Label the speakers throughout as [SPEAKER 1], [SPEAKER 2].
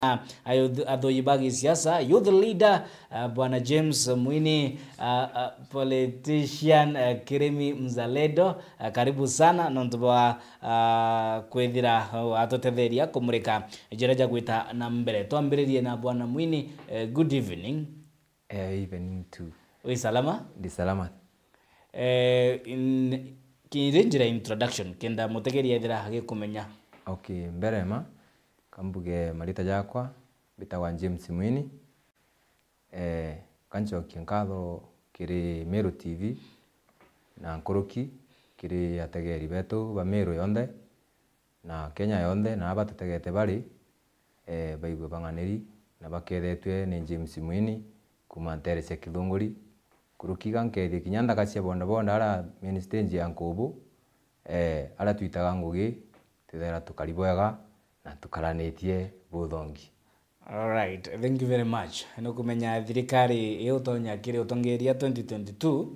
[SPEAKER 1] Adhoibagi siasa youth leader bwana James Mwini, politician Kirimi Mzalendo, karibu sana nontuba kwethira atotetheria kumurika njira gwita na mbere. Twambiririe na bwana Mwini. Good evening.
[SPEAKER 2] Evening too.
[SPEAKER 1] Wi salama?
[SPEAKER 2] Di salama.
[SPEAKER 1] Kinjira introduction kenda mutegeri ethira agikumenya.
[SPEAKER 2] Okay, mbere ma kambuge marita jakwa bitagwa James Mwini. Kanchokia nkatho kiri Meru TV na Nkoroki kiri ategeri betu ba Meru yonde na Kenya yonde na abatutegete bari baigwe banganeri na bakethetwe ni James Mwini kuma ntere cia Kithunguri kuruki gankethi kinyanda kacia bonda bonda ara main stage ya Nkubu ara twitaga ngugi twithera tukaribwega na tukaranitie buthongi.
[SPEAKER 1] All right, thank you very much. No kumenya thirikari yotonya kire utongeria 2022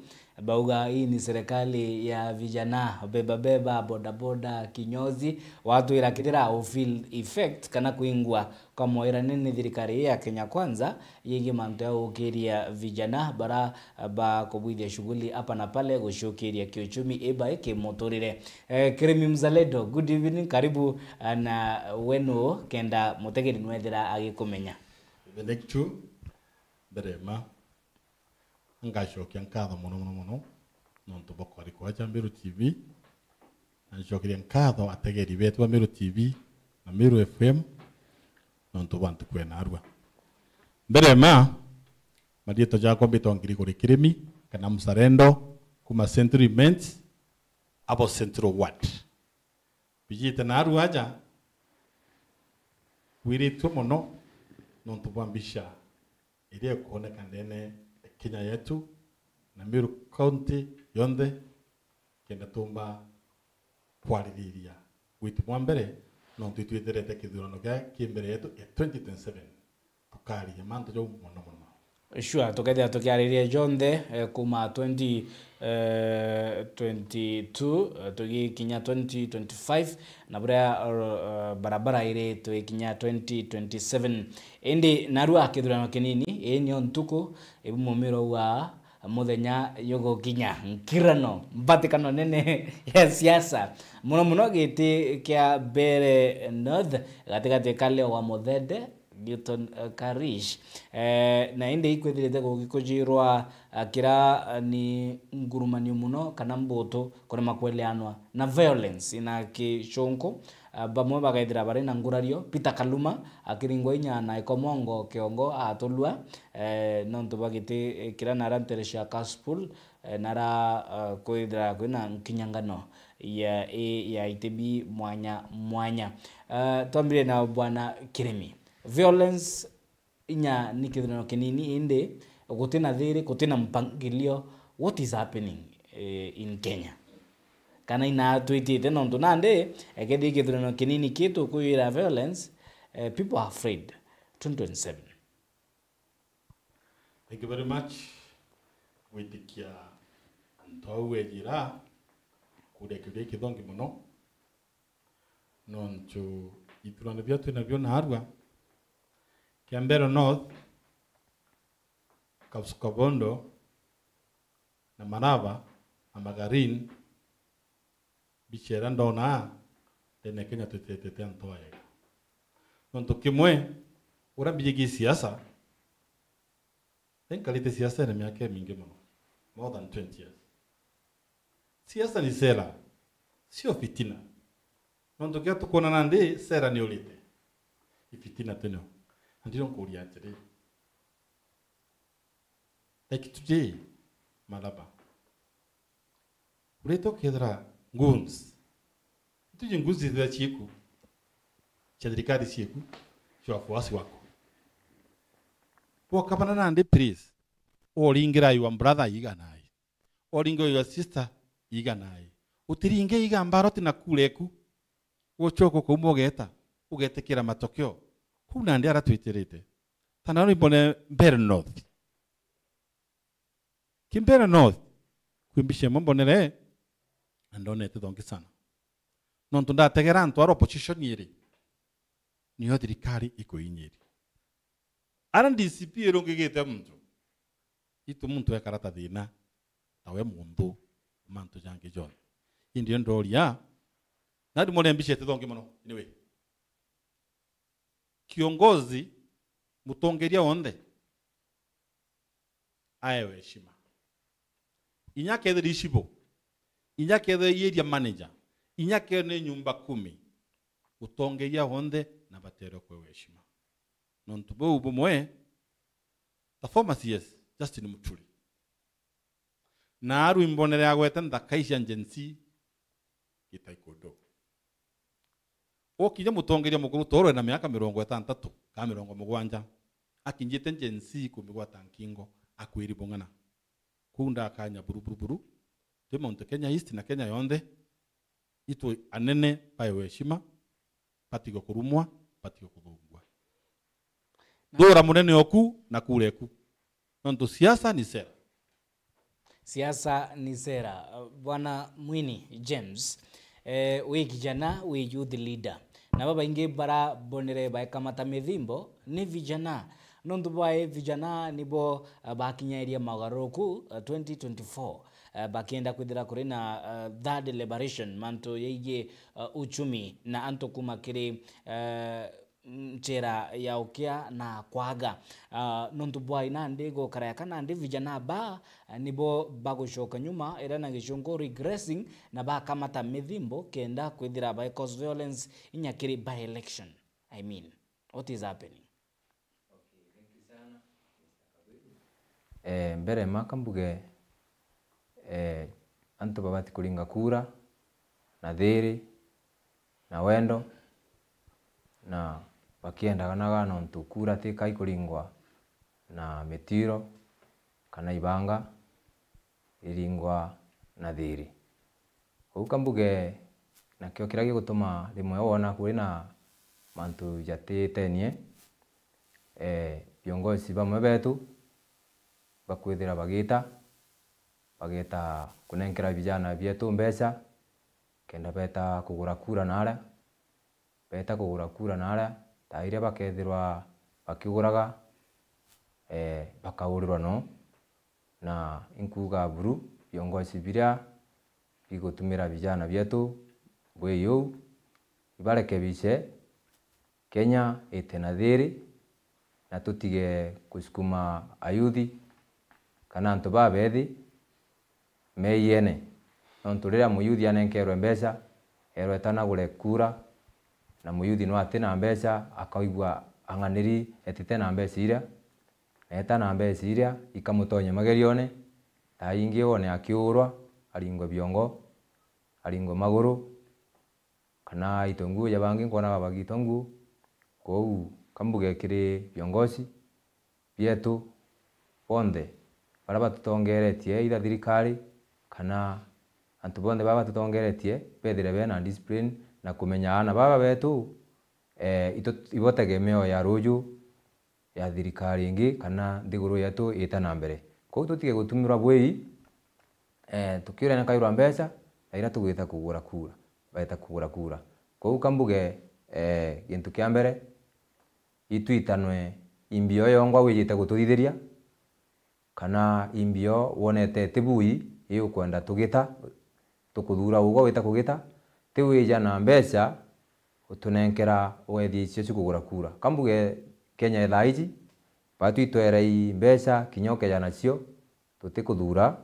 [SPEAKER 1] bauga hii ni serikali ya vijana beba boda boda kinyozi watu irakitira feel effect kana kuingwa kwa moira nini thirikari ya Kenya Kwanza yigi manto ya ukiria vijana bara ba kubwithia shughuli hapa na pale gushukiria kiuchumi eba motorire. Kirimi Mzalendo, good evening, karibu na wenu kenda mutegeri nwethira agikumenya.
[SPEAKER 3] Benekchu berema ngashokia nkatho muno nontu bokori kwa Meru TV nashokia nkatho ategeri betu Meru TV na Meru FM nontu bantu kwena arua berema madieto jako bitongiri kuri Kirimi kana Mzalendo kuma Central Ments abo Central Ward bijite na arua aja wiritwe muno nontu bambisha ile kuoneka ndene Kenya yetu na Meru County yonde kenda tumba kwariria witu mwambere nontu twitherete kithurano gya kimbere yetu ya 2027 tukari manto jo muno.
[SPEAKER 1] Sure, tukethia tukiariria jonde kuma 2022 tugikinya 2025 na bura barabara ire tugikinya 2027 indi narua kithurano kinini enyo ntuku ibumumiro wa muthenya yogo kinya nkirano mbatikano nene ya siasa muno giti kia Bere North gatigati kale wa Muthede Newton Karish na inde ikwethirite gukujirwa kira ni ngurumani muno kana mboto kuri makweleanwa na violence ina kishonko bamwe bagaithira bari na ngurario Peter Kaluma akiringwa inya na ikomongo kiongo atolwa nonto bagite kira na ranteresha Kaspul nara koidra kuna kinyangano ya itebi mwanya tombire na bwana Kirimi. Violence inya nikithino kinini inde gutina thiri gutina mpangilio. What is happening in Kenya? Kana ina tweetite nonto nande ekethi kithino kinini kitu kuira violence, people are afraid. 2027.
[SPEAKER 3] Thank you very much. Witikia ntowe jira kudekire kithongi muno nontu ithurano byatu nabyo narwa Bere North Kabondo na Maraba na Magarin bichera ndona tene Kenya tutete ntoya nonto kimwe urambigi siasa kalite siasa na miaka mingi mno, more than 20 years. Siasa ni sera, sio fitina. Nonto kia tukona nande sera ni olite ifitina teno andiro kuria tere like today Malaba ureto kedra nguns tuje nguzi za chiku chadrikadi chiku cho afuasi wako po kapana nande please olingira your brother yiga nai olingo your sister yiga nai utiringe yiga mbaroti na kuleku wochoko kumogeta ugetekira matokeo kuna ndi aratwitirite tanaro ibone Bere North Kimbere North kwimbishe mbonere andone te donki sana non tunda tegera ntwaro opposition yiri niyo thirikari ikuinyiri ara DCP irungigite muntu itu muntu ekarata thina tawe mundu mantu jange John indio ndoria nadi mole ambishete thonge muno anyway kiongozi mutongeria onde ayewe heshima inyake the rishibo inyake the area manager inyake ne nyumba 10 utongeria onde na batero kwa heshima nontubo ubumwe the former CS Justin Muturi na aru imbonere agwete ndakaisha njensi itaikodo okije mutongeria mukuru toro na miaka 60 ka 70 akinjite njensi kumigwa tankingo akwiri bongana kunda akanya buru temo Kenya East na Kenya yonde itu anene payo heshima patigo kurumwa patigo kudugwa dora munene oku na kureku nonto siasa ni sera.
[SPEAKER 1] Siasa ni sera. Bwana Mwini James, we kijana, we youth leader. Na baba inge bara bonere ba kamata methimbo ni vijana. Nonto bae vijana nibo bakinyaria magaroku 2024. Bakienda kwithira kuri na third liberation manto yeye uchumi na anto kumakiri mchera ya ukia na kwaga nontu bwai nandi go karaya nandi vijana ba nibo bagushoka nyuma era na gishongo regressing na ba kamata methimbo kenda kwithira by cause violence inyakiri by election. I mean, what is happening?
[SPEAKER 2] Okay, thank you sana Mr. Kabiru. Mbere makambuge anto babati kulinga kura na thiri na wendo na bakiendaga naga nontu kura tika ikulingwa na metiro kana ibanga iringwa na thiri ukambuge na kyo kiragi gutuma rimwe wona kuri na mantu jatitenie viongozi bamwe betu bakwithira bagita kunenkera vijana vyetu mbeca kenda beta kugura kura nara taire bakethirwa bakiguraga bakaurirwa no na inkuga buru viongozi biria bigutumira vijana vyetu bweyo ibareke bice Kenya itena thiri na tutige kusukuma ayuthi kana antu babethi meyene nontu riria muyuthi anenkerwe mbeca erwetana gure kura na muyuthi no atena mbeca akaigwa anganiri etite na mbeca iria eta na mbeca iria ikamutonya magerione ta ingi wone akiurwa aringwe biongo aringwe maguru kana itongu ya bangi nkona bagitongu kou kambuge kiri viongozi bietu bonde baraba tutongeretie ida thirikari kana antu bonde baba tutongeretie bethire bena discipline na kumenya ana baba betu ibotegemeo ya ruju ya thirikari ingi kana ndiguru yetu itana mbere kou tutige gutumirwa bwei tukiura na kairwa mbeca na ira tugwita kugura kura baita kugura kura kou kambuge gintu kia mbere itwitanwe imbio yongwa wijite gutuithiria kana imbio wonete tibui iyo kwenda tugita tukuthura ugo wita kugita tiwija na mbeca utunenkera wethi icio cikugura kura kambuge Kenya thaiji batwitwerei mbeca kinyoke ya nacio tutikuthura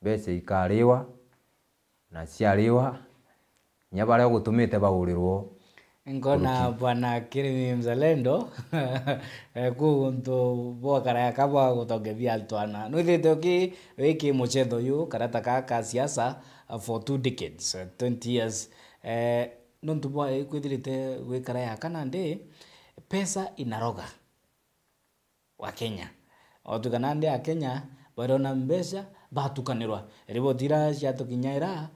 [SPEAKER 2] mbeca ikariwa na ciariwa nyabare gutumite baurirwo
[SPEAKER 1] Ngona bwana Kirimi Mzalendo kuntu bokara yakabwa gutogethia altwana nuthite ki wiki muchetho yu karata ka siasa for 2 decades 20 years nontu bwa kwithirite wikara yakana ndi pesa inaroga wa Kenya otukana ndi a Kenya barona mbeca batukanirwa ribotira ciatukinyaira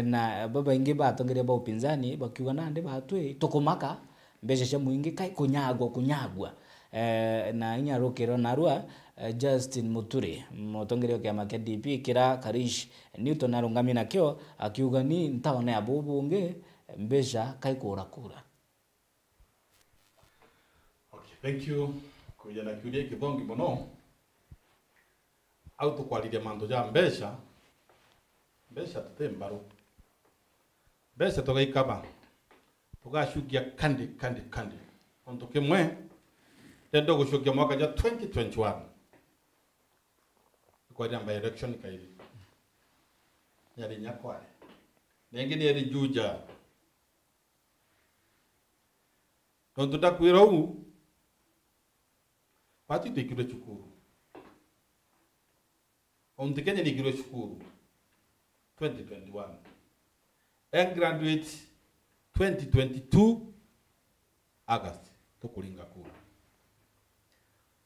[SPEAKER 1] na baba ingi batongere ba upinzani bakiuga nande batwe tukumaka mbeca cia muingi kai kunyagwa na inyarukiro narua Justin Muturi mutongere kia make DP kira Karish Newton arungami nakyo akiuga ni ntaone abubunge mbeca kai kura
[SPEAKER 3] Thank you. Kuja na kiuria kithongi muno. Au tukwariria mandu ja mbesha. Mbesha tutembaru. Mbesha tugaikaba. Tugashukia kandi. Onto kimwe tendo gushukia mwaka ja 2021. Kwa jamba election kairi. Yari nyakware. Nengine yari juja. Onto takwira u pati tekiro chukuru. Onto Kenya ni kiro chukuru 2021. And graduate 2022 August tukulinga kura.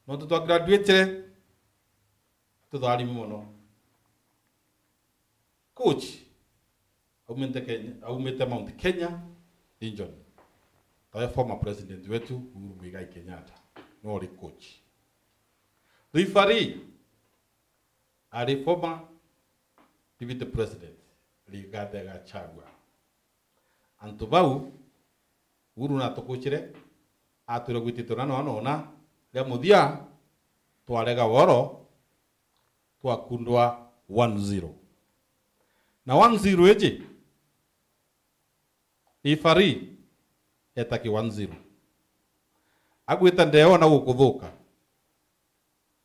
[SPEAKER 3] Onto to graduate tudali muno. Coach aumete Mount Kenya Injon. Tawe former president wetu Uhuru Muigai Kenyatta. No ri coach. Referee ari former deputy president Rigathi Gachagua. Antubau Uhuru na tokuchire ature gwititona nona ria muthia twarega woro twakundwa 1-0. Na 1-0 eje referee etaki 1-0 agwita ndeo na gukuthuka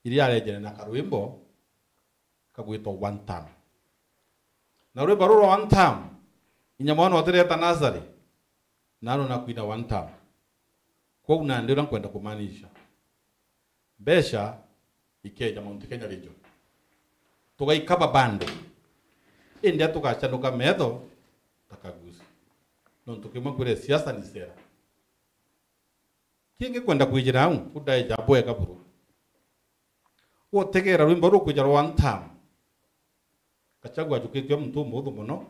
[SPEAKER 3] iria arejene na karwimbo kagwitwo one time na rwimbo ruro one time inyamwana otereta nazari nano na kuina one time kwa una ndio kwenda kumanisha besha ikeja Mount Kenya region tugaikaba bande india tukachanuka metho takagusi non tukima kure siasa ni sera kinge kwenda kwijira au kudai jabo eka buru wo tegera rwimbo ru kujara one time Gachagua jukikyo mtu mudhu muno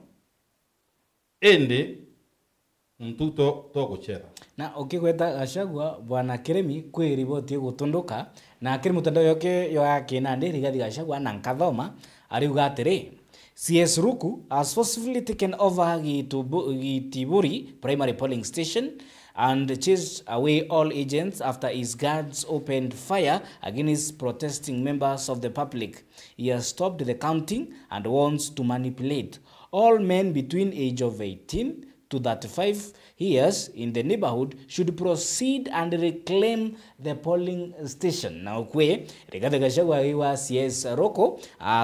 [SPEAKER 3] ende mtu to guchera
[SPEAKER 1] na ukigweta Gachagua bwana Kiremi kwi riboti gutunduka na kiri mutandao yoke yo yake na ndiri Rigathi Gachagua na nkathoma ariuga atiri CS Ruku has forcefully taken over Gitiburi primary polling station and chased away all agents after his guards opened fire against protesting members of the public. He has stopped the counting and wants to manipulate all men between age of 18 to 35 years in the neighborhood should proceed and reclaim the polling station. Na ukwe Rigathi Gachagua wa CS Roko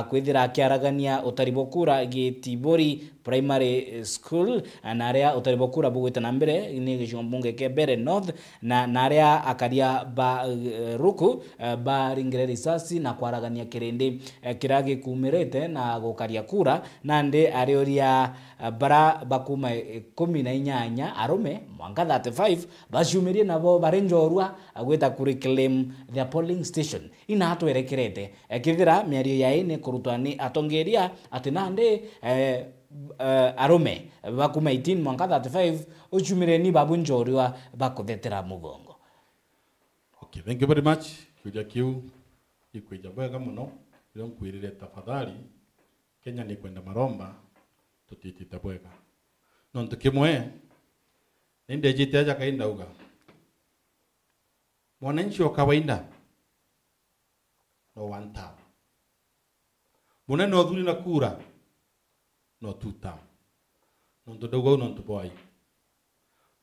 [SPEAKER 1] kwithira kiaragania utaribokura Gitibori primary school na area utaribokura bugwita na mbere ni giciombunge ke Bere North na area akaria ba Ruku ba ringire risasi na kwaragania kirindi kiragi kumirete na gukaria kura nande arioria bara bakuma 18 arume mwanga 35 bashumirie nabo barenjorwa agweta kureclaim the polling station ina hatu erekerete kithira miario yaine kurutwani atongeria atinande arume bakuma 18 mwanga 35 uchumire ni babunjorwa bakuthetera mugongo.
[SPEAKER 3] Okay, thank you very much. Kuja kiu ikuja bwega muno ilo nkwirire tafadhali Kenya ni kwenda maromba tutitita bwega nonto kimwe ninde jiteja kainda uga mwananchi wa kawaida no one time munene othuri na kura no two time nonto dogo nonto boy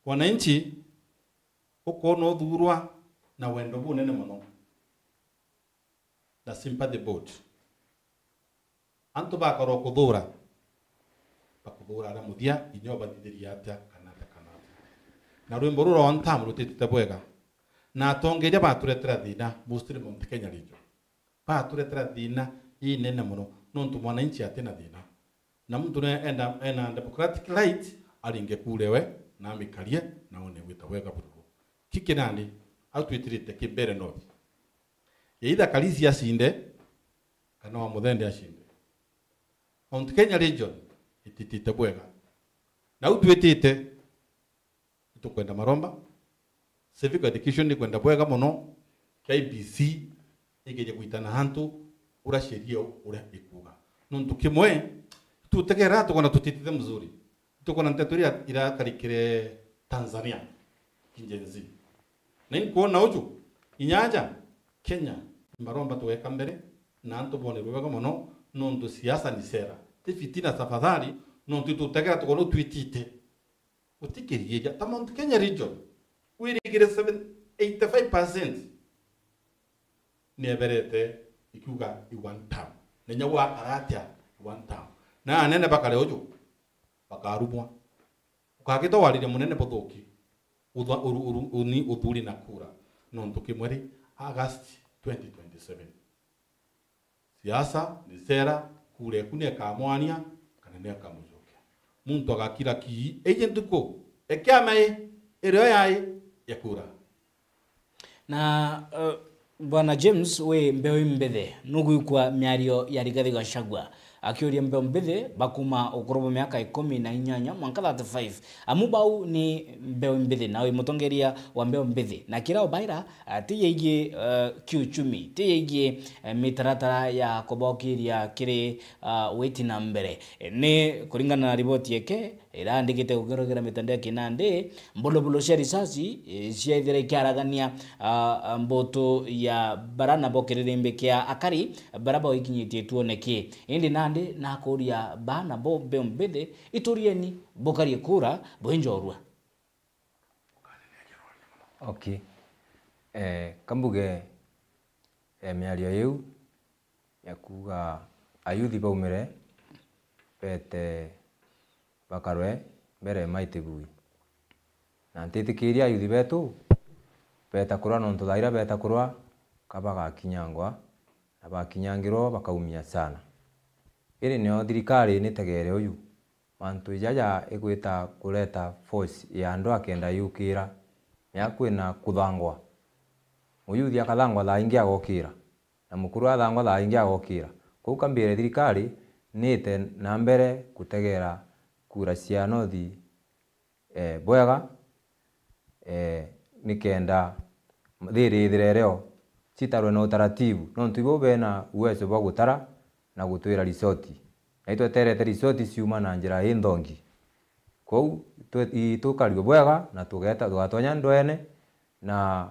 [SPEAKER 3] wananchi uko no thurwa na wendo bunene muno na sympathy vote anto bakoro kuthura bakubura ara muthia inyoba thithiria atia kana na rwimbo ruro on time rutitite bwega na atongeria baturetera thina mostly Mount Kenya region baturetera thina inene muno nontu mwananchi atina thina na mtu ena democratic right aringe kurewe na mikarie na one wita bwega buru kikinani atwitirite kibere north yeitha kalisi asinde kana wa muthende ashinde Mount Kenya region ititite bwega na utwitite tukwenda maromba civic education ni kwenda bwega muno KBC igeje kuitana hantu ura sheria ura ikuga nontu kimwe tutegera tukona tutitite mzuri tukona nteturia ira karikire Tanzania kinjenzi nini kuona uju inyanja Kenya maromba tuweka mbere na ntubone rwego muno nondu siasa ni sera ti fitina tafadhali nondu tutegera tukono twitite utikiriye tamontu Kenya region wirigire 85% neberete ikuga i one town nenya wa aratia one town na anene bakale ojo bakarumwa ukagito walire munene bothoki uni uthuri na kura nondu kimweri August 2027 siasa ni sera kure kune kamwania kana ne kamujoke muntu agakira ki ejentuko ekyamae ero yae yakura
[SPEAKER 1] na Bwana James we mbeo mbethe nugwikwa myario ya Rigathi Gachagua akiuria mbeo mbethe bakuma ukorobo miaka 18 mwaka 35 amubau ni mbeo mbethe nawe mutongeria wa mbeo mbethe na kira obaira tiyegie kiuchumi tiyegie mitaratara ya kobokiria kiri weti na mbere ni kuringana na ripoti yake irandikite kugerogera mitandao ya Kinandi mbolobulo cia risasi ciaithire kiaragania mboto ya barana bokererimbe kia akari baraba ikinyitie tuoneke indi Nandi na kuria bana bombe mbethe iturieni bokari kura boenjorwa.
[SPEAKER 2] Okay. Kambuge miario yeu ya kuga ayuthi baumire pete bakarwe mbere maitibui na ntitikiria ayuthi betu beta kurwa nontu thaira beta kurwa kabaga kinyangwa na bakinyangiro bakaumia sana iri nio thirikari ni tegere uyu mantu ijaja igwita kuleta force ya andu akenda yukira ya kwina kuthangwa uyuthi akathangwa tha ingi agokira na mukuru athangwa tha ingi agokira kou kambire thirikari nite na mbere kutegera kura cia nothi bwega nikenda thirithirereo citarwe na utaratibu nontu ibo bena uwezo bwa gutara na gutwira risoti na itweterete risoti ciuma na njira indongi kou itukario bwega na tugatonya ndwene na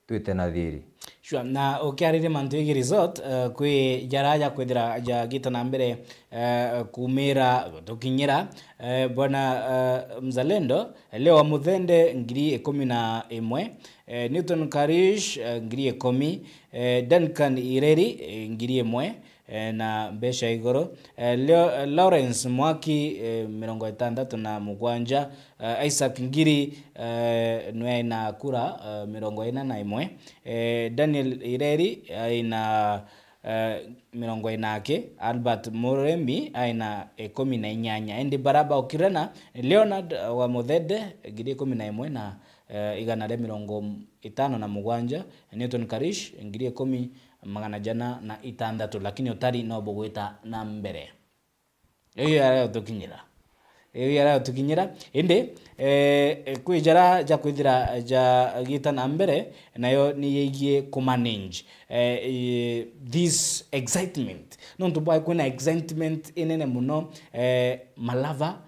[SPEAKER 2] twite na thiri
[SPEAKER 1] sure na okiarire mantu igi resort kwi jaraja kwithira ja gita na mbere kumira tukinyira bwana Mzalendo leo wa muthende ngiri 11 Newton Karish ngiri 10 Duncan Ireri ngiri 1 na mbesha igoro Lawrence Mwaki 67 Isaac Ngiri nwe na kura 41 Daniel Ireri aina 40 Albert Muremi aina 18 endi baraba okirana Leonard wa Muthende ngiri 11 na igana rĩa 57 Newton Karish ngiri 10,600 lakini utari no bugwita na mbere iyo yara tukinyira indi kwijara ja kwithira ja gita na mbere nayo ni yigie ku manage this excitement no ntubai kuna excitement inene muno Malava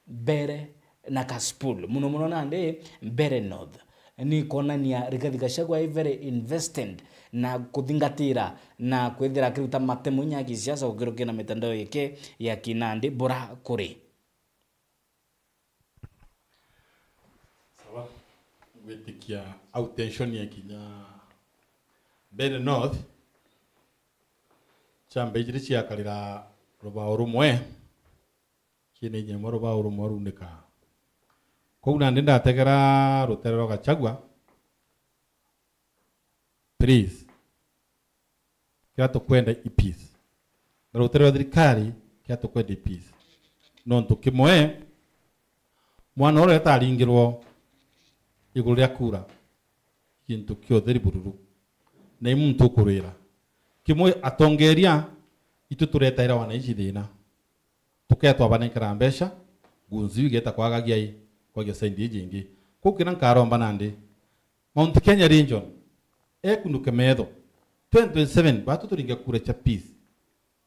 [SPEAKER 1] Bere na Kasipul muno Nandi Bere North ni konania Rigathi Gachagua very invested na kuthingatira na kwithira kiruta matemu nya kisiasa ukirukina mitandao yake ya Kinandi bora kuri
[SPEAKER 3] sawa wetikia attention ya kinya Bere North chambe jiri cia kalira roba urumwe kine nyemo roba urumwe runika kou Nandi ndategera ruterero Gachagua please kia tukwenda peace na ruterero thirikari kia tukwenda peace nontu kimwe mwana ore taringirwo iguru ria kura kintu kio theri bururu na imuntu kurira kimwe atongeria itu turetaira wanaici thina tuketwa banekera mbesha gunzi wigeta kwagagia kwagia saindi jingi kukira nkaromba Nandi Mount Kenya region ekunduke medho 2027 batu turinga kura cha peace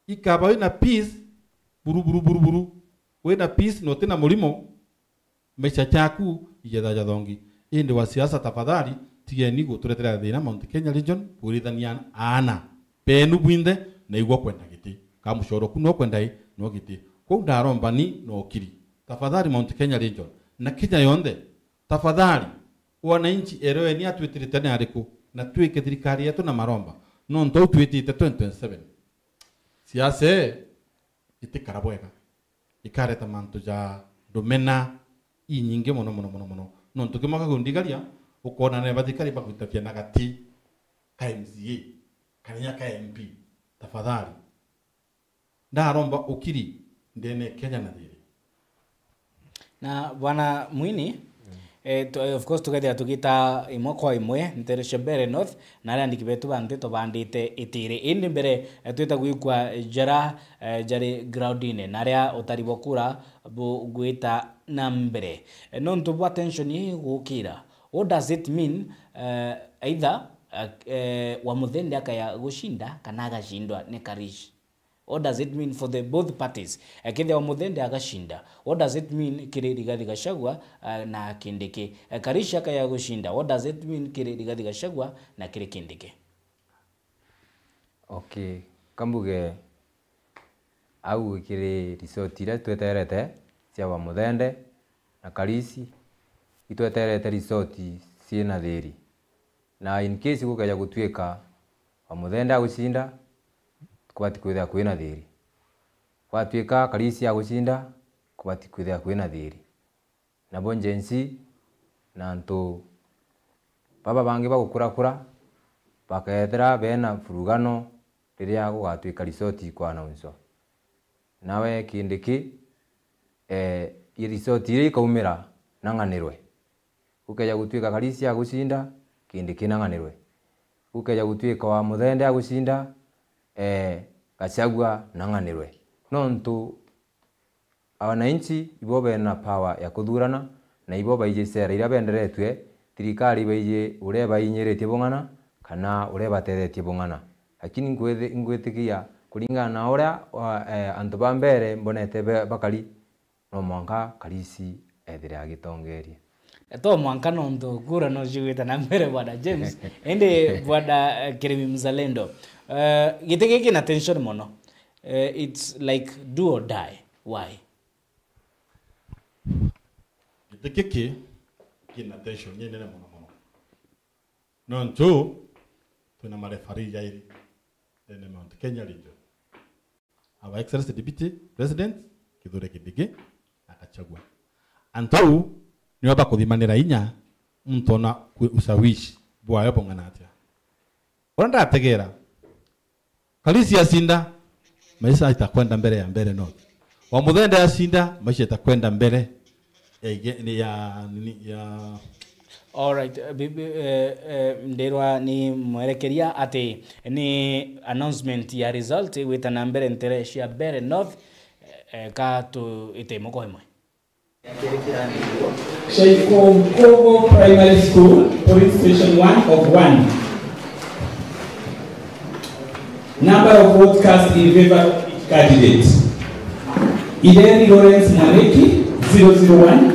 [SPEAKER 3] ikaba wina peace buru wina peace no tena mulimo mecha chaku ijetha jathongi indi wa siasa tafadhali tigeni guturetera thina Mount Kenya region burithania ana penu bwinde na igwa kwenda giti kamucoro kuno kwenda no giti ko ndarombani no kiri tafadhali Mount Kenya region na Kenya yonde tafadhali wananchi eroe ni atwitirite ni ariku na twike thirikari yetu na maromba no ntau twitite 2027 siasa itikara bwega ikareta mantu ja domena inyinge mono no tukimaka kundigaria ukona ne bathikari bakutafia na gati ka MCA kanya ka MP tafadhali ndaromba ukiri ndene Kenya na thiri
[SPEAKER 1] na bwana Mwini of course together tugita imwe kwa imwe ntereshe Mbere North na ari andiki betu bande to bandite itire indi mbere twita gwikwa jara jari groundine na ria utaribo kura bu gwita na mbere no ntubu attention yi gukira. What does it mean either wa muthende akaya gushinda kana agashindwa ne Karish? What does it mean for the both parties? Kile wa muthende agashinda. What does it mean kile Rigathi Gachagua na Kindiki? Karish akaya gushinda. What does it mean kile Rigathi Gachagua na kile Kindiki?
[SPEAKER 2] Okay, kambuge au kile resort ira tweterete cia wa muthende na Karisi itweterete resort ciena thiri na in case gukaja gutwika wa muthende agushinda kubati kwithia kwina thiri kwatwika Karisi agushinda kubati kwithia kwina thiri na bonjensi na ntu baba bangi bagukura bakethera bena furugano riria gugatwika resort kwa announce nawe Kindiki i resort iri ikaumira nanganirwe ukeja gutwika Karisi agushinda Kindiki nanganirwe ukeja gutwika wa muthende agushinda Gachagua nanganirwe no ntu wananchi ibo bena power ya kuthurana na ibo baije sera ira benderetwe thirikari baije ure bainyeretie bongana kana ure batethetie bongana lakini ngwetikia kulingana na uria antu ba mbere mbonete bakari no mwanka Karisi ethire agitongerie
[SPEAKER 1] to mwanka no ndo kura no jigwita na mbere bwana James ende bwana Kirimi Mzalendo gitege kina tension mono it's like do or die. Why?
[SPEAKER 3] gitege kina tension ni nene mono no ntu tuna marefari jairi ene Mount Kenya region our excellency deputy president Kithure Kindiki akachagua antau ni waba kuthimanira inya mtona usawishi bwayo bongana atia onda ategera Karisi asinda maisha itakwenda mbele ya Mbere North wa muthende asinda maisha itakwenda mbele ya
[SPEAKER 1] all right nderwa ni mwerekeria ati ni announcement ya result wita na mbere nteresha Mbere North ka tu itemoko imwe
[SPEAKER 4] Sheiko Mkogo Primary School, Police Station 1 of 1. Number of votes cast in favor of each candidate. Ideri Lawrence Mwaniki, 001.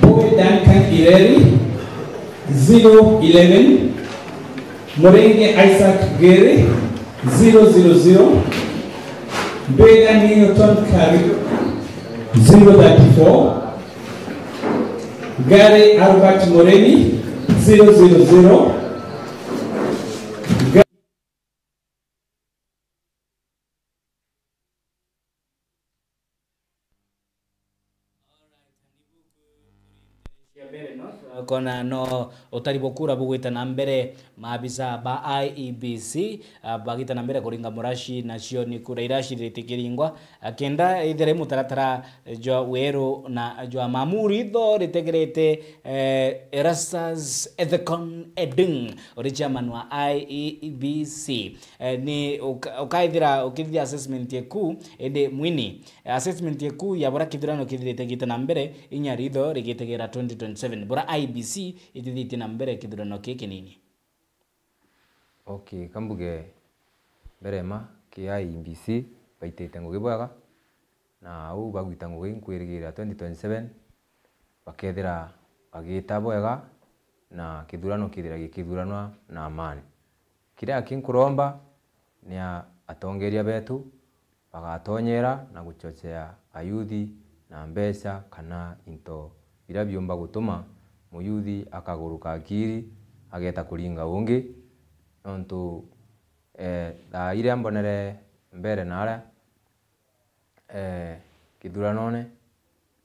[SPEAKER 4] Boy Duncan Ireri, 011. Morenge Isaac Gere, 000. Bega Newton Kari, 034. Gary Albert Moreni, 000.
[SPEAKER 1] kona no utaribo kura bugwita na mbere maabisa ba IEBC bagita na mbere kuringa murashi na cioni kura irashi ritikiringwa kenda ithere mutaratara jo weru na jo mamuri tho ritegerete Erastus Ethekon Edung ori chairman wa IEBC ni ukaithira ukithia assessment yeku ende Mwini assessment yeku ya bora kithurano kithirite gita na mbere inya ritho rigitegera 2027 bora IBC itithite na mbere kithurano kiki nini.
[SPEAKER 2] Okay, kambuge berema ki IBC baitete ngugi bwaga na au bagwita ngugi kwirigira 2027 bakethira bagita bwega na kithurano kithira gikithuranwa na amani. Kiria kinkuromba ni atongeria betu bagatonyera na guchochea ayuthi na mbeca kana into ira biomba gutuma muyuthi akaguruka akiri ageta kuringa ungi nontu da ile mbonere mbere nara kithuranone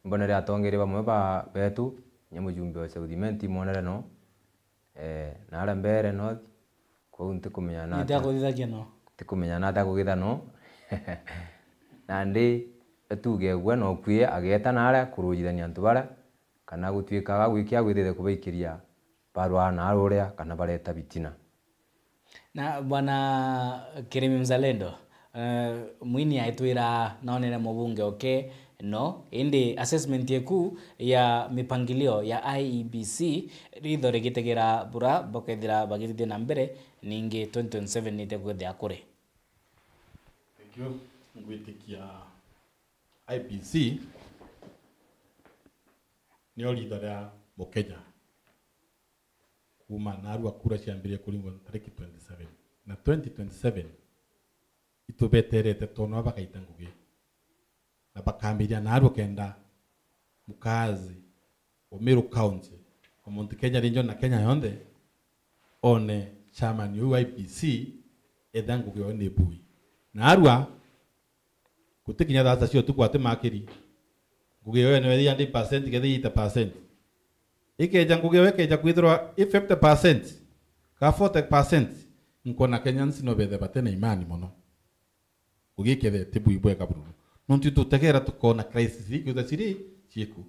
[SPEAKER 2] mbonere atongere bamwe ba betu nyamujumbe wa Southimenti monere no nara mbere no ko nte kumenya na tikumenya na ta kugitha no nandi etuge gwe no kwie ageta nara kurujithania antu bara kana gutwikaga gwikia gwithire kubaikiria barwa na aruria kana bareta bitina.
[SPEAKER 1] Na bwana Kirimi Mzalendo, mwini aitwira naonera mubunge okay no indi assessment yeku ya mipangilio ya IEBC ritho rigitegera bura bokethira bagithithia na mbere ningi 2027 niteguthia akure.
[SPEAKER 3] Thank you. Ngwitikia IEBC ni ritho ria Mukenya kuma narua kura ciambirie kuringwa tariki 27 na 2027 itubeterete tono abakaita ngugi na bakambiria narua kenda mukazi wa Meru County wa Mount Kenya region na Kenya yonde one chairman wa IEBC ethangugi one bui narua gutikinya thasa cio tukwate makiri ngugi yo ne 100% gethi 8% ikeja ngugi wekeja kwithirwa 50% ka 40% nkona Kenyans no bethe batene imani muno ngugi kethe tibu ibwe kaburu nontu tutegera tukona crisis ikutha ciri ciku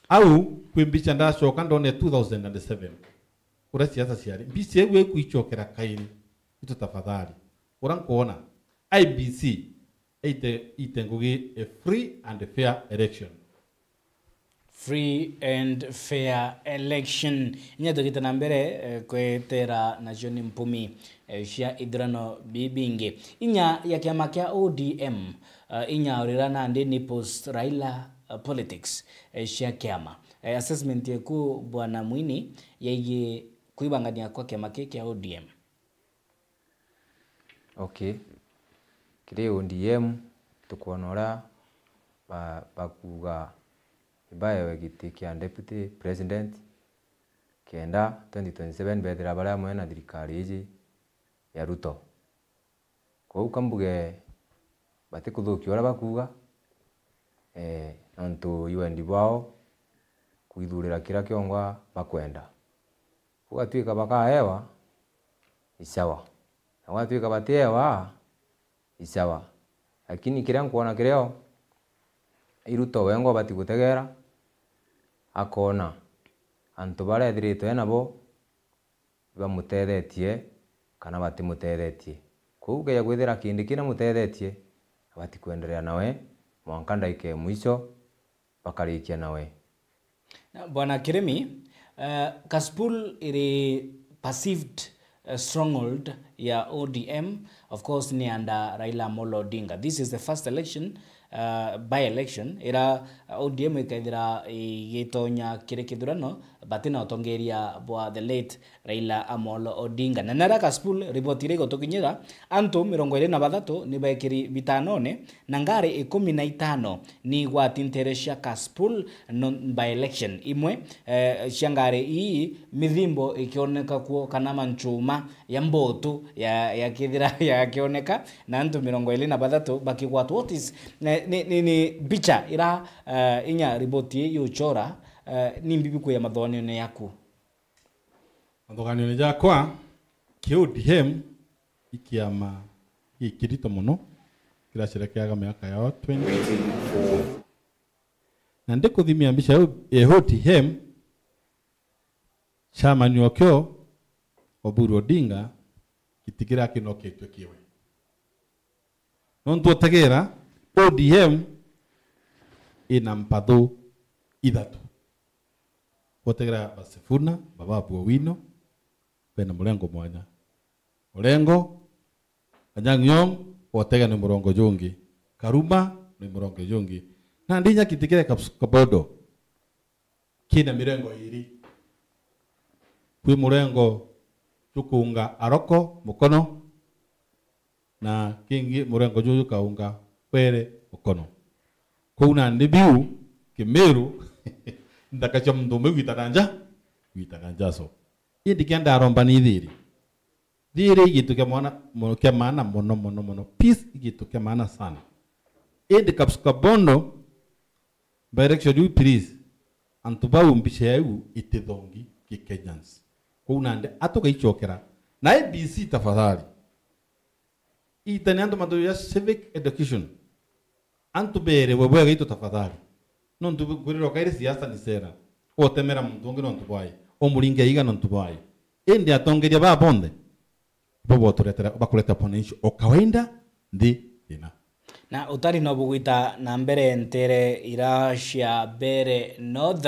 [SPEAKER 3] au kwimbicha ndacoka ndone 2007 kura siasa ciari mbici egwe kuichokera kairi ito tafadhali ura nkuona IEBC ite ngugi a free and fair election.
[SPEAKER 1] Free and fair election. Inya tukita na mbere kwetera nasioni mpumi cia ithurano bibingi. Inya ya kiama kia ODM inya urirana ndi ni post Raila politics cia kiama. Assessment yeku bwana Mwini yeye kuibangania kwa kiama kia ODM.
[SPEAKER 2] Okay. Kire ODM tukuonora bakuga ibaye giti kia deputy president kenda 2027 bethira bara mwena thirikari iji ya Ruto ko ukambuge bati kuthukia ora bakuga nontu yuendi bao kuithurira kira kiongwa bakwenda ugatwika bakaewa isawa na watwika batewa isawa lakini kiria nkuona kireo Ruto wengo bati gutegera akona antu bare ethirite nabo bamutethetie kana bati mutethetie kuuge ya gwithira kindi kina mutethetie bati kuendelea nawe mwanka ndaike mwisho bakarikia nawe.
[SPEAKER 1] Bwana Kirimi, Kasipul iri perceived stronghold ya ODM of course ni under Raila Amolo Odinga. This is the first election by election ira ODM ikaithira gitonya kire kithurano batina utongeria bwa the late Raila Amolo Odinga na nara Kasipul report ire gotokinyira antu 23 ni baikiri bitanone na ngare 15 ni gwatinteresha Kasipul by election imwe shangare ii mithimbo ikioneka kuo kana manchuma ya mbotu ya kithira ya kioneka na antu 23 bakigwat. What is ni bicha ira inya riboti yuchora ni mbibiku ya mathonio yaku
[SPEAKER 3] mathonio yakwa KODM ikiama ikirito muno kirasherekeaga miaka yao 20 na ndikuthimia mbica ya ODM chairman wakyo Oburu Odinga kitigira kinoketwe kiwe nontu tegera ODM ina mpatho ithatu gotegera Basifuna Bababu Owino pena murengo mwanya murengo Anyang' otega ni murongo jungi Karuma ni murongo jungi na ndinya kitikire Kabodo kina mirengo iri kwi murengo chukunga aroko mukono na kingi murengo juju kaunga kwere mukono kuna ndibiu Kimeru ndakacha mndume witakanja so idi kenda aromba ni dhiri gitu ke mana mono peace gitu ke mana sana idi kapsuka bondo direction du please antuba umbisheu itidongi ki Kenyans kuna nde atoka ichokera na ABC tafadhali itaniando mado ya civic education antubere wewe ito tafadhali non tu guriro kaire siasa ni sera o temera mundonge non tubai o mulinge iga non tubai ende atongeria ba bonde bobo turetera bakuleta ponisho o kawaida ndi ina
[SPEAKER 1] na utari no bugwita na mbere ntere irashia bere north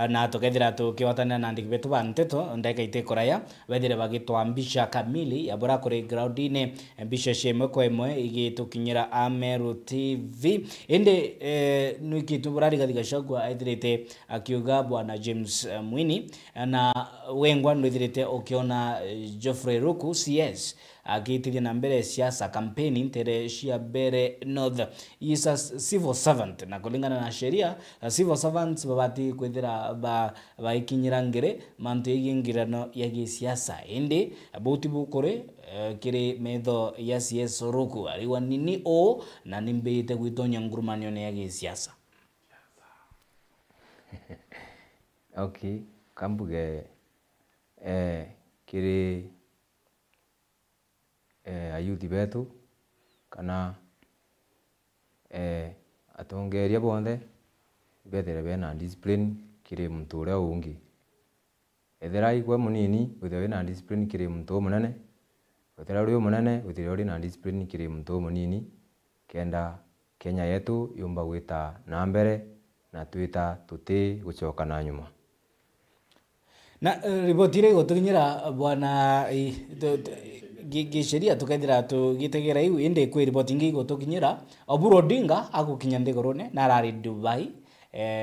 [SPEAKER 1] na tokethira tukiwatana na ndikibetu banteto ndeka itekoraya wethire bagitwambisha kamili yabura kuri groundine mbisha shemwe kwa imwe igitukinyira Ameru TV ende nukitu burari gathika shagwa aithirite akiuga bwana James Mwini na wengwa ndithirite ukiona Geoffrey Ruku CS akitiria na mbere siasa campaign ntere shia bere north is a civil servant na kulingana na sheria civil servants babati kwethira ba ikinyira ngere mantu yingirano ya siasa ende abuti bukore kire metho ya CS Ruku aliwa nini o na nimbete gwitonya ngurumanyo ne ya siasa.
[SPEAKER 2] Okay, kambuge kire ayuthi betu kana atongeria bonde bethere bena discipline kire muntu uria ungi ethera igwe munini uthe na discipline kire muntu munene uthe uri munene uthe uri na discipline kire muntu munini kenda Kenya yetu yumba gwita na mbere na twita tuti gucoka na nyuma
[SPEAKER 1] na ribotire gotunyira bwana gisheria tukethira tugitegera iu inde kwi reporting gotukinyira Oburu Odinga agukinya ndigorone na rari Dubai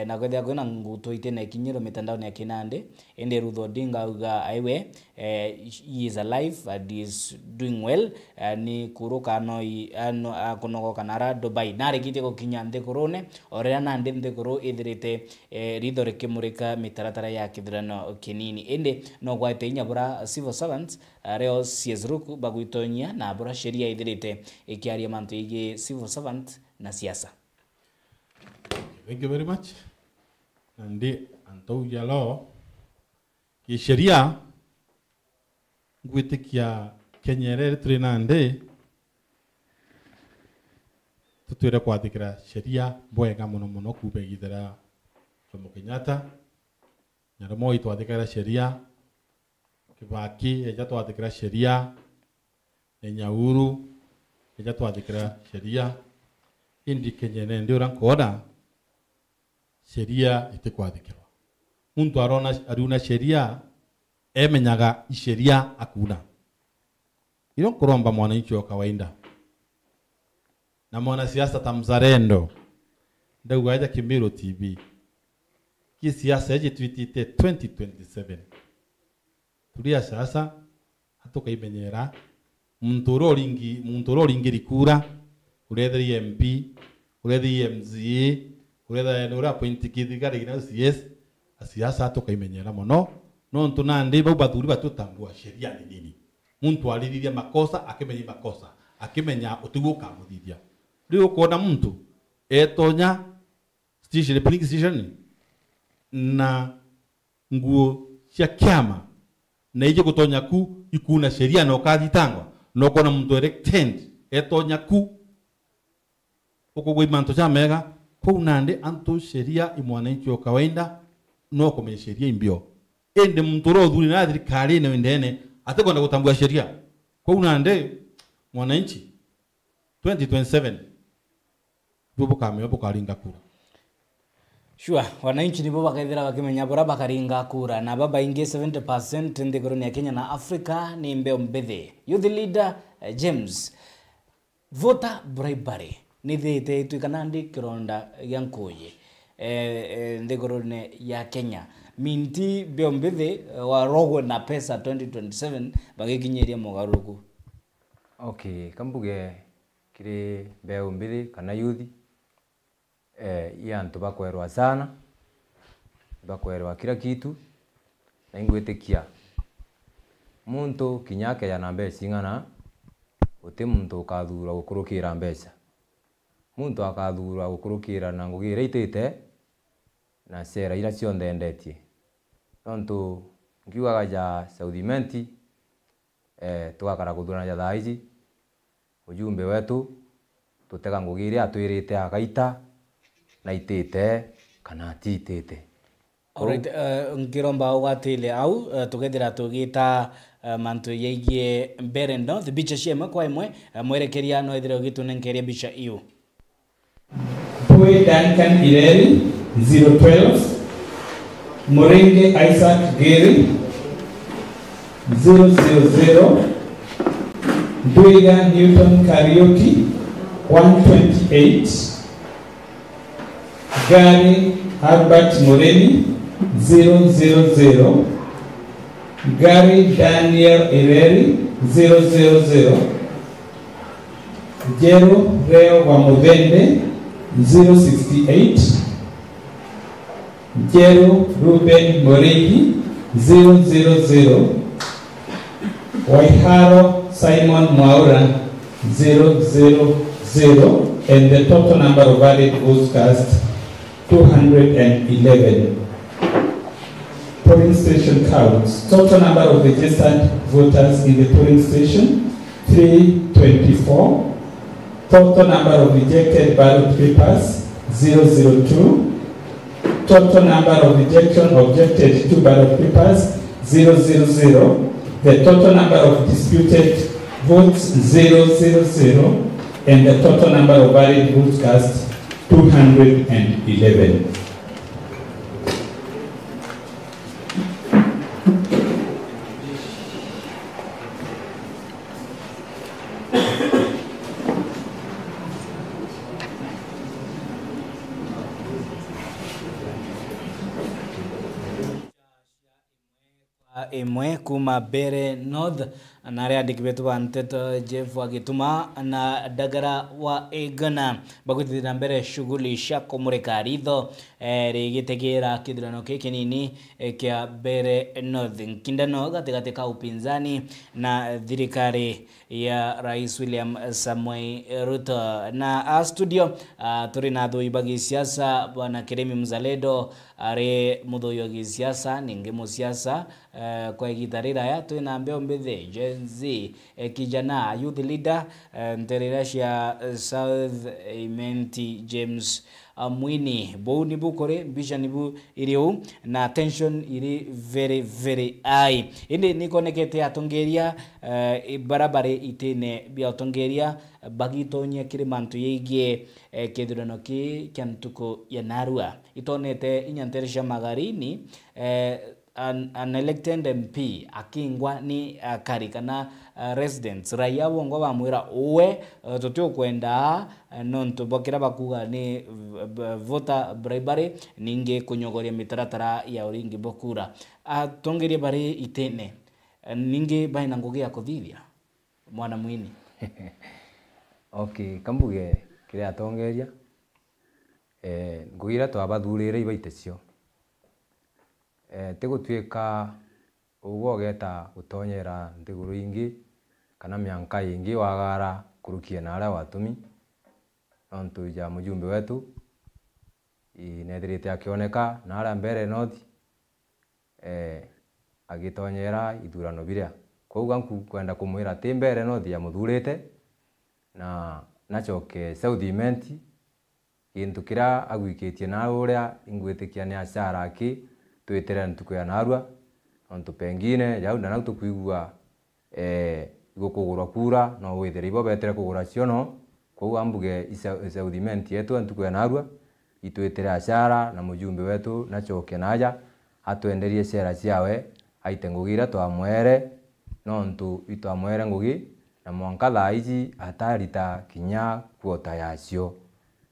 [SPEAKER 1] na kwethia kwina nguto itene kinyiro mitandao ya Kinande inde Ruth Odinga uga aiwe he is alive and is doing well ni kuruka no akunogoka na Dubai nari kite gukinya ndigorone orea na ndigoro ithirite ritho rikimurika mitaratara ya kithirano kinini inde no gwate inyabura civil servants reo CS Ruku bagwitonya na bura sheria ithirite ikiaria mantu igi civil servant na siasa.
[SPEAKER 3] Thank you very much. Nandi antau yalo ki sheria gwitikia kenyere trinande tutwira kwathikira sheria bwega muno kubegithira Jomo Kenyatta nyaramo itwathikira sheria Kibaki eja twathikira sheria Nyauru eja twathikira sheria indi kenyere ndio rankoda sheria itekwathikirwa muntu aruna sheria emenyaga sheria akuna ilo kuromba mwananchi wa kawaida na mwana siasa tamzarendo ndio aja Kimeru TV ki siasa yeje twitite 2027 tulia sasa hatoka imenyera muntu roringi rikura urethe MP urethe MCA ureda nura pointi kithigara gina CS asiasa atoka imenyera mono no ntunande bau bathuri batutambua sheria ni nini muntu alithithia makosa akimenya makosa akimenya utiguka muthithia riu kuona muntu etonya station police station na nguo cia kiama na ije gutonya ku ikuna sheria no kathitangwa no kuona muntu elected etonya ku ukugwi manto cha mega kunande anto sheria imwananchi wa kawaida no kome sheria imbio ende mtoro dhuri na thirikari ne ndene atakwenda kutambua sheria kunande mwananchi 2027 bobo kame bobo karinga kura
[SPEAKER 1] sure wananchi nibo bakaithira bakimenya bora bakaringa kura na baba ingi 70% ndigoroni ya Kenya na Africa ni mbeo mbethe youth leader James voter bribery ni thete tuikanandi kironda gyankuye ndigorone ya Kenya minti biombithi wa rogo na pesa 2027 bagikinyeria mogaruku.
[SPEAKER 2] Okay, kambuge kiri beo mbili kana yuthi yantu bakwerwa sana, bakwerwa kila kitu na ingwetikia muntu kinyake ya nambe singana uti muntu ukathura gukurukira mbeca, muntu akathura gukurukira na ngugira itite na sera ira cionthe endetie nontu ngiugaga ja Southimenti tugakara kuthurana ja thaici ujumbe wetu tutega ngugira atwirite akaita na itite kana titite.
[SPEAKER 1] Alright, ngiromba watile au tugethira tugita mantu yegie mbere no the bicha shema kwa imwe mwerekeria no ithira gitunenkeria bicha iyo.
[SPEAKER 4] Pue Duncan Ireri 012, Morenge Isaac Gary 000, Duiga Newton Karaoke 128, Gary Albert Moreni 000, Gary Daniel Ireri 000, Jero Reo Wamudende 068, Jero Ruben Moregi 000, Waiharo Simon Mwaura 000, and the total number of valid votes cast 211. Polling station counts. Total number of registered voters in the polling station 324. Total number of rejected ballot papers 002. Total number of rejection objected to ballot papers 000. The total number of disputed votes 000, and the total number of valid votes cast 211.
[SPEAKER 1] Imwe kuma Bere North na ria dikibetu banteto Jeff Wagituma na Dagara wa Egana bagutithira mbere shughuli cia kumurika ritho rigitegera kithurano kinini kia Bere North nkindano gatigati ka upinzani na thirikari ya Rais William Samoei Ruto na studio turi na thoi bagi siasa bwana Keremi Mzalendo ari muthoi wa gisiasa ningi musiasa kwa igitarira ya twina mbeo mbithe Gen Z kijana youth leader ntererashia South Imenti James Mwini Bouni Bukore bisha nibu iriu na tension iri very high indi nikonekete atongeria barabare itene bia atongeria bagitonye kiri mantu yegie kithurano ki kyantuko ya Narua itonete inyanteresha magarini an elected MP akingwa ni karikana residents raia wongo bamwira uwe tutyo kwenda nonto bokira bakuga ni voter bribery ninge kunyogoria mitaratara ya uringi bokura atongeria bari itene ninge baina ngugi ya kuthithia mwana Mwini.
[SPEAKER 2] Okay, kambuge kire atongeria ngugira twabathurire ibaitecio tigutwika ugo geta gutonyera ndiguru ingi kana mianka ingi wagara kurukia na ara watumi nontu ja mujumbe wetu inethirite akioneka na ara Bere North agitonyera ithurano biria kouga kwenda kumwira ti Bere North ya muthurite na nachoke Southimenti kintu kira agwikitie na uria ingwitikia ni ashara aki twitera ntuko ya Narua onto pengine jau na nauto kuigua igukugura kura no withira ibo betere kugura ciono kwa ambuge Southimenti yetu ntuko ya Narua itwitera ashara na mujumbe wetu nachoke naja atwenderie shera ciawe aite ngugira twamwere nontu itwamwere ngugi na mwanka thaici atarita kinya kuota yacio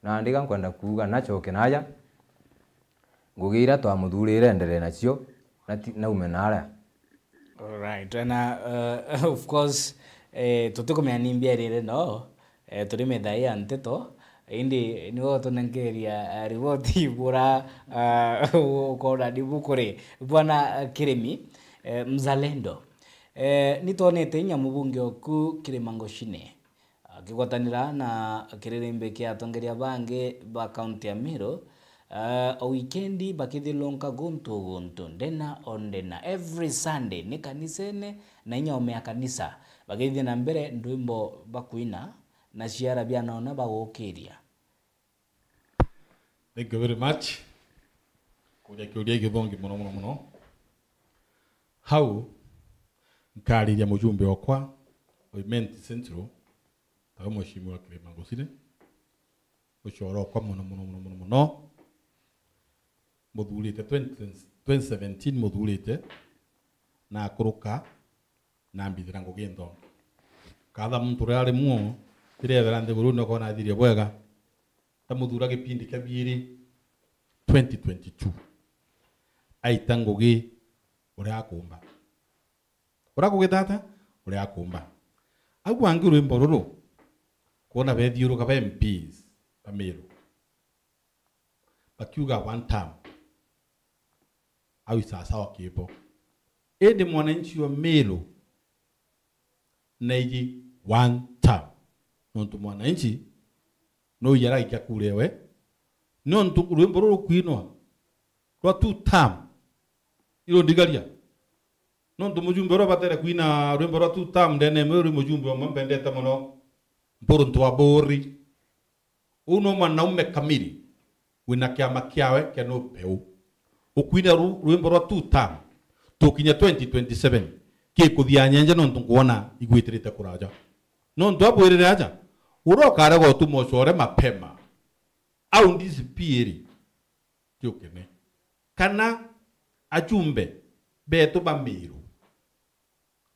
[SPEAKER 2] na ndiga kwenda kuuga nachoke naja ngugi ira twamuthurire ndere nacio naume naria.
[SPEAKER 1] Alright, na of course tutukumenya nimbia rire no turi methai ya nteto indi nigo tunengeria riboti bura ukora dibukure bwana Kirimi mzalendo nitonete inya mubunge oku Kirimangoshine akigwatanira na kiririmbe kia atongeria bange ba county ya Meru weekendi bakithilonka guntu ndena ondena every Sunday ni kanisene na inya omea kanisa bagithia na mbere ndwimbo bakuina na ciara bia naona bagukiria.
[SPEAKER 3] Thank you very much. Kuja kiuria githongi muno hau nkariria mujumbe okwa Oimenti Central tawe mheshimiwa Kirimangoshine ucoro kwa muno muthurite 2017 muthurite na kuruka na mbithira ngugi nthongi katha muntu rari muo tirethera nthi Burundi no kona thirie bwega ta muthura gipindi kia 2022 aita ngugi uria akumba tata uria akumba agu angi rwimbo ruru kuona bethiuruka ba MPs ba Meru bakiuga one term au sasa wakipo ende mwananchi wa Meru neji one term nontu mwananchi no yara ikakurewe nontu rwimbo ruru kwinwa rwa two term iro ndigaria nontu mujumbe ro batere kwina rwimbo rwa two term ndene Meru mujumbe wa mbendete muno mpuru ntwa bori uno mwanaume kamili wina kiama kiawe kia no peu ukwina rwimbo rwa two term tukinya 2027 kikuthia nyenje nontu kuona igwitirite kuraja nontu abwirire aja urokare go tu mocore mapema au ndisipieri tiokene kana ajumbe betu ba Meru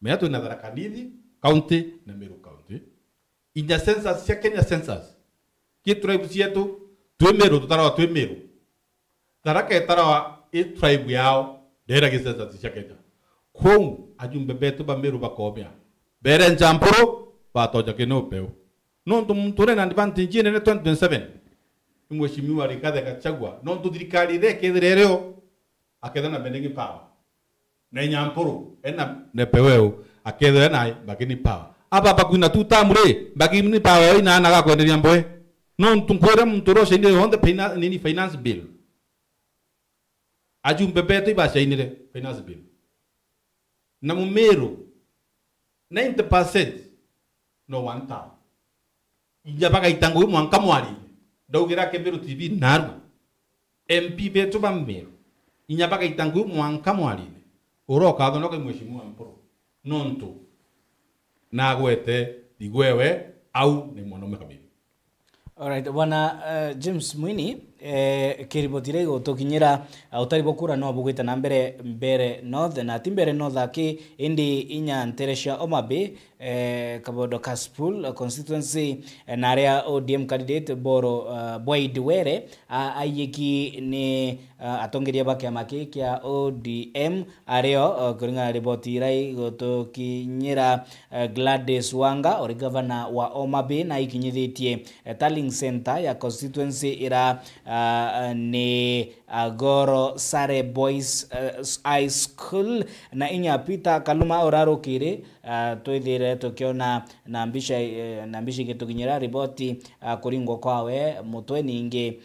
[SPEAKER 3] meatu na Tharaka Nithi county na Meru county in the census ya Kenya census ki tribe yetu twe Meru tutarawa twe Meru Tharaka etarawa tribe yao dera ki census ya Kenya kou ajumbe betu ba Meru bakobia bere njampuro batoja keno peu nontu mture na advantage ne 2027 mheshimiwa Rigathi Gachagua nontu thirikari reketherereo akethana bendingi power na nyampuro ena nepeweo akethera nai bakini power aba bakwina two term re bakini power ina anaga kwenderia mboe nontu nkwera mtoro shinde honde finance bill ajumbe betu ibashainire finance bill na Meru 90% no one term ija baka itango mwanka mwali ndaugira ke Meru TV naru MP betu ba Meru inya baka itango mwanka mwali uroka tho no ke mheshimiwa mporo nontu na gwete digwewe au ni mwanaume kamili.
[SPEAKER 1] Alright, bwana James Mwini kiribotire gutukinyira utari bokura no bugwita na mbere north na timbere north aki indi inya nteresha Omabe Kabodo Kasipul constituency na area ODM candidate Boro Boyd Were ayiki ni atongeria bake amake kia ODM areo kuringa riboti irai gutukinyira Gladys Wanga ori governor wa Omabe na ikinyithitie Tallying Center ya constituency ira ni Goro Sare Boys High School na inya Peter Kaluma oraro kire twithire tukiona na ambishi gitukinyira riboti kuringwa kwawe mutwe ningi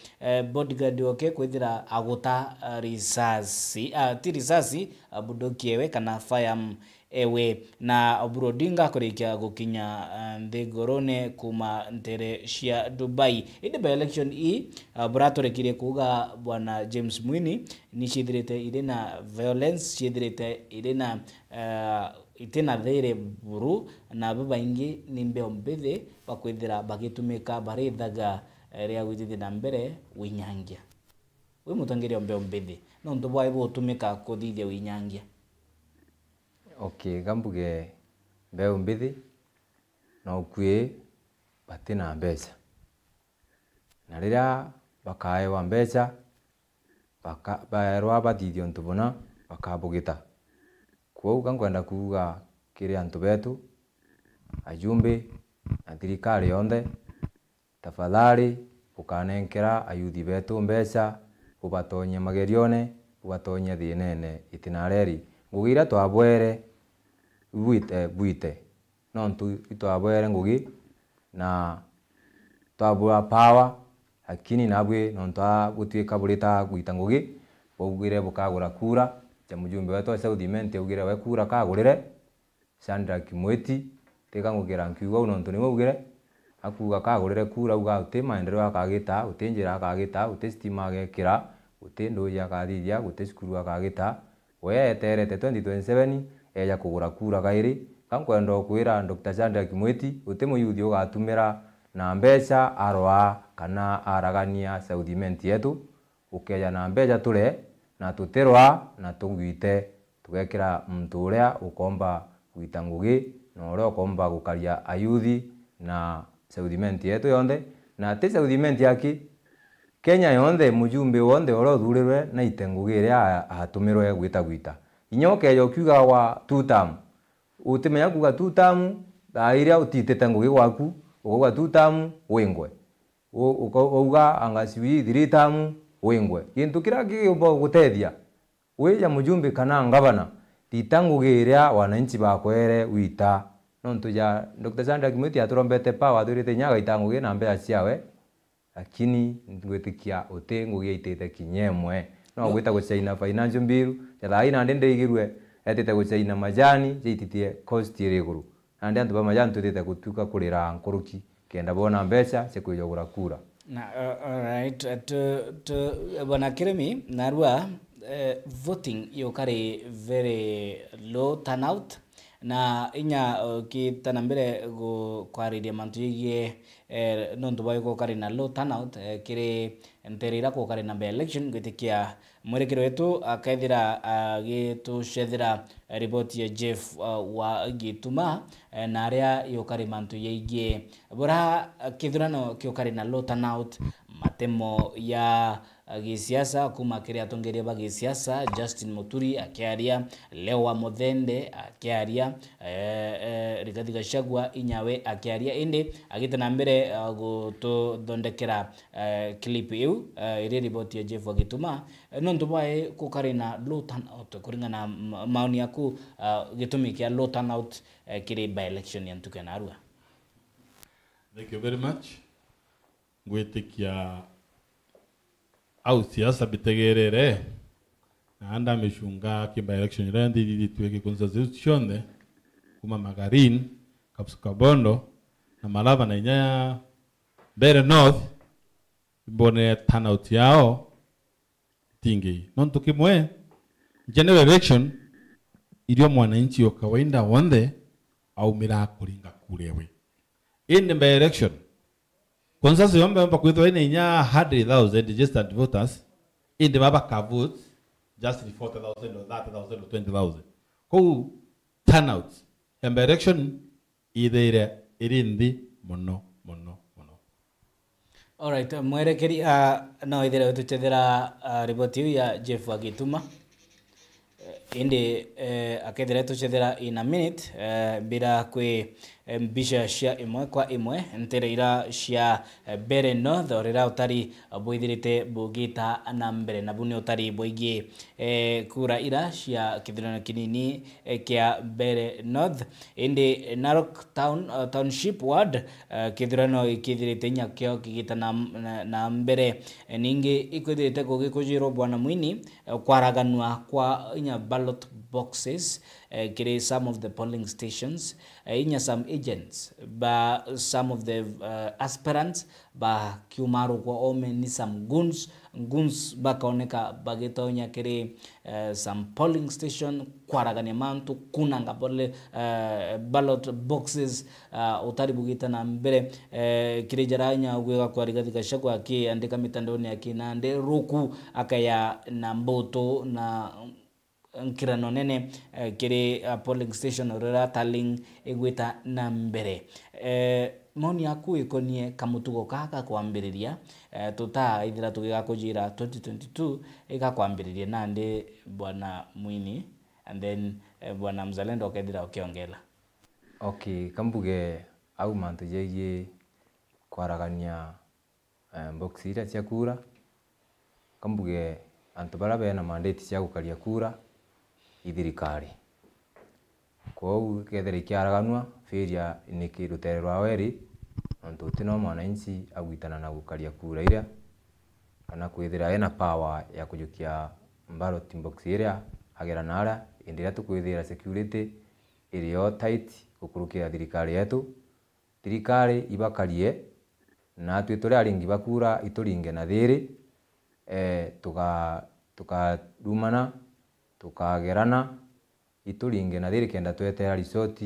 [SPEAKER 1] bodyguard oke kwithira aguta risasi ti risasi budokiewe kana firearm ewe na Brodinga kurikia gukinya nthigorone kuma ntere cia Dubai inde by election buratorekire kuga bwana James Mwini ni cithirite ire na violence cithirite ire na itena there buru na baba ingi ni mbeo mbethe bakwithira bagitumika barithaga ria gwithithia na mbere winyangia we mutangiria mbeo mbethe no ndo bwa ibo tumika kuthithia winyangia.
[SPEAKER 2] Okay, gambuge mbeu mbithi na ukwie batina mbeca na riria bakaewa mbeca baerwa batithio ntu buna bakabugita kwou kankwenda kuga kiri antu betu ajumbe na thirikari yonde tafadhali bukanenkera ayuthi betu mbeca bubatonye magerione bubatonye thinene itinareri ngugira twabwere buite nontu itwabwere ngugi na twabua power lakini nabwe nonta gutwika burita guita ngugi bugire bukagura kura ja mujumbe wetu Southiment ugire we kura kagurire Sandra Kimweti teka ngugira nkiuga nontu ni ugire akuga kagurire kura uga uti maendeleo akagita utinjira akagita utestima agekira utindo ya kathithia uteskuru akagita we eterete 2027 eja kugura kura gairi kankwenda kwira Dr. Sandra Kimweti utimuyuthi ugatumira na mbeca arwa kana aragania Southiment yetu ukeja na mbeca tule na tutirwa na tungwite tugekira mtu uria ukomba gwita ngugi na uria ukomba gukaria ayuthi na Southiment yetu yonde na te Southiment yaki Kenya yonde mujumbe wonde uria thurirwe na itengugi iria atumirwe gwita inyoke yo kiuga wa 2 term utimenya kuga 2 term da iria utitete ngugi gwaku ugoga 2 term wingwe uga angasiwi 3 term wingwe kintu kira kigomba gutethia wija mujumbe kana ngavana titangugiria wananchi bakwere wita nontu ja Dr. Sandra Kimweti aturombete power athurite nyaga itangugi na mbea ciawe lakini ngwitikia uti ngugi itete kinyemwe no gwita gucaina financial bill ja ina ndende igirwe etete gucaina majani jeititie cost iriguru ande antu ba majani tutete gutuka kurira nkuruki kenda bona mbeca cikujogura kura
[SPEAKER 1] na alright to bwana Kiremi narua voting yokari very low turnout na inya kitana mbere go kwariria mantu yigie nontu bayo ko kari na low turnout kiri nterira ko kari na election gwitikia mwerekero wetu akaithira agitucethera report ya Jeff wa Gituma na aria yokari mantu yigie bora kithurano kiokari na low turnout matemo ya gisiasa kuma kiria tongeria ba gisiasa Justin Muturi akiaria Lewa Muthende akiaria Rigathi Gachagua inyawe akiaria indi agitana mbere gututhondekera clip iu iri report ya Jeff Gituma nontu bae kukari na low turnout kuringana maoni yaku gitumi kia low turnout kiri by election ya ntuke na Arua.
[SPEAKER 3] Thank you very much. Gwetikia au siasa bitegerere na anda mishunga kiba election rendi tuweke constitution kuma Magarin Kapsukabondo na Malava na Inyaya Bere North mbone turnout yao tingi nontu kimwe general election ilio mwananchi wa kawaida wonde au mira kulinga kulewe in the election Consensus yomba kwitwa ine nya 100,000 registered voters in the baba vote just 40,000 or 30,000 or 20,000. Ko turnout in election either irindi mono.
[SPEAKER 1] All right, mwerekeri no idira tuchethera report ya Jeff Gituma indi akethera tuchethera in a minute bira kwe mbisha cia imwe kwa imwe ntereira cia Bere North orira utari boithirite bugita na mbere na buni utari boigi kura ira cia kithurano kinini kia Bere North indi Narok Township Ward kithurano ikithirite nyakio kigita na mbere ningi ikwithirite gugikujiro bwana Mwini kwaraganwa kwa inya ballot boxes kiri some of the polling stations inya some agents ba some of the aspirants ba kiumaru kwa ome ni some guns bakaoneka bagetonya kiri some polling station kwaragania mantu kunanga pole ballot boxes utari bugita na mbere kiri jaranya ugwega kwa Rigathi Gachagua akiandika mitandoni akinande ruku akaya na mboto na nkirano nene kiri polling station orera taling igwita na mbere moni yaku ikonie kamutugo kaka kwambiriria tuta ithira tugigakujira 2022 igakwambiriria nandi bwana Mwini and then bwana Mzalendo okethira ukiongela.
[SPEAKER 2] Okay, kambuge au mantu yegie kwaragania box iria cia kura kambuge antu bara bena mandate cia gukaria kura ithirikari kou kethera ikiaraganwa firia ni kirutere rwa weri antu tino mwananchi agwitana na gukaria kura iria kana kwithira ena power ya kujukia ballot box iria agera nara indira tukwithira security irio tight gukurukira thirikari yetu thirikari ibakarie na twitore aringi bakura ituringe na thiri tukarumana tukagerana ituringe na thiri kenda twetera resort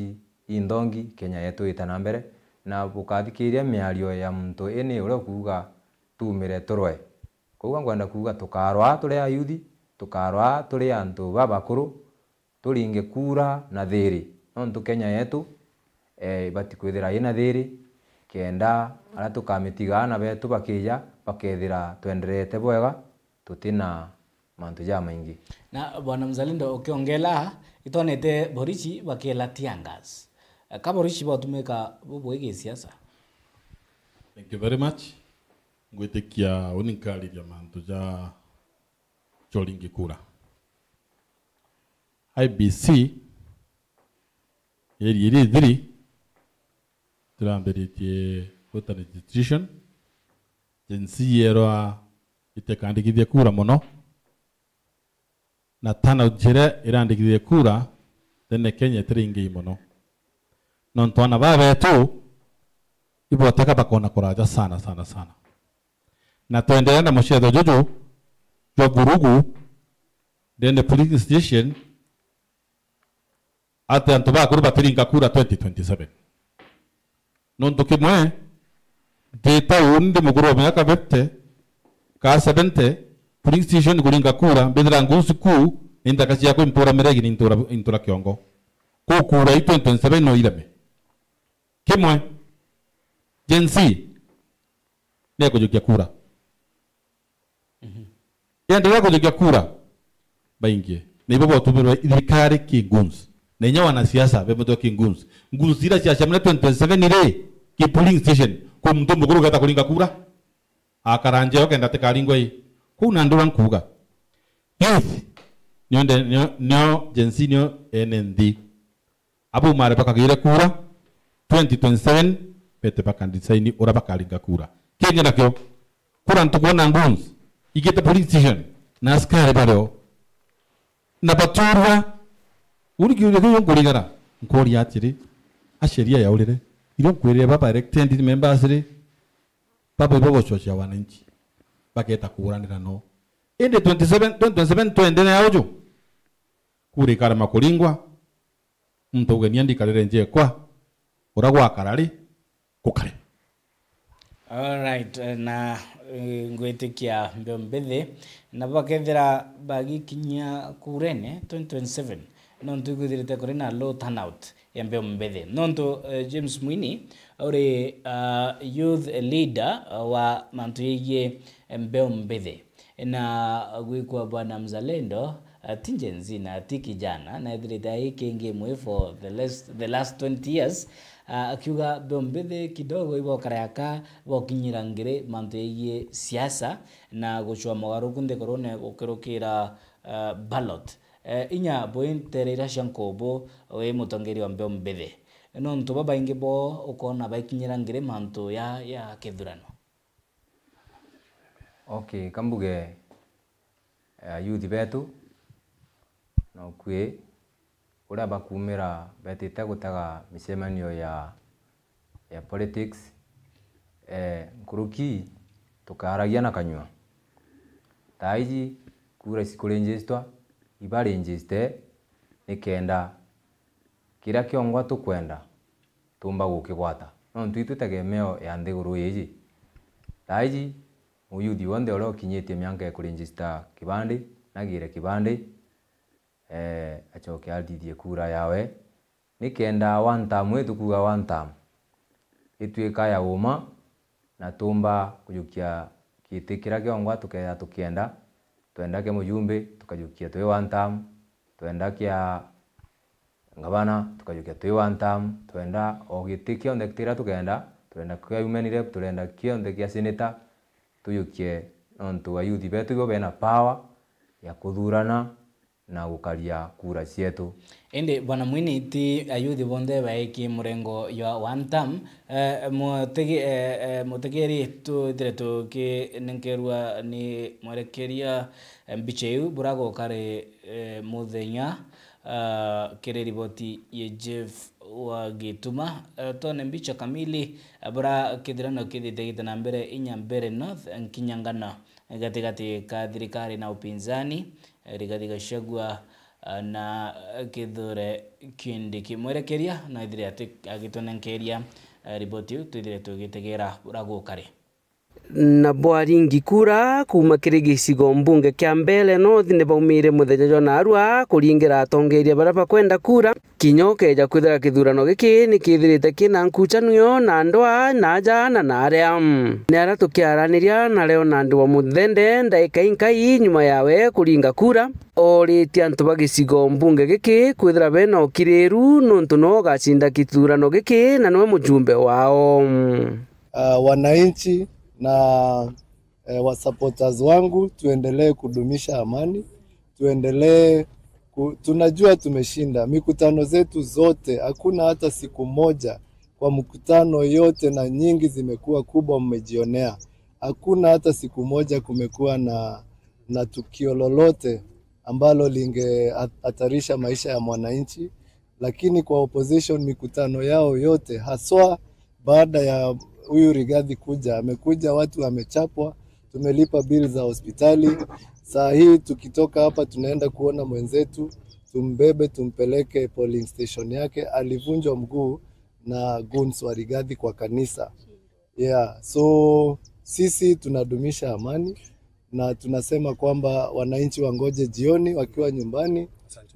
[SPEAKER 2] indongi Kenya yetu itana mbere na bukathikiria miario ya muntu ene ure kuuga tumire turwe kuuga ngwenda kuuga tukarwa turi ayuthi tukarwa turi antu babakuru turinge kura na thiri nontu Kenya yetu bati kwithira ina thiri kenda ara tukamitiga betu bakija bakethira twenderete bwega tutina mantu ja maingi.
[SPEAKER 1] Na bwana Mzalendo ukiongela itonete borichi bakela tiangas ka borichi batumeka bubwege siasa.
[SPEAKER 3] Thank you very much. Ngwitikia uninkariria mantu ja choringi kura. IBC yeri thiri turambiritie voter registration jinsi yerwa itekandikithia kura muno na tana jire irandikithia kura tene Kenya tiringi muno nontu ana babetu iboteka bakona kuraja sana na tuendelea na mshedo jojo jo gurugu then the police station ate antoba kuruba tiringa kura 2027 nontu kimwe data unde muguro miaka bete ka 70 police station kuringa kura bidra ngusu ku inda kasi yako impora meregi intura kiongo ku kura 2027 no ilame kimwe jensi leko jokia kura yende leko jokia kura baingie na ibo botumiro irikari kinguns na nyawa na siasa bemoto kinguns nguzira siasa mna 2027 ile ki polling station ko mtu muguru gata kulinga kura akaranje okenda tekalingwa hii kuna ndura nkuga youth nyo jensi nyo NND abu mare bakagire kura 2027 pete bakandisaini ora bakalinga kura Kenya nakyo kura ntukona nguns igete police station na askari bado na baturwa urigire ko ngorigara nkori yatiri asheria ya urire iro kwere baba elected members ri baba bobo chocha wananchi baketa kuranira no ende 27 twendene yaojo kuri kara makulingwa mtu ugeni ndikarire nje kwa uragwa karari kukare.
[SPEAKER 1] All right, na ngwetikia mbembe na bakethira bagikinya kurene 2027 nontu igithirite kuri na low turnout ya mbembe nontu James Mwini uri youth leader wa mantu yeye mbembe na gwikwa bwana Mzalendo tinjenzi na tikijana na ithirite ikingi mwe for the last 20 years akiuga mbembe kidogo ibo karaka bokinyira ngire mantu yeye siasa na guchwa mugaruku ndekorone gukirukira ballot inya bointerera shankobo we mutongeri wa mbembe nontu baba ingi bo ukona bakinyira ngire mantu ya kithurano.
[SPEAKER 2] Okay, kambuge youth betu no kwe ura bakumira betite gutaga misemanio ya politics nkuruki tukaragia na kanywa taiji kura sikurenjistwa ibarenjiste nikenda kira kiongwa tukwenda tumba gukigwata no ntuitu tegemeo ya ndiguru yiji taiji muyuthi wonde ora ukinyitie mianka ya kuregister kibande nagire kibande achoke aldithie kura yawe nikenda one term wetu kuga one term ituika ya uma na tumba kujukia kitikira kiongwa tukaya tukienda tuenda ke mujumbe tukajukia twe one term tuenda kia ngabana tukajukia twe one term tuenda ogitikio ndektira tukenda tuenda kwa human rep tuenda kio ndekia senator tuyukie onto wa youth betu go bena power ya kuthurana na gukaria kura cietu.
[SPEAKER 1] Ende bwana mwini ti ayuthi bonde baiki murengo ya one term mutegeri tu direto ke nenkerwa ni mwarekeria mbicheu burago kare muthenya kere riboti ye Jeff wa Gituma tone mbicha kamili bura kidhirano kidhite na mbere inya mbere north nkinyangana gatigati ka thirikari na upinzani Rigathi Gachagua na Kithure Kindiki mwerekeria na ithire agitonenkeria riboti tuithire tugitegera urago kare
[SPEAKER 5] na Bwaringi kura kuma kiri gicigo mbunge kia Mbere North ne baumire muthenya jwa narua kuringira atongeria baraba kwenda kura kinyokeja kwithira kithurano giki ni kithirite kina nkuchanio na ndwa na jana na aria ni ara tukiaraniria na leo na ndwa muthende ndaika inkai nyuma yawe kuringa kura oriti antu bagicigo mbunge giki kwithira bena okiriru nontu no gacinda kithurano giki na nwe mujumbe wao
[SPEAKER 6] wananchi na wa supporters wangu tuendelee kudumisha amani, tuendelee tunajua tumeshinda mikutano zetu zote, hakuna hata siku moja kwa mkutano yote na nyingi zimekuwa kubwa, mmejionea. Hakuna hata siku moja kumekuwa na tukio lolote ambalo lingehatarisha maisha ya mwananchi, lakini kwa opposition mikutano yao yote haswa baada ya huyu Rigathi kuja, amekuja watu wamechapwa, tumelipa bill za hospitali. Saa hii tukitoka hapa tunaenda kuona mwenzetu, tumbebe tumpeleke polling station yake, alivunjwa mguu na goons wa Rigathi kwa kanisa. Yeah, so sisi tunadumisha amani na tunasema kwamba wananchi wangoje jioni wakiwa nyumbani.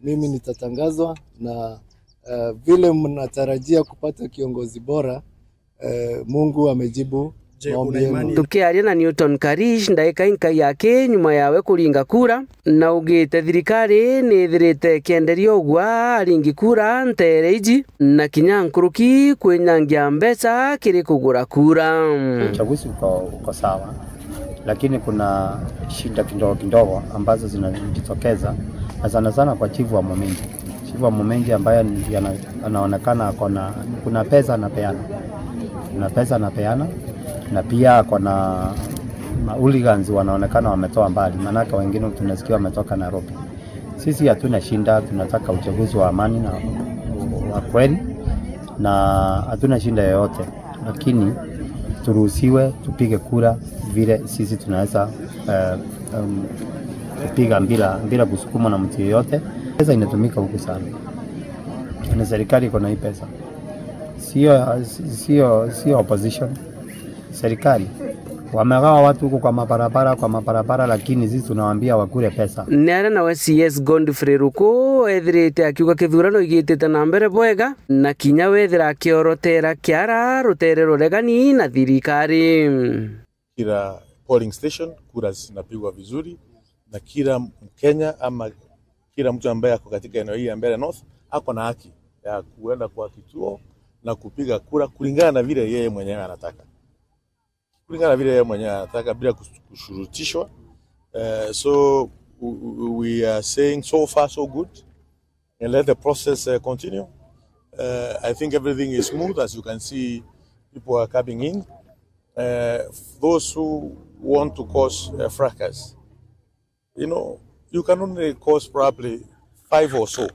[SPEAKER 6] Mimi nitatangazwa na vile mnatarajia kupata kiongozi bora, Mungu amejibu maombi yenu.
[SPEAKER 5] Tukiaria na Newton Karish ndaika inka yake nyuma yawe kuringa kura na ugite thirikari ni thirite kienderio gwa aringi kura ntereji na kinyankuruki kwenyangia mbeca kiri kugura kura.
[SPEAKER 7] Uchaguzi uko sawa, lakini kuna shida kidogo ambazo zinajitokeza na sana kwa chifu wa Momenji. Chifu wa Momenji ambaye anaonekana kuna pesa anapeana. Kuna pesa anapeana na pia kuna hooligans wanaonekana wametoa mbali, manaka wengine tunasikia wametoka Nairobi. Sisi hatuna shinda, tunataka uchaguzi wa amani na wa kweli na hatuna shinda yoyote, lakini turuhusiwe tupige kura vile sisi tunaweza kupiga bila kusukuma na mtu yoyote. Pesa inatumika huku sana na serikali iko na hii pesa, sio opposition. Serikali wamegawa watu huko kwa mabarabara, lakini sisi tunawaambia wakule pesa.
[SPEAKER 5] Nera na CS Godfrey Ruko ethirite akiuga kithurano igitite na mbere bwega na kinya wethira kiorotera kiara rutere ruregani na thirikari.
[SPEAKER 8] Kila polling station kura zinapigwa vizuri na kila Mkenya ama kila mtu ambaye ako katika eneo hili ya Mbere North ako na haki ya kuenda kwa kituo na kupiga kura kulingana na vile yeye mwenyewe anataka. Bila kushurutishwa. So we are saying so far so good and let the process continue. I think everything is smooth. As you can see, people are coming in. Those who want to cause fracas, you can only cause probably 5 or so,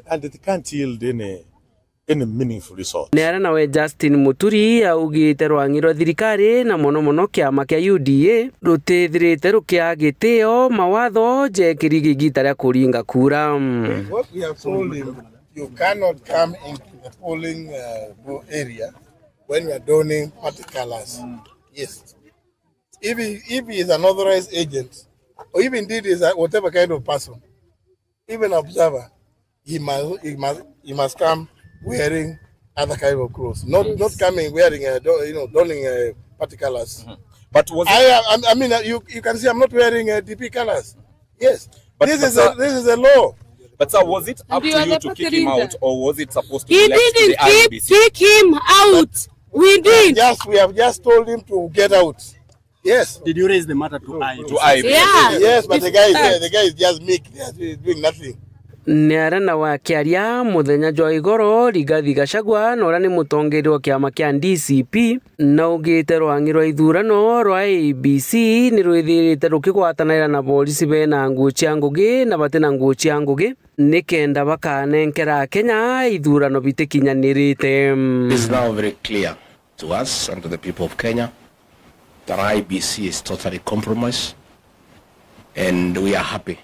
[SPEAKER 8] and it can't yield any meaningful result.
[SPEAKER 5] Nera nawe Justin Muturi augite rwangiro thirikari na mono kiama kia UDA rutithirite rukiagiteo mawatho jekirigi gitara kuringa kura.
[SPEAKER 9] What we have told him, you cannot come into the polling area when you are donning party colors. Yes. If he is an authorized agent, or even indeed is whatever kind of person, even observer, he must come wearing other kind of clothes. Not coming wearing donning party colors.
[SPEAKER 10] But was
[SPEAKER 9] I mean, you can see I'm not wearing DP colors. Yes, but this is a law.
[SPEAKER 10] But sir, was it up to you to kick him out, or was it supposed to be left
[SPEAKER 11] He
[SPEAKER 10] to the
[SPEAKER 11] didn't
[SPEAKER 10] IEBC?
[SPEAKER 11] kick him out. We did.
[SPEAKER 9] Yes, we have just told him to get out. Yes.
[SPEAKER 12] Did you raise the matter to IEBC?
[SPEAKER 10] To IEBC.
[SPEAKER 11] Yeah.
[SPEAKER 9] Yes, but the guy is just meek. He's doing nothing.
[SPEAKER 5] Nĩarana wa kĩaria mũthenya jwa igoro Rigathi Gachagua na ũrĩa nĩ mũtongoria wa kĩama kĩa DCP na ugĩte rwang'i rwa ithurano rwa IEBC nĩ rwĩthĩrĩte rũkĩgwatanĩra na polisi bena nguo cia ngũgĩ na batĩna nguo cia ngũgĩ nĩkenda bakanenkera Kenya ithurano bitikinyanĩrĩte.
[SPEAKER 13] It is now very clear to us and to the people of Kenya that IEBC is totally compromised, and we are happy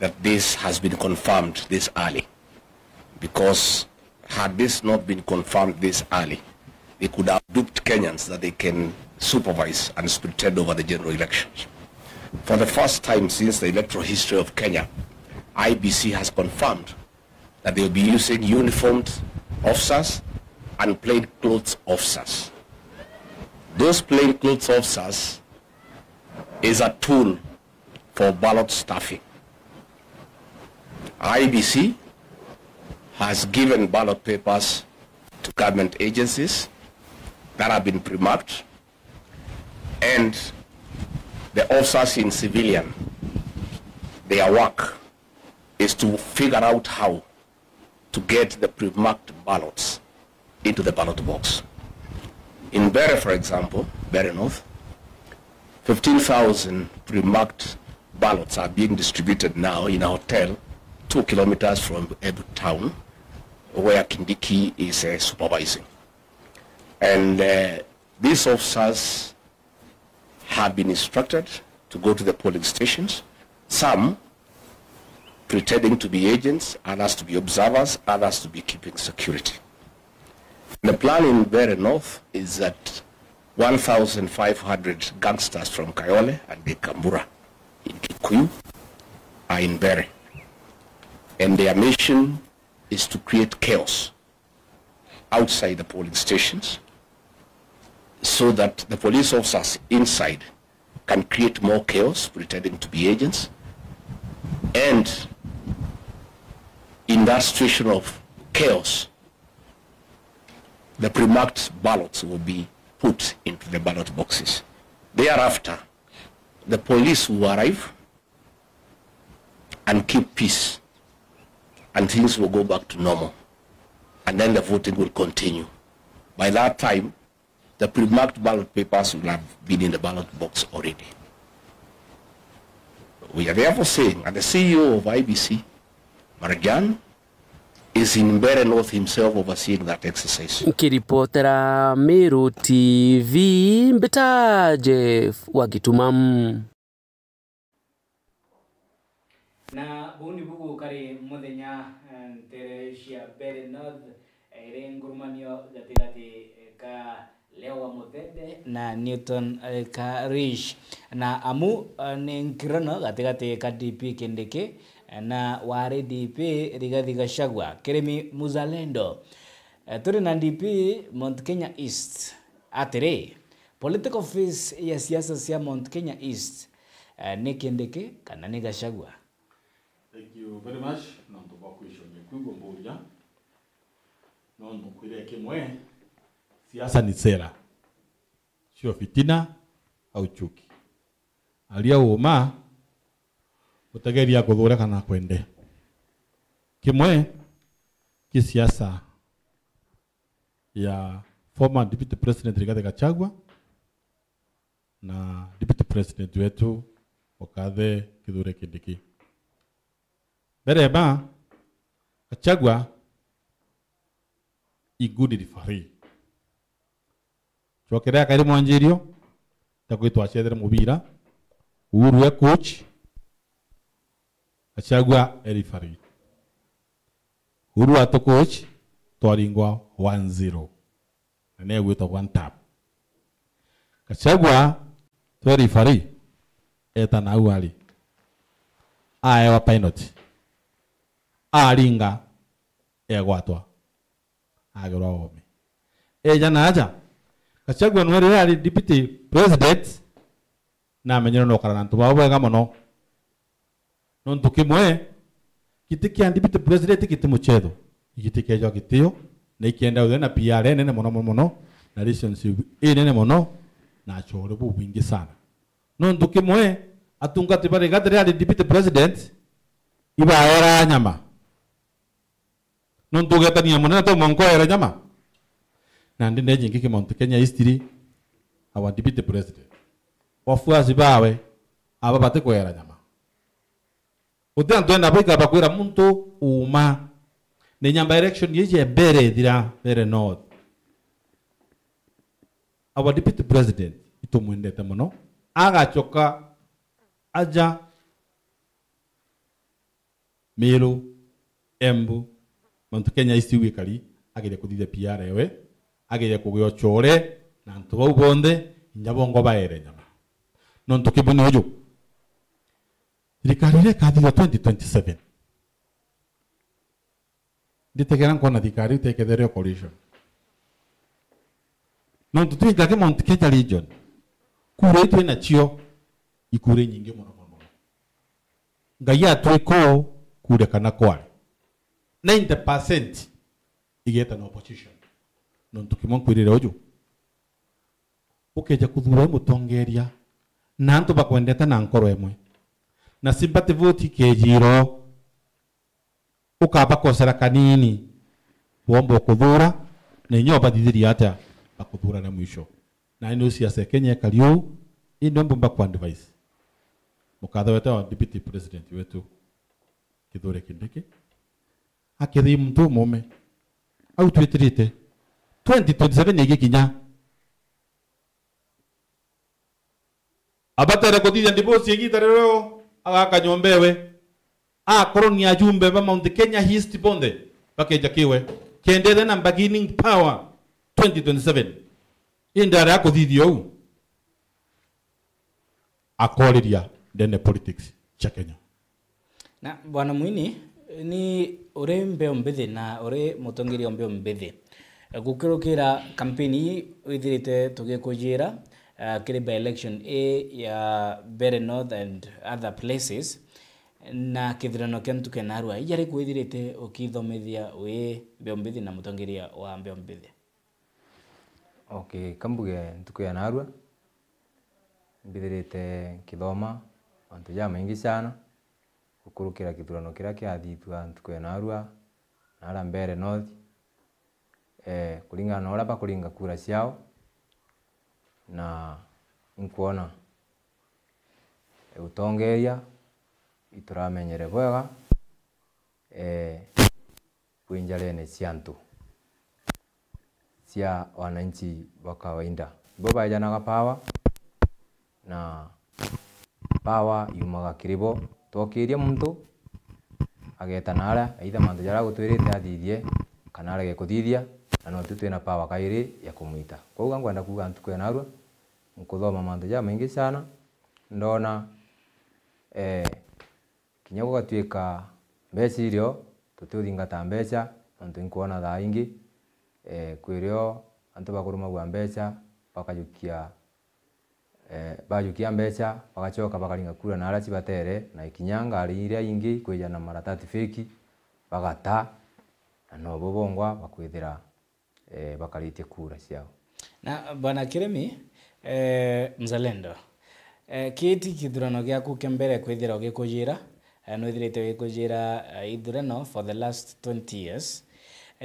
[SPEAKER 13] that this has been confirmed this early, because had this not been confirmed this early, they could have duped Kenyans that they can supervise and pretend over the general elections. For the first time since the electoral history of Kenya, IEBC has confirmed that they will be using uniformed officers and plainclothes officers. Those plainclothes officers is a tool for ballot stuffing. IEBC has given ballot papers to government agencies that have been pre-marked, and the officers in civilian, their work is to figure out how to get the pre-marked ballots into the ballot box. In Bere, for example, Bere North, 15,000 pre-marked ballots are being distributed now in a hotel 2 kilometers from Ebu town, where Kindiki is supervising. And these officers have been instructed to go to the polling stations, some pretending to be agents, others to be observers, others to be keeping security. The plan in Bere North is that 1,500 gangsters from Kayole and Kambura in Kikuyu are in Bere. And their mission is to create chaos outside the polling stations so that the police officers inside can create more chaos, pretending to be agents. And in that situation of chaos, the pre-marked ballots will be put into the ballot boxes. Thereafter, the police will arrive and keep peace, and things will go back to normal, and then the voting will continue. By that time, the pre-marked ballot papers will have been in the ballot box already. We are therefore saying, and the CEO of IEBC, Marajan, is in Bere North himself overseeing that exercise.
[SPEAKER 5] Kiripotera Meru TV Mbita Jeff Wagitumam.
[SPEAKER 1] Na bundi bugu kari muthenya Teresia Bere North ire ngurumanio gatigati ka Lewa Muthende na Newton ka Rish na amu ni nkirano gatigati ka DP Kindiki na wari DP Rigathi Gachagua Kirimi Muzalendo turi na DP Mount Kenya East atire political office ya siasa cia Mount Kenya East ni Kindiki kana ni Gachagua.
[SPEAKER 3] Thank you very much. Nonto bakwisho nyekugo mbuja. Nonto kwire kimwe. Siasa ni sera. Sio fitina au chuki. Alia uma utageria kuthura kana kwende. Kimwe kisiasa ya former deputy president Rigathi Gachagua na deputy president wetu Okathe Kithure Kindiki. Bereba Gachagua igudi rifari. Chokera kairi mwanjirio takwitwa acethera mubira Uhuru coach Gachagua rifari. Uhuru ato coach twaringwa 1-0 na ne gwita one tap. Gachagua to rifari eta na uali aewa penalty aringa egwatwa agirwa ome jana aja Gachagua nwere ari deputy president na menyero no karana ntuba bwega muno nontu kimwe kiti kia deputy president kiti muchedo kiti kejo kitio na ikienda uthe na PR nene muno na relationship nene muno na chore bu wingi sana nontu kimwe atungati bari gadre ari deputy president iba era nyama nontu getania muno to monko era nyama na ndinde jingi ki Mount Kenya history our deputy president wafuasi bawe aba bate kwera nyama utia ntwenda boika bakwira muntu uma ne nyamba election yeje bere dira bere north our deputy president itomwendete muno agachoka aja Meru Embu Mount Kenya history wikari agire kuthithia PR ewe agire kugyo chore na ntuba ubonde nyabongo baere nyama nontu kibuni ojo thirikari kathithia 2027 nditegera nkona thirikari uteketherio coalition nontu twingage Mount Kenya region kure itwe na chio ikure nyingi muno ngai atwiko kure kana kwari 90% igeta na opposition nontu kimonkwirire ojo ukeja kuthura mutongeria na ntu bakwendeta na nkoro emwe na sympathy vote kejiro ukaba kosera kanini bombo kuthura na inyo bathithiria ata bakuthura na mwisho na ino siasa Kenya kaliu ino mbomba kwa advice mukatha wetu deputy president wetu Kithure Kindiki akithi mtu mume au twetirite 2027 igikinya abatara kuthithia divorce igita rero agakanyombewe akorwo ni ajumbe ba Mount Kenya East bonde bakeja kiwe kendethe na beginning power 2027 indara akuthithio akoriria ndene politics cha Kenya
[SPEAKER 1] na bwana Mwini ni ore mbeo mbithi na ore mutongeria mbeo mbithi gukirukira campaign withirite tugikujira kiri by election ya Bere North and other places na kithirano kentu kenarua ijari kwithirite ukithomithia we mbeo mbithi na mutongeria wa mbeo mbithi.
[SPEAKER 2] Okay, kambuge ntuku ya narua mbithirite kithoma antu ja maingi sana gukurukira kithurano kira kiathithwa ntuku ya narua na Bere North kulingana na ora bakuringa kura ciao na nkuona utongeria ituramenyere bwega kwinjarene ciantu cia wananchi wa kawaida bo bajanaga power na power yumaga kiribo tokiria muntu ageta nara aitha mantu jara gutwirite athithie kana arege kuthithia na no tutwina power kairi ya kumuita kwa ngwenda kuga ntuku ya narua nkuthoma mantu ja maingi sana ndona kinya gutwika mbeca irio tutithingata mbeca antu nkuona thaa ingi kwirio antu bakuruma gwa mbeca bakajukia bajukia mbeca bagachoka bakaringa kura na arachi batere na ikinyanga ari iria ingi kweja na maratati feki bagata na no bobongwa bakwithira bakaritie kura ciao
[SPEAKER 1] na bwana Kiremi mzalendo kiti kithurano giaku kembere kwithira ugikujira no ithirite wikujira ithurano for the last 20 years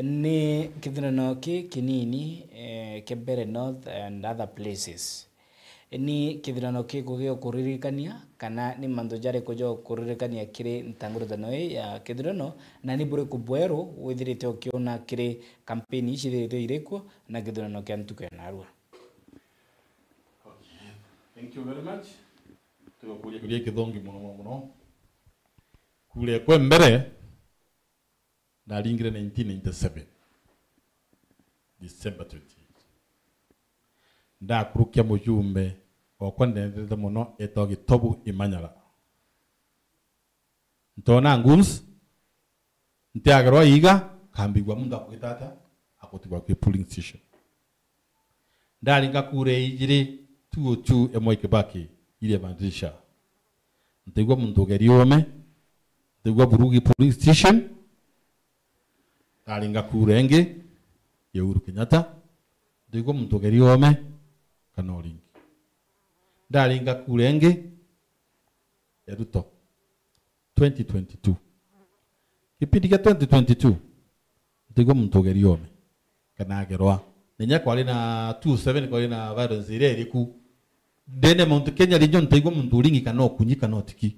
[SPEAKER 1] ni kithurano kinini kembere North and other places ni kithurano kigugio kuririkania kana ni mandu jare kujo kuririkania kiri ntangurutano ya kithurano na ni bure kubwero withirite ukiona kiri campaign icithirite irikwo na kithurano kia ntuku ya narua.
[SPEAKER 3] Thank you very much. Tukuria kithongi muno kule kwa mbere ndaringire 1997 December 28 ndakurukia mujumbe okwa ndendete muno etogi Tobu Imanyara ntona nguns ntiagarwa iga kambigwa mundu akugitata agotigwa kwi polling station ndaringa kure ijiri 202 emwe Kibaki ile bandisha ntigwa muntu geriome ntigwa burugi polling station ndaringa kure nge ya Uhuru Kenyatta ntigwa muntu geriome kana Oringi ndaringa kure nge ya Ruto 2022 kipindi kia 2022 ntigwa muntu geriome kana agerwa nenya kwali na 27 kwali na violence ile iliku dene Mount Kenya region ntigwa muntu Uringi kana okunyika notiki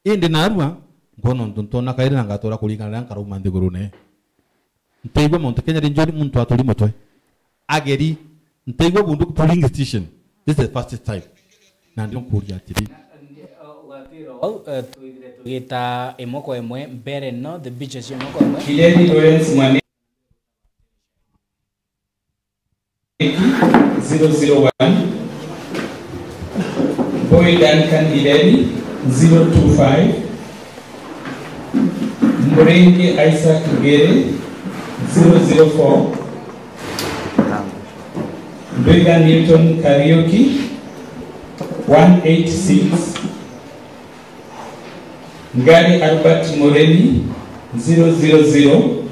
[SPEAKER 3] indi narua ngono ntuntona kaire ngatora kulingana na karuma ndigurune ntigwa Mount Kenya region muntu atuli motwe ageri ntigwa bundu polling station. This is the first time na ndio kuria atiri
[SPEAKER 1] tugita imoko emwe mbere no the beaches imoko emwe
[SPEAKER 4] Kileni Lawrence Mwane 001 Boy Duncan Ileni 025 Mrengi Isaac Gere 004 Mbega Newton Karaoke 186 Ngari Albert Moreni 000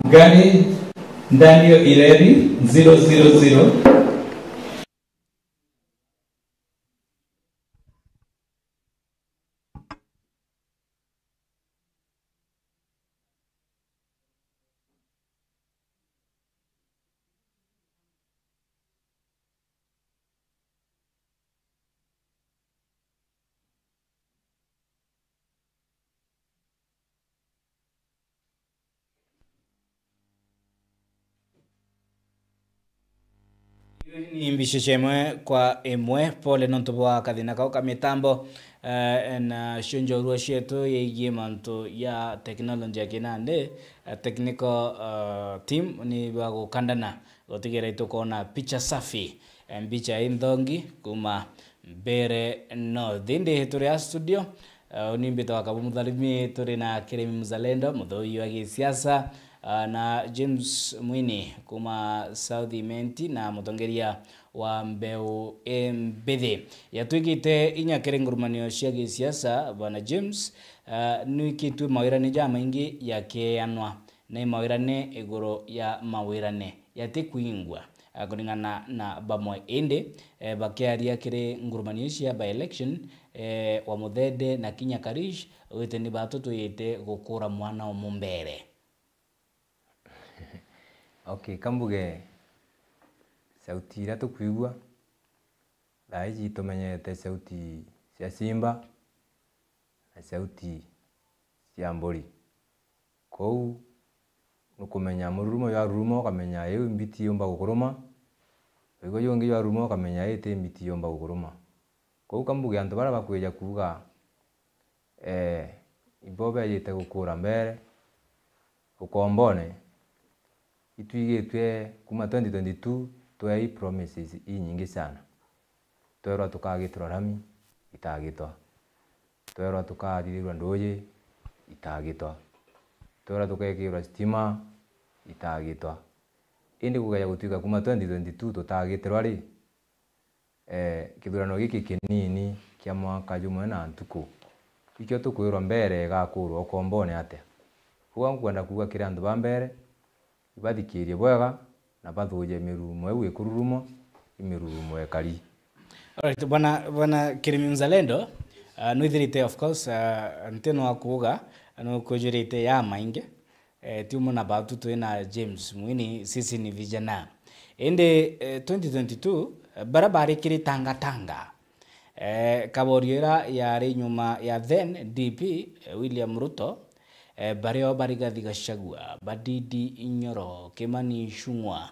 [SPEAKER 4] Ngari Daniel Ileri 000
[SPEAKER 1] ni mbishishe mwe kwa emwe pole nontobwa kadina ka mitambo na shonjo ruo sheto ye manto ya technology akinande technical team ni bago kandana gotigera itokona picha safi mbicha indongi kuma mbere no dinde turi studio unimbito akabumudhalimi turi na Keremi Mzalendo mudhoi wa kisiasa na James Mwini kuma South Imenti na mutongeria wa Mbeu Mbethe yatwikite inyakere ngurumanio cia gisiasa bwana James nuikitwe mawirane jama ingi yakeanwa na mawirane iguru ya mawirane yatikuingwa kulingana na bamwe inde bakiaria kire ngurumanio cia by election wa Muthede na Kinya Karish wite ni batoto yete gukura mwana wa mumbere.
[SPEAKER 2] Okay, kambuge sauti ira tukwigua thaiji tumenyete sauti cia simba na sauti cia mburi kou nukumenya mururumo ya rurumo kamenya yewe mbiti yomba gukuruma ego yongi ya rurumo kamenya yete mbiti yomba gukuruma kou kambuge antu bara bakweja kuga ibobe yete gukura mbere ukombone itwigitwe kuma 2022 twai promises nyingi sana twerwa tukagitura rami itagitwa twerwa tukarirwa ndoye itagitwa twerwa tukekirwa stima itagitwa indi kugaya gutwika kuma 2022 tutagitirwa ri kithurano giki kinini kia mwaka jumwe na ntuku ikyo tukwirwa mbere gakurwo ukombone ate huwa ngwenda kuga kira andu ba mbere ibadhikirie bwega na bathuje mirumo ewe kururumo imirumo ekari.
[SPEAKER 1] Alright, bwana Keremi Mzalendo nuithirite of course nteno akuga no kujurite ya mainge tiumo na batu twina James Mwini sisi ni vijana ende 2022 barabara kiri tanga kaboriera yari nyuma ya then DP William Ruto bareo Barigathi Gachagua Badidi Inyoro Kimani Ichung'wah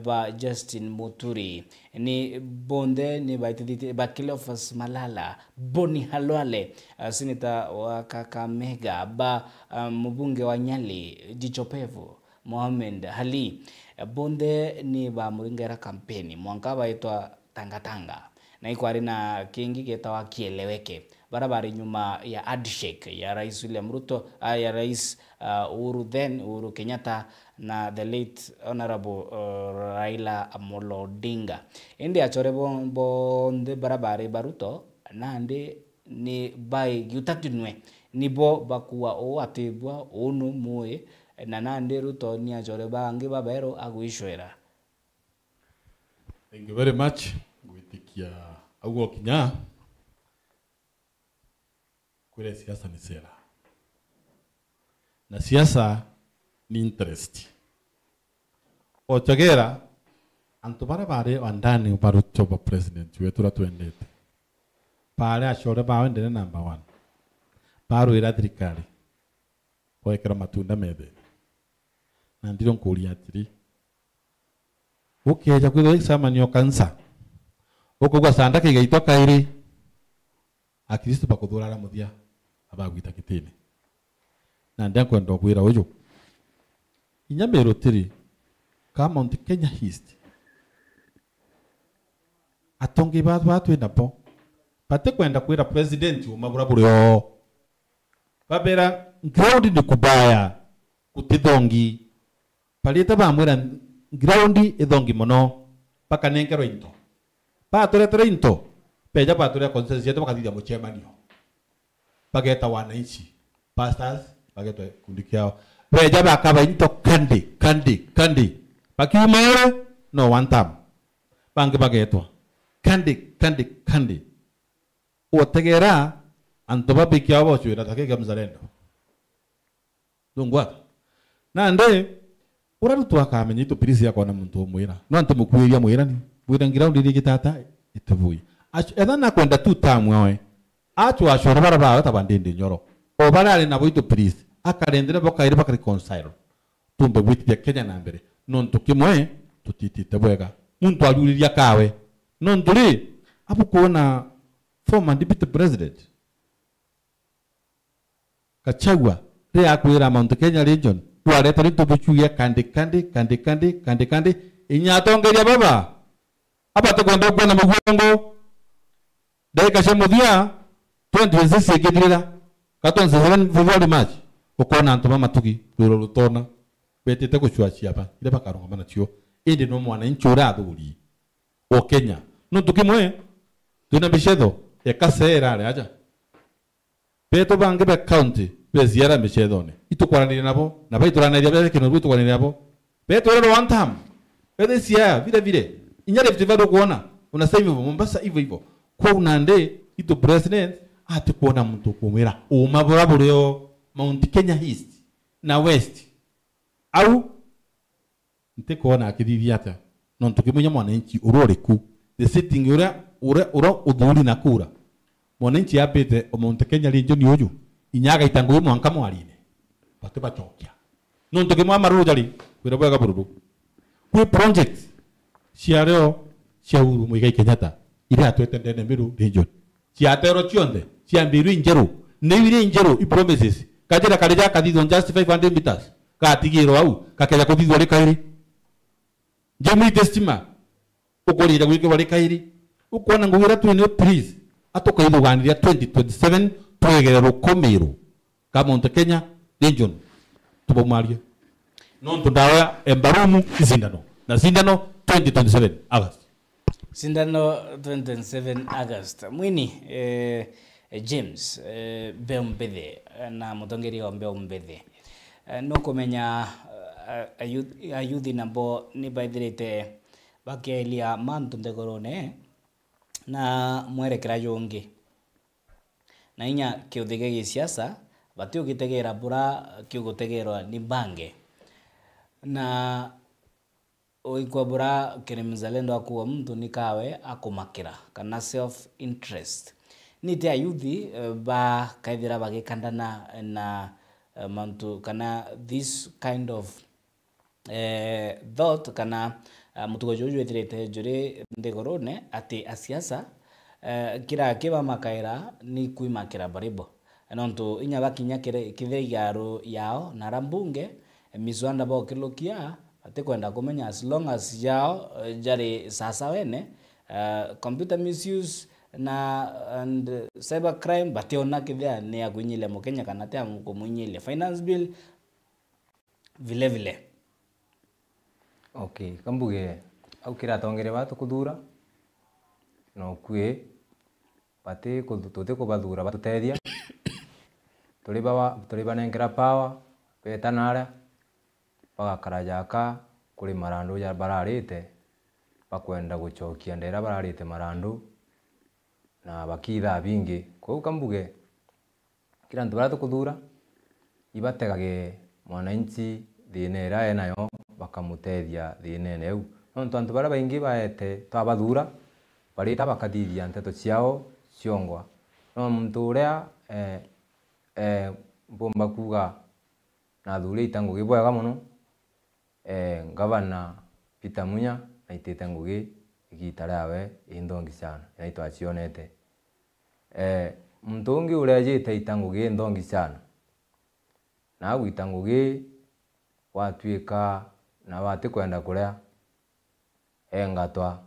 [SPEAKER 1] ba Justin Muturi ni bonde ni baitithite ba Cleophas Malala Boni Halwale seneta wa Kakamega ba mbunge wa Nyali Jichopevu Mohamed Hali bonde ni ba muringera kampeni mwanka baitwa Tanga na ikwari na kingi getawa kieleweke barabara nyuma ya handshake ya Rais William Ruto, ya Rais Uhuru Kenyatta na the late Honorable Raila Amolo Odinga. Indi achore bonde barabara baruto nande ni bai gutatunwe nibo bakuwa o atebwa onu moe na nande Ruto ni achore bangi babero aguishwera.
[SPEAKER 3] Thank you very much. Gwitikia augo kinya kule siasa ni sera na siasa ni interest. Ochagera antu barabare wandani ubarucho ba president wetu ratuendete pale ashore ba wendene number 1 paru ira thirikari kwekera matunda methe na ndiro nkuri atiri ukeja kwitho examanio kansa ukugwa sanda kigaitwa kairi akristo bakuthurara muthia abagwita kitini na ndankwenda kwira uyu inyamero tiri kama Mount Kenya East atongi batu napo pate kwenda kwira president umabura buryo babera ground ni kubaya kutithongi palita bamwira ground ithongi mono paka nengero into patore into peja patore consensus yetu bakathithia muchemanio bageta wananchi pastors bageta kundi kiao peja bakaba into kandi bakiumere no one time bangi bagetwa kandi otegera antoba bikiao bochwira takega mzalendo dungwa nande urarutu akamenya itu pirisi yako na muntu mwira no antu mukwiria mwira ni bwira ground iri gitata itubui etha na kwenda tu tamwe we achu ashora barabara tabandinde nyoro o barale na boito pirisi akarendere bokaire bakareconcile tumbe bwitia Kenya na mbere nontu kimwe tutitite bwega muntu aluriria kawe nonturi apu kuona former deputy president Gachagua ri akwira Mount Kenya region twareta rito buchuya kandi inyatongeria baba abate kwenda kuona mugongo dakika shemuthia 2026 igithira katonse 7 February March ukona antuma matugi ruro rutona betete kuchwachia hapa ile bakaronga mana tio indi no mwana inchura athuri o Kenya no tukimwe tuna bishedo ekasera ale aja beto bange be county beziara mishedone itukwanira nabo na baituranaria bele kino bitukwanira nabo beto rero one time bede sia vile inyare vitivado kuona unasema hivyo Mombasa hivyo kwa unande itu president ati kuona mtu kumwira umabora buryo Mount Kenya East na West au ntekuona akithithiata no tukimenya mwananchi uroriku the sitting ura udhuri na kura mwananchi apete Mount Kenya region uyu inyaga itangu mwanka mwarine bate bachokia no tukimwa marujali kwira bwaga bururu kwi project ciareo ciauru muigai Kenyatta ira twetendene miru region ciatero chionde ciambiru injeru newire injeru I promises kajira kalija kadithon just 500 meters katigiro au kakeja kuthithwa ri kairi jemi testima ukorira gwike wari kairi ukona ngugira twene please atokaithuganiria 2027 twegere rukomero ka Mount Kenya region tubomarie no tundawa embarumu izindano na zindano 2027 August
[SPEAKER 1] sindano 27 August mwini James Beombethe na mutongeri wa Beombethe no kumenya ayuthi nabo ni baithirite bakelia mantu ndegorone na mwerekera yonge na inya kiuthige gi siasa batio gitegera bura kiugutegerwa ni bange na oikwa bura kene mzalendo akuwa mtu nikawe akumakira kana self interest nite ayuthi ba kaithira bagikandana na mantu kana this kind of thought kana mutugo jojo etirete jure ndegorone ati asiasa kira kiba makaira ni kuimakira baribo nontu inya bakinya kitheigaru yao na rambunge miswanda bo kilokia ate kwenda kumenya as long as yao jari sasa wene computer misuse na and cyber crime bationa kithia ni agunyile mukenya kana te amukumunyile finance bill vile vile.
[SPEAKER 2] Okay, kambuge au kira tongere batu kuthura no kwe bate kutote ko bathura batutethia tuli banengera power betanara bagakarajaka kuri marandu ya bararite bakwenda gucokia ndera bararite marandu na bakitha bingi ko kambuge kira ntu baratu kuthura ibategage mwananchi thina ira nayo bakamutethia thina neu nontu antu bara baingi baete twabathura barita bakathithia nteto ciao ciongwa no muntu uria mbomba kuga na thuri itangu gibwega muno gavana Peter Munya aitete ngugi igita rawe indongi sana naitwa cionete muntu ungi uria jite itangugi indongi sana na gwitangugi watwika na wati kwenda kuria engatwa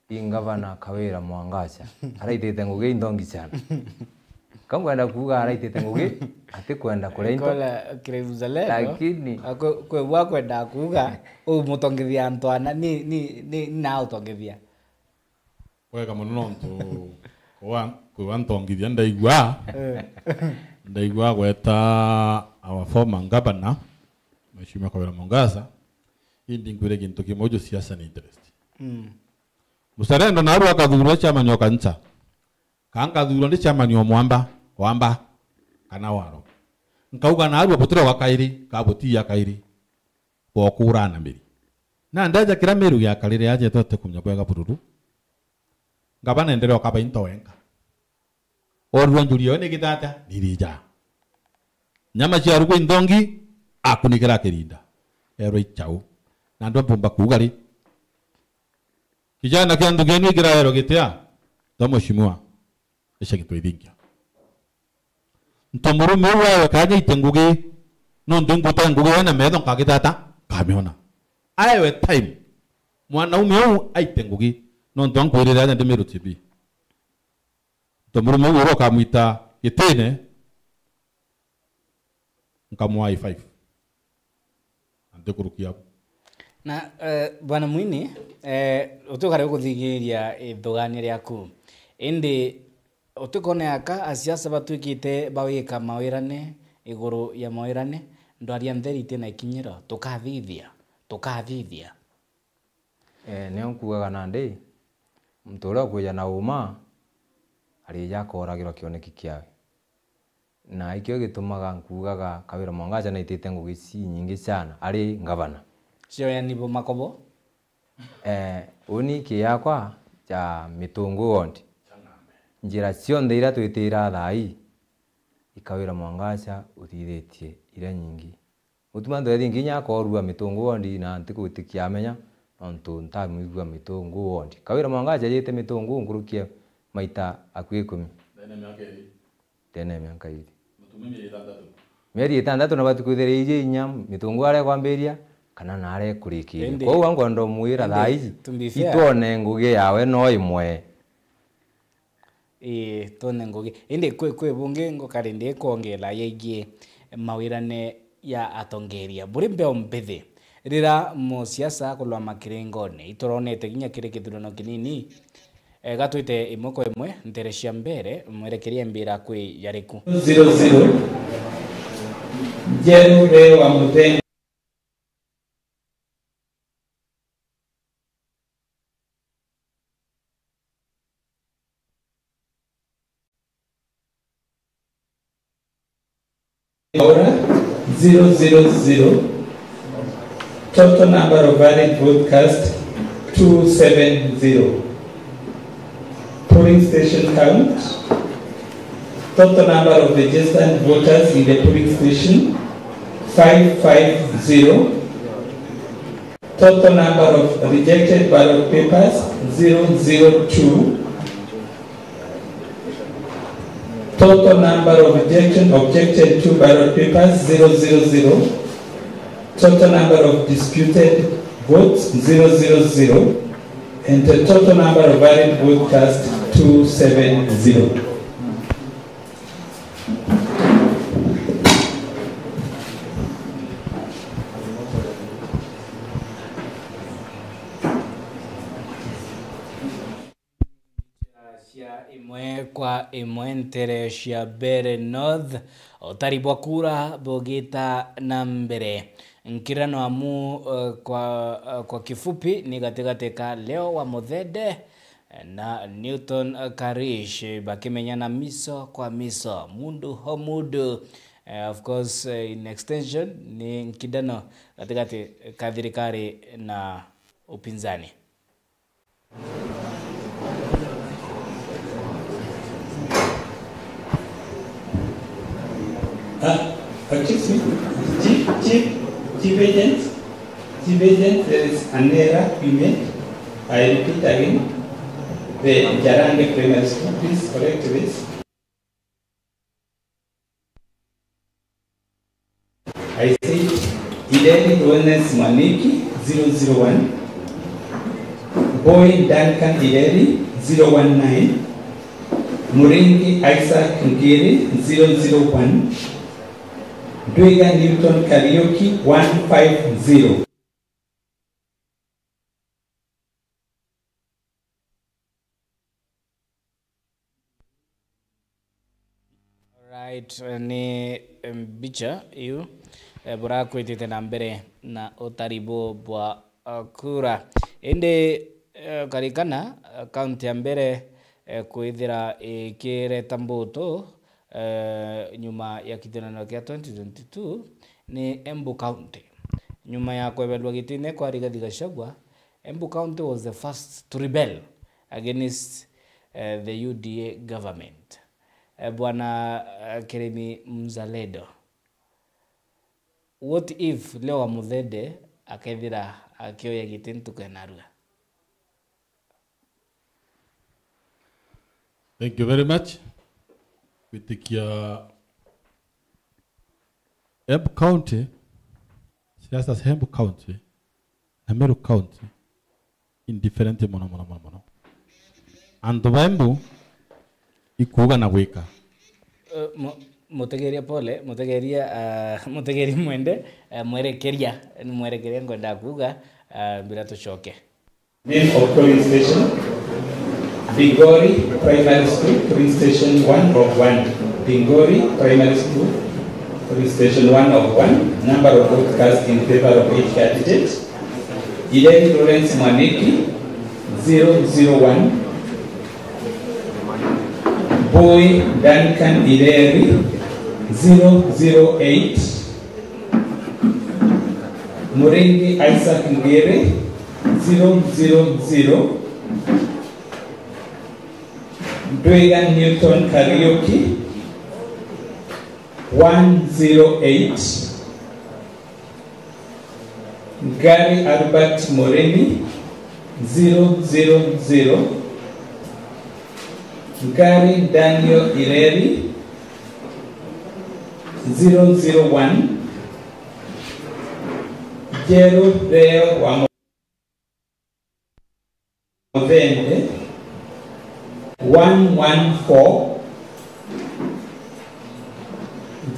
[SPEAKER 2] ingavana Kawira Mwangacha araitete ngugi indongi sana kamwenda kuga araitete ngugi ati kwenda kuria into
[SPEAKER 1] kola kirevuzalendo
[SPEAKER 2] lakini
[SPEAKER 1] kwe wa kwenda kuga mutongithia Antwana ni na utongithia
[SPEAKER 3] wega muno ntu kwa ntongithia ndaigwa gweta our former governor Mheshimiwa Kawira Mwangacha indi ngwire gintu kimojo siasa ni interest musarendo naru akathurwa chama nyoka ncha kanga thurwa ndi chama nyo wamba kana waro nkauga naru apotero wakairi kabutia kairi bokura na miri na ndaja kira meru ya kalire aje tote kumnya kwega bururu ngabana endero kaba intowenga orwa njuriyo ne gitata nirija nyama cia rugo indongi akunikira kirinda ero ichau na ndo pomba kugari kijana kyandu genu igira ero gitia to mheshimiwa esha gitwithingia ntomurume wewe kanya itengugi no ndunguta ngugi na medho kagitata kamiona ayewe time mwanaume huyu aitengugi no ndonkwirira nya ndimiru TV ntomurume wewe kamwita gitene nkamwa i5 ndikurukia
[SPEAKER 1] na bwana Mwini utukare guthigiria ithugania riaku indi utukone aka asiasa batwikite bawika mawirane iguru ya mawirane ndwaria ntherite na ikinyira tukathithia
[SPEAKER 2] ne onkugaga nandi muntu uria kuja na uma arija koragirwo kioneki kiawe na ikio gitumaga nkugaga Kawira Mwangacha na itite ngugi ci nyingi sana ari ngavana
[SPEAKER 1] cio ya nibo makobo
[SPEAKER 2] uni kiyakwa cha mitungu wondi njira cionthe ira twitira thai Kawira Mwangacha uthithetie ira nyingi utuma ndethi nginya akorua mitungu wondi na ntikuitikia amenya nontu ntamwigua mitungu wondi Kawira Mwangacha yete mitungu ngurukie maita akwi 10 tene miaka iri mieri itandatu na batukuthireije inya mitungu are kwambiria kana nare kurikiria kwa wangu ndo muira thaizi itone ngugi yawe no imwe
[SPEAKER 1] tone ngugi indi kwe bunge ngokari ndi kuongela yegie mawirane ya atongeria buri mbeo mbithi rira musiasa kulwa makirengone itoronete ginya kire kithurano kinini gatwite imoko imwe nterecia mbere mwerekeria mbira kwi yariku
[SPEAKER 4] 00 Jeru wa Mutheni Aura 000 total number of valid vote cast 270 polling station count total number of registered voters in the polling station 550 total number of rejected ballot papers 002 total number of objected to ballot papers 000 total number of disputed votes 000 and the total number of valid vote cast 270.
[SPEAKER 1] Imwe kwa imwe ntere cia Mbeere North otaribwa kura bogita na mbere nkirano amu kwa kifupi ni gategateka leo wa Muthede na Newton Karish bakimenyana miso kwa miso mundu ho mundu. Of course in extension ni nkidano gategate ka thirikari na upinzani.
[SPEAKER 4] Excuse me, Chief Agent, there is an error you made. I repeat again, the Jarange Primary School, please correct this. I say Ideni Wellness Maniki 001, Boy Duncan Ideni 019, Muringi Isaac Ngiri 001, Dwiga Newton Karaoke 150.
[SPEAKER 1] Right, ni bicha yu bura kwitite na mbere na utaribo bwa kura ende karikana kaunti ya mbere kwithira ikireta mbuto nyuma ya kithurano kia 2022 ni Embu County. Nyuma ya kwebelwa gitine kwa Rigathi Gachagua, Embu County was the first to rebel against the UDA government. Bwana Keremi Mzalendo, what if leo wa Muthede akethira akioya gitini tukenarua?
[SPEAKER 3] Thank you very much. Kwitikia Embu County, siasa za Embu County na Meru County indifferent mono. Andu ba Embu ikuga na gwika.
[SPEAKER 1] Mutegeria pole, mutegeria mwende mwerekeria ngwenda kuga bila tuchoke.
[SPEAKER 4] Name of polling station, Bingori Primary School, polling station 1 of 1. Bingori Primary School, polling station 1 of 1. Number of votes cast in favor of each candidate. Ideni Lawrence Mwaniki 001. Boy Duncan Ideri 008. Muringi Isaac Ngere 000. Dwiga Newton Karaoke 108. Gary Albert Moreni 000. Gary Daniel Ireri 001. Jero Deo wa Muthende 114.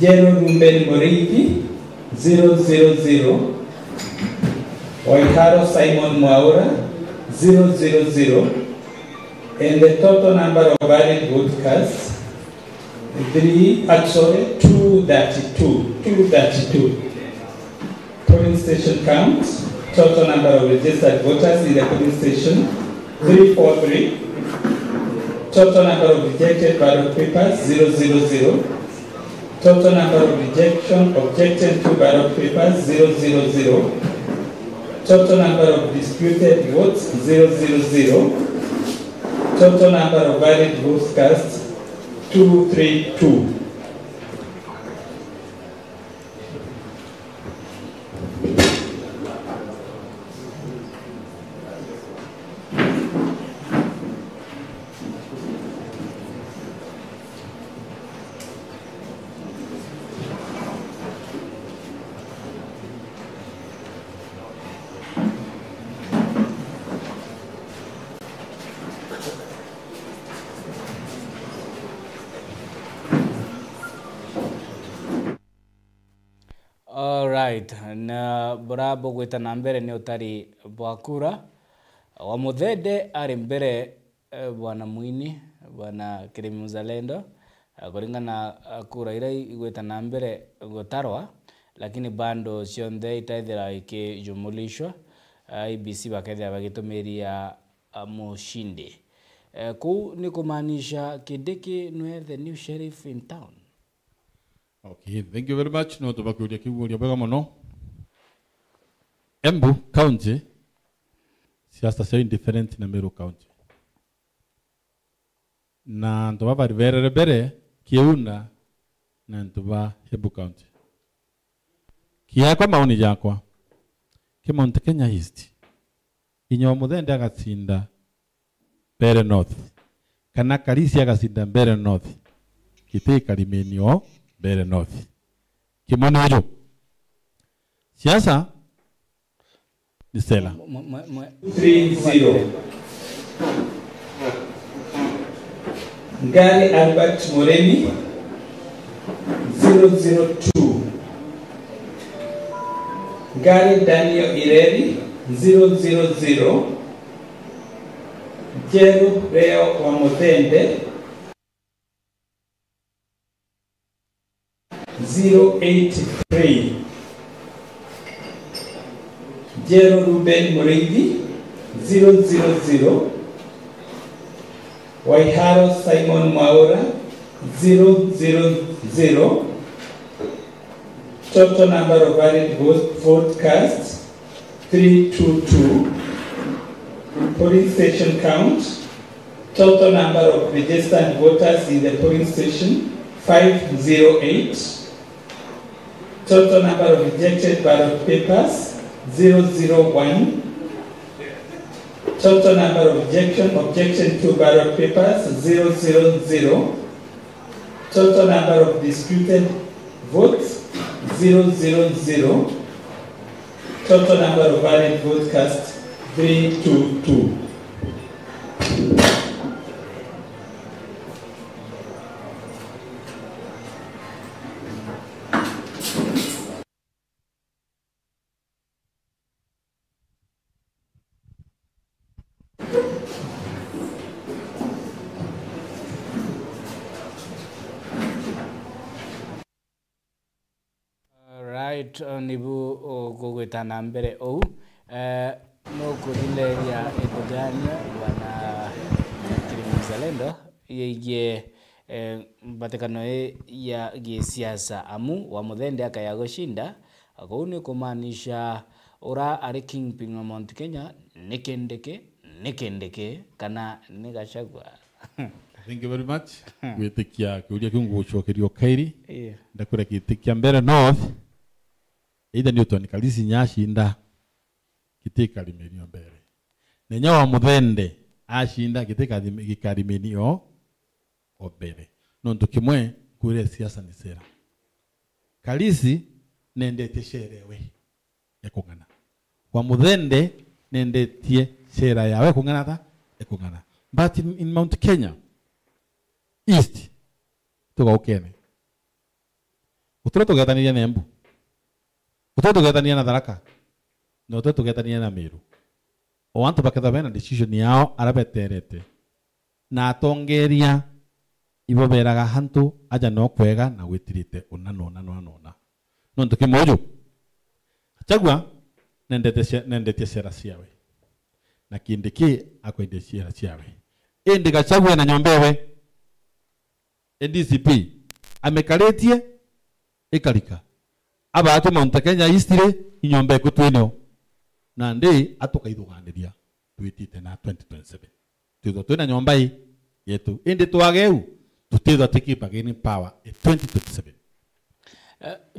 [SPEAKER 4] Jero Ruben Murithi 000. Waiharo Simon Mwaura 000. And the total number of valid votes cast 232. Polling station count. Total number of registered voters in the polling station 343. Total number of rejected ballot papers 000. Total number of objected to ballot papers 000. Total number of disputed votes 000. Total number of valid votes cast 232.
[SPEAKER 1] All right, na bora bogweta na mbere ni utari bwakura wa muthende ari mbere bwana Mwini bwana Kirimi Mzalendo kuringana kura ira igweta na mbere gotarwa lakini bando cionthe itaithira ikijumulishwa IBC bakethira bagitumiria mushindi ku ni kumaanisha Kindiki nwe the new sheriff in town.
[SPEAKER 3] Okay, thank you very much. No tubakuria kiburia bega muno. Embu County siasa cia indifferent na Meru County. Na ntoba bari bere kiuna na ntoba Embu County. Kia kwa maoni yakwa. Mount Kenya East. Inyo muthende agatsinda Bere North. Kana Karisi agatsinda Bere North. Kitee Karimenio Bere North. Kimono hiyo. Siasa ni sela.
[SPEAKER 4] 3-0. Ngari Albert Moreni 002. Ngari Daniel Ireri 000. Jeru Reo wa Muthende 083. Jero Ruben Murithi 000. Waiharo Simon Maura 000. Total number of valid vote cast 322. Polling station count. Total number of registered voters in the polling station 508. Total number of rejected ballot papers 001. Total number of objection to ballot papers 000. Total number of disputed votes 000. Total number of valid vote cast 322.
[SPEAKER 1] Right, nibu kugwetana mbere ou no kurileria edogania bwana Kirimi Mzalendo yeye batekano ya gisiasa amu wa muthende akaya gushinda akou ni kumaanisha ura ari kingpin wa Mount Kenya nikendeke kana ni Gachagua.
[SPEAKER 3] Thank you very much. Gwitikia kiuria kiungu gucokerio kairi.
[SPEAKER 1] Yeah.
[SPEAKER 3] Ndakura gitikia Bere North. Ida ni utoni Karisi nyashinda Kitee Karimenio mbere. Nenya wa muthende ashinda Kitee Karimenio obere. Nontu kimwe kure siasa ni sera. Karisi nendete sherewe ya kungana. Wa muthende nendetie sera yawe kungana ta ekungana. But in Mount Kenya East tuga ukene. Utoro tugetania na Embu. Utoro tugetania na Tharaka. Na utoro tugetania na Meru. O wantu baketha bena decision yao arabeterete. Na atongeria ibo beraga hantu aja no kwega na gwitirite unanona. Nontu kimojo. Gachagua nendete sera ciawe. Na Kindiki akwende sera ciawe. Indi Gachagua na nyombewe. DCP amekaletie ikalika aba atu Mount Kenya Eastire inyombe kutwino na ndi atukaithuganiria twitite na 2027 tutho twina nyomba yetu indi twageu tutitho tikipa gaining power 2027.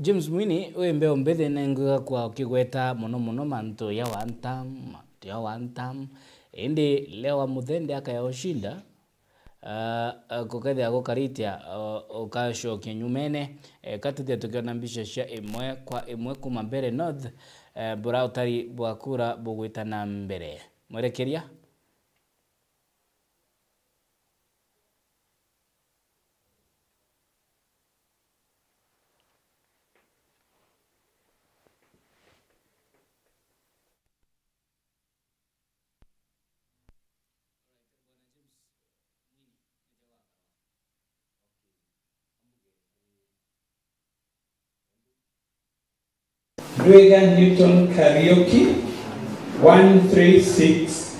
[SPEAKER 1] James Mwini wembe ombethe nenga kwa kigweta muno manto ya one time indi lewa muthende akaya ushinda kukethia gukaritia ukashokia nyumene katuthia tukiona mbica cia imwe kwa imwe kuma Bere North bura utari bwakura bugwitana mbere mwerekeria.
[SPEAKER 4] Dwega Newton Karaoke 136.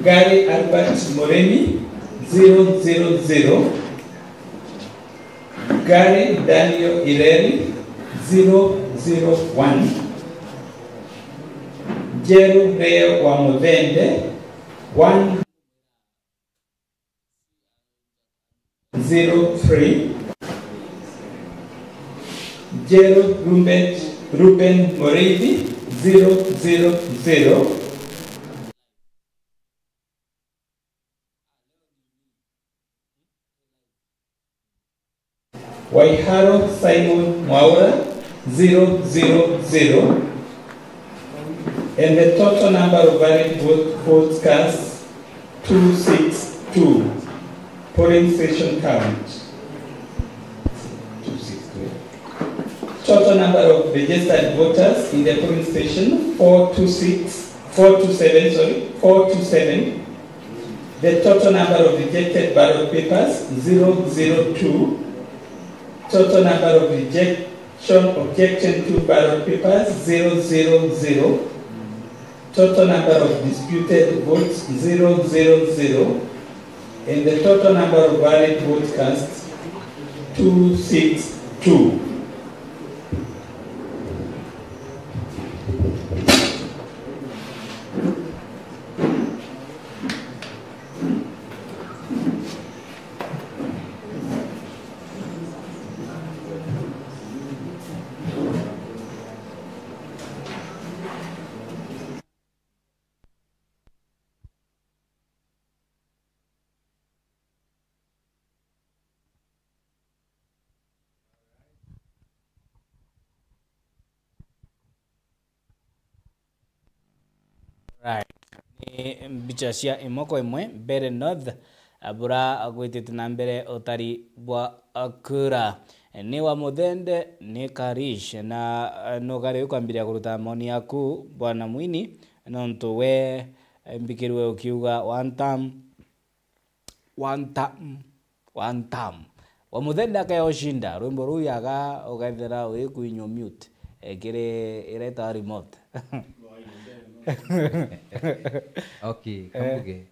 [SPEAKER 4] Gary Albert Moremi 000. Gary Daniel Ireri 001. Jeru Reo wa Mudende 103. Jeru Ruben Moridi 000. Waiharo Simon Mwaura 000. And the total number of valid votes cast 262. Polling station count 262. Total number of registered voters in the polling station 427. The total number of rejected ballot papers 002. Total number of objection to ballot papers 000. Total number of disputed votes 000. And the total number of valid votes cast 262.
[SPEAKER 1] Right. Ni mbica cia imoko imwe mbere North abura agwitite na mbere utari bwa akura ni wa Muthende ni Karish na nogare ukwambiria kuruta moni yaku bwana Mwini nonto we mbikirwe ukiuga one time wa Muthende akayoshinda rwimbo ruyaga ugathera we kuinyo mute ekire ireta remote.
[SPEAKER 2] Okay, kambuge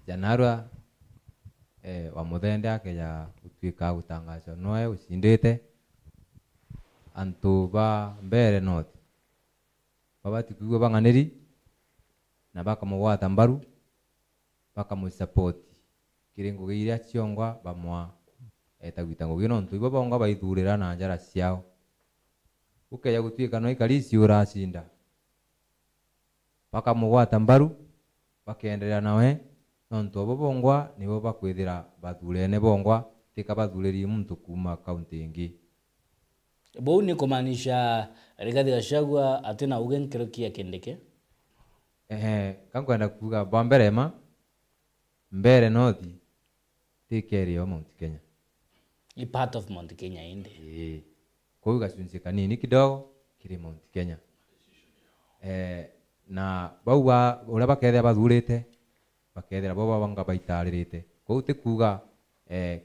[SPEAKER 2] Janarwa wa Muthende akeja utwika gutangazo noe ucindite antu ba mbere North babati kuigwa banganiri na bakamugwata mbaru bakamusupport kiringo giria ciongwa bamwa etagwita ngugino ntu ibo bonga baithurira na njara ciao ukeja gutwika no ikarisi uracinda bakamugwata mbaru bakendelea nawe nontu abo bongwa nibo bakwithira bathurene bongwa tika bathuriri muntu kuma kaunti ingi
[SPEAKER 1] bo ni kumaanisha Rigathi Gachagua atena ugenkerokia kendeke
[SPEAKER 2] kankwenda kuga bamberema mbere North tikeri o Mount Kenya
[SPEAKER 1] i part of Mount Kenya inde
[SPEAKER 2] kwa hiyo gachunzi kanini kidogo kiri Mount Kenya na bauwa ura bakethera bathurite bakethera bo babanga baitaririte kwa uti kuga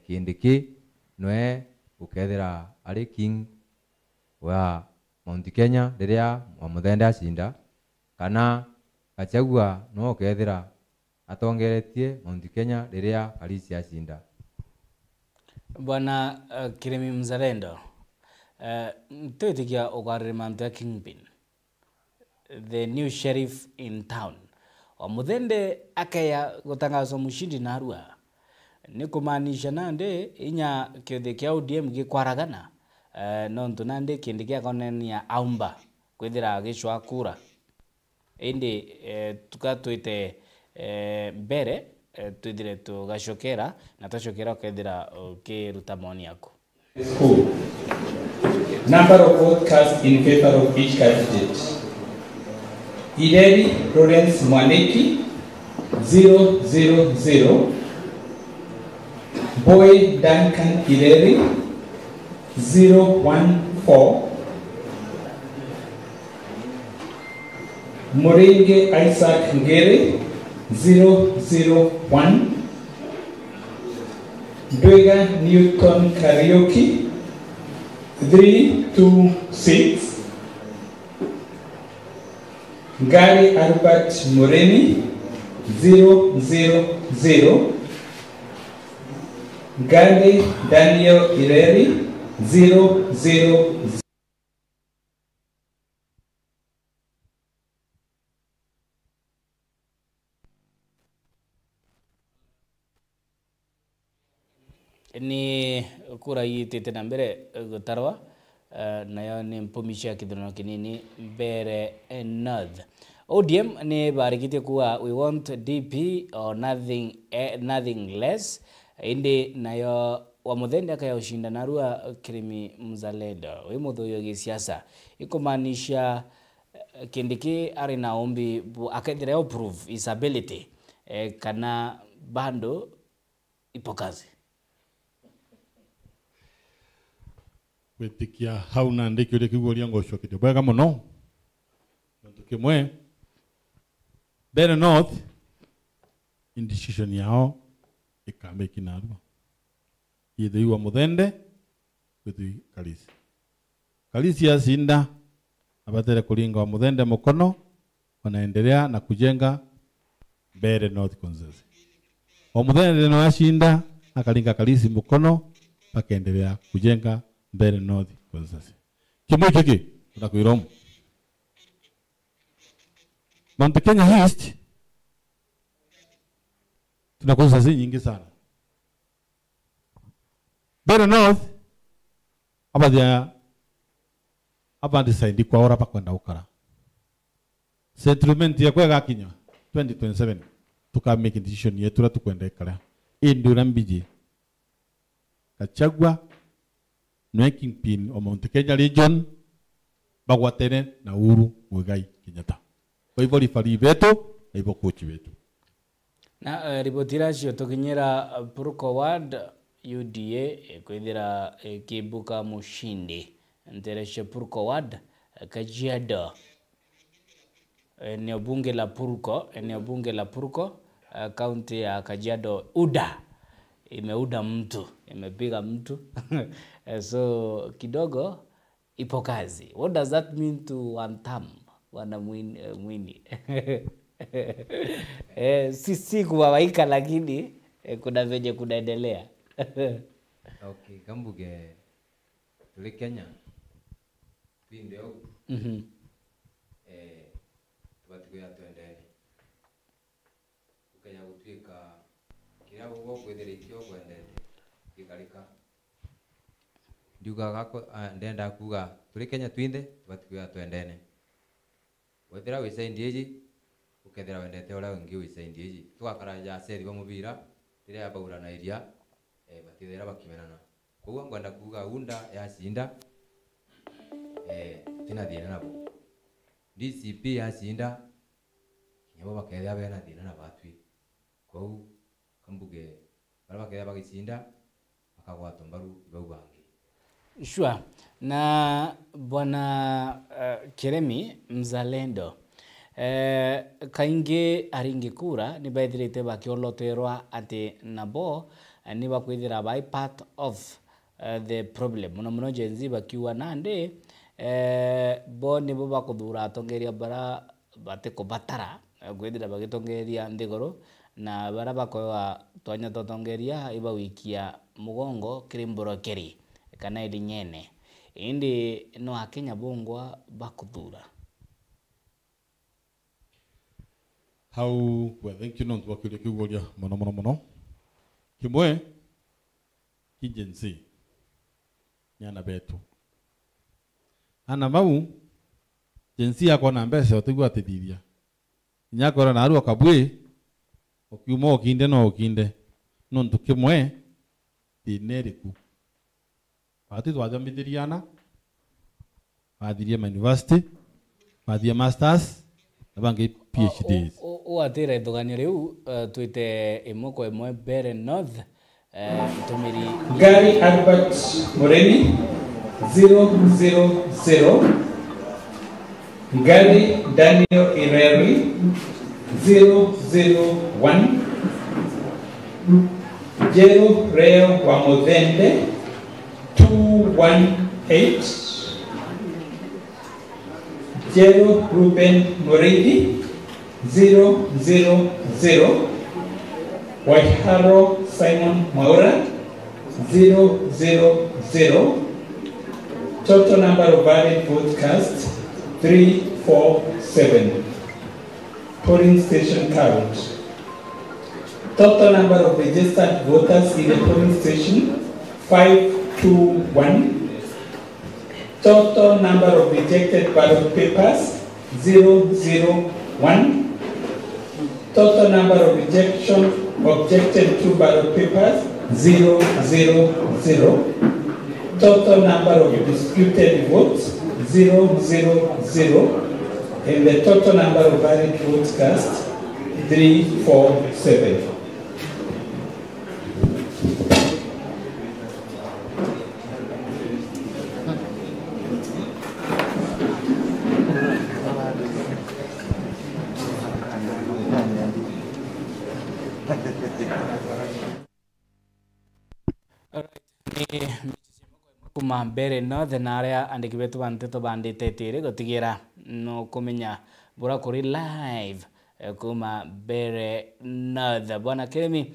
[SPEAKER 2] kindiki noe ukethera ari king wa Mount Kenya riria wa Muthende acinda kana Gachagua no ukethera atongeretie Mount Kenya riria Karisi acinda.
[SPEAKER 1] Bwana Kiremi Mzalendo mtetikia ukarire mamta Kingpin the new sheriff in town wa Muthende akaya gutangazo mushindi na Arua ni kumaanisha nande inya kiothe kia ODM gikwaragana nontu nande kindi kia konenia aumba kwithira gicwa kura indi tukatwite mbere twithire tugacokera na tacokera ukethira ukiruta moni yako.
[SPEAKER 4] Number of votes cast in favor of each candidate. Ireri Lawrence Mwaniki 000. Boy Duncan Ireri 014. Moringe Isaac Ngere 001. Dwega Newton Karaoke 326. Gary Albert Moreni 000. Gary Daniel Ireri 000.
[SPEAKER 1] Ni kura yitete na mbere gutarwa nayo ni mpumisha kithurano kinini mbere North. ODM ni barikite kuwa we want DP or nothing less. Indi nayo Wamuthende akayoshinda narua Kirimi Mzalendo we muthuyo gisiasa ikumaanisha Kindiki ari na ombi akaendelea prove his ability kana bando ipo kazi.
[SPEAKER 3] Wetikia hauna ndiki ule kigulia ngosho kitu bega muno tukimwe Better North indecision yao ikambe kinarua either iwa Muthende with Kalisi yasinda abatele kulinga wa Muthende mukono wanaendelea na kujenga Better North Consensus. Wa Muthende no yashinda akalinga Kalisi mukono pakaendelea kujenga Better North Consensus. Kimwe kiki tunakuiromu Mount Kenya East tuna consensus nyingi sana. Better North hapa design kwa ora pa kwenda ukara. Settlement ya kwa kinywa 2027 tuka make decision yetu tukwenda ikara. Indura mbiji Kachagwa Making Pin o Mount Kenya region bagwatene na Uhuru Muigai Kenyatta. Kwa hivyo rifari vetu na hivyo coach vetu.
[SPEAKER 1] Na ripotira cio tukinyira Purko Ward UDA kwithira kibuka mushindi ntereshe Purko Ward Kajiado eneo bunge la Purko county ya Kajiado imeuda mtu imepiga mtu so kidogo ipo kazi. What does that mean to one term wana mwini sisi kuwawaika lakini kuna venye kunaendelea.
[SPEAKER 2] Okay, Kambuge tuli Kenya ndio tubatikwira twendeni ukenya gutwika kira ugo kwithiritio kwendete gikarika ndiuga gako ndenda kuga tuli Kenya twinde tubatikwira twendene wethira wisaindieji ukethira wendete ora ungi wisaindieji twakara ja seri wa mubira rire abaura na iria batithira bakimenana koguo ngwenda kuga unda yacinda tina thina nabo DCP yacinda nyabo bakethia bena thina na batwi koguo Kambuge bara bakethia bagicinda bakagwatwa mbaru bau bangi.
[SPEAKER 1] Sure. Na bwana Kiremi Mzalendo kaingi aringi kura ni baithirite bakioloterwa ati nabo ni bakwithira by part of the problem muno jenzi bakiwa nande bo ni bo bakuthura atongeria bara bateko batara kwithira bagitongeria ndigoro na bara bakoa twanya totongeria iba wikia mugongo kirimborokeri kana idinyene indi no akenya bongwa bakuthura
[SPEAKER 3] how well thank you non twakire kigulia mono kimwe kijenzi nyana betu ana mau jensi yako na mbese otigwa tithiria nyakora na aru akabwe okiumo okinde no okinde nontu kimwe tineriku Pati twajambithiriana bathirie university bathie masters na bangi PhDs
[SPEAKER 1] o atira ithogania riu twite imoko imwe Better North tumiri
[SPEAKER 4] Gary Albert Moreni 000. Gary Daniel Ireri 001. Jero Reo wa Muthende 212. 8. Jero Ruben Moridi 000. Waiharo Simon Maura 000. Total number of valid votes cast 347. Polling station count. Total number of registered voters in the polling station 521. Total number of rejected ballot papers 001. Total number of objected to ballot papers 000. Total number of disputed votes 000. And the total number of valid votes cast 347.
[SPEAKER 1] kuma mbere nothe na aria andiki betu banteto bandite tiri gutigira no kumenya bura kuri live kuma mbere nothe bwana Kirimi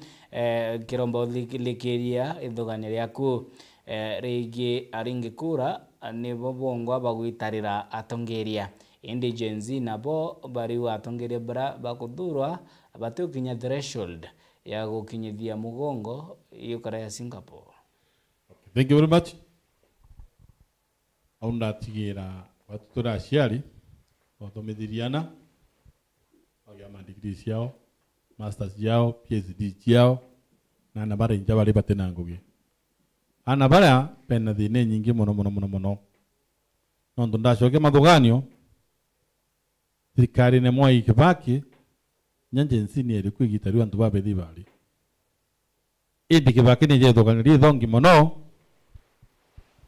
[SPEAKER 1] kirombo likiria ithugania riaku rigi aringi kura ni bobongo bagwitarira atongeria indigency nabo bari watongeria bara bakuthurwa batukinya threshold ya gukinyithia mugongo yukara ya Singapore.
[SPEAKER 3] Thank you very much. Aunda tigira watutura aciari wathomithiriana wagiama degree ciao, masters ciao, PhD ciao na nabara inja bari batena ngugi. Ana bara pena thine nyingi muno. Nondo ndacoke mathuganio thirikari ne Mwai Kibaki nyanje nsini eri kwigitari antu babethi bari. Idi Kibaki ni je thuganiri thongi muno.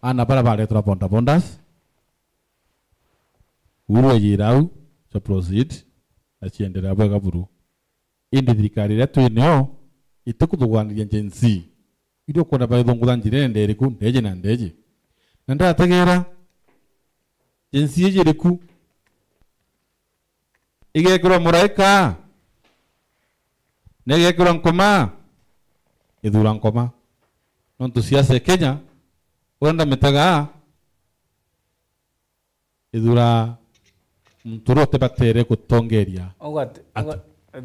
[SPEAKER 3] Ana bara bare tura bondas uru jirau to proceed aciendelea bwega buru indi thirikari ya twineo itukuthuganiria agency idio kwenda ba thongu njire nderiku ndeje na ndeje na ndategera agency ejiriku igekirwa muraika negekirwa nkoma ithura nkoma nontu siasa Kenya wanda metaga idura mturote batere kutongeria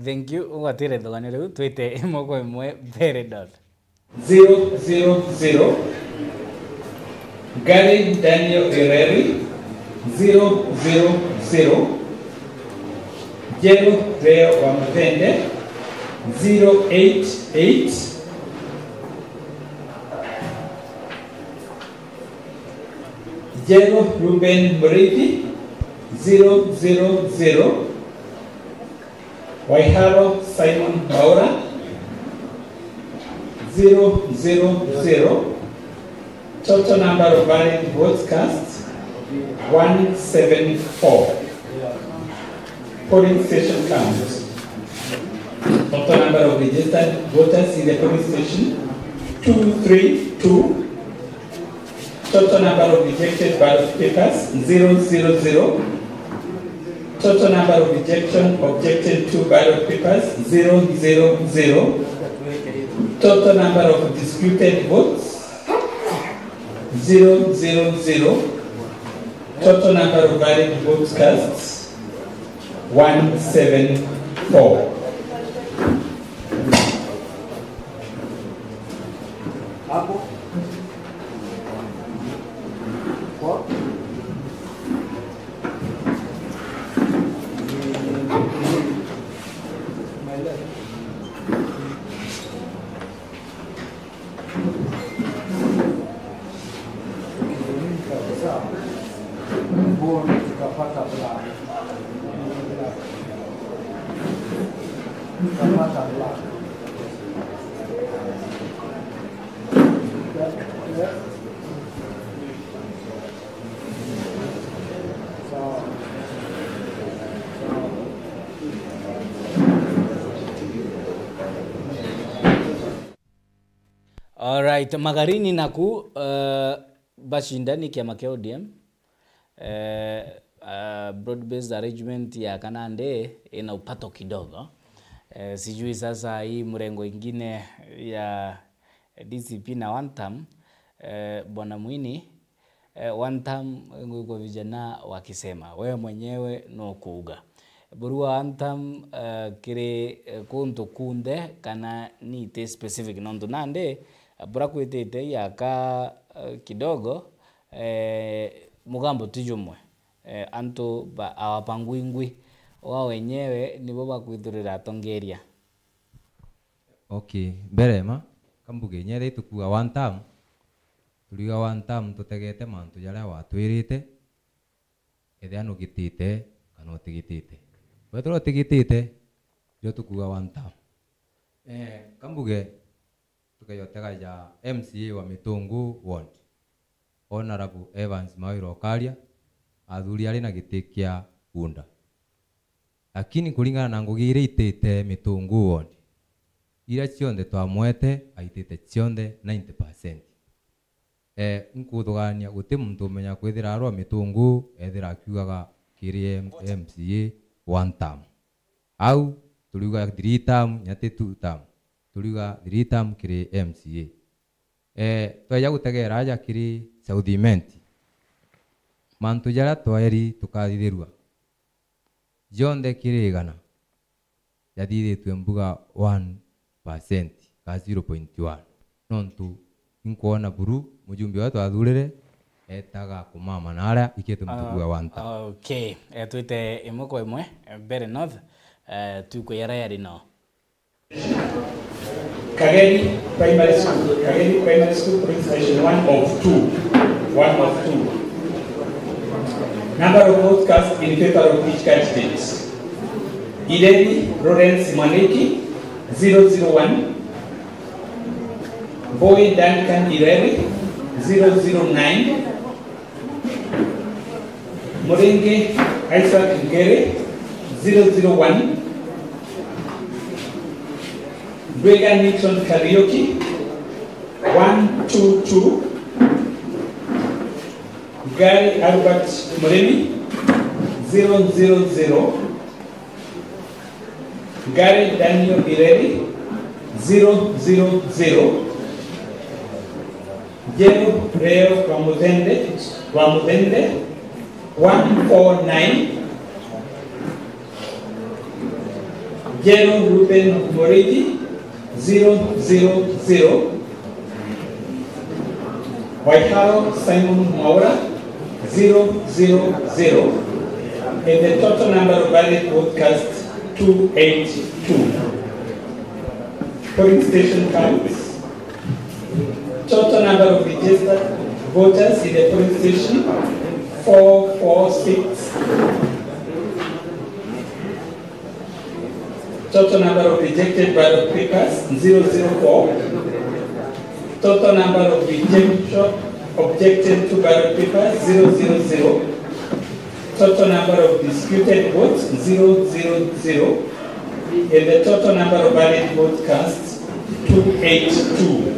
[SPEAKER 1] thank you ugatire thogane riu twite imoko imwe very dot
[SPEAKER 4] 000 Gary Daniel Herreri 000 Jero Reo wa Mtende 088 Jero Ruben Muridi 000 Waiharo Simon Maura 000 Total number of valid votes cast 174. Polling station count. Total number of registered voters in the polling station 232. Total number of rejected ballot papers 000. Total number of objected to ballot papers 000. Total number of disputed votes 000. Total number of valid votes cast 174.
[SPEAKER 1] Alright, magarini naku bashindani kiama kia ODM broad based arrangement ya Kanande ina upato kidogo. Sijui sasa hii mrengo ingine ya DCP na one term, Bwana Mwini, one term kwa vijana wakisema wewe mwenyewe no kuuga burua one term kire kunto kunde kana nite specific nondo nande bura kwitete yaka kidogo mugambo tujumwe anto ba awapangwingwi wao wenyewe nibo bakwithurira tongeria.
[SPEAKER 2] Okay, berema kambuge nyere tukua one term tuliga one term tutegete mantu jaria watwirite ethano gitite kana utigitite wetro utigitite jo tukua one term kambuge tukayotega ja MCA wa Mitungu ward Honorable Evans Mawiro Karia athuri ari na gitikia Bunda, lakini kulingana na ngugi ire itete Mitungu ward ira cionde twamwete aitete cionde 90%. Nkuthugania guti muntu umenya kwithira arwa Mitungu ethira akiugaga kiri MCA one term au tuliuga 3 term nyate 2 term tuliuga 3 term kiri MCA. Twaja gutegera aja kiri Southimenti mantu jara twaeri tukathithirua jonde kirigana jathithitwe mbuga 1% ka 0.1 nontu inkuona buru mujumbe watu athurire etaga kumama nara ikete mtukua wanta.
[SPEAKER 1] Okay, twite imwe kwa imwe Bere North tuko yara yari no
[SPEAKER 4] Kageni Primary School police station 1 of 2. Number of votes cast in favor of each candidate. Irene Lawrence Mwaniki 001. Boy Duncan Ireri 009. Morenge Isaac Ngere 001. Brega Nixon Karaoke 122. Gary Albert Moremi 000. Gary Daniel Ireri 000. Jero Reo Ramudende 149. Jero Ruben Moridi 000. Waiharo Simon Maura 000. And the total number of valid vote cast 282. Polling station counts. Total number of registered voters in the polling station 446. Total number of rejected ballot papers 004. Total number of objected to ballot papers 000. Total number of disputed votes 000. And the total number of valid votes cast 282.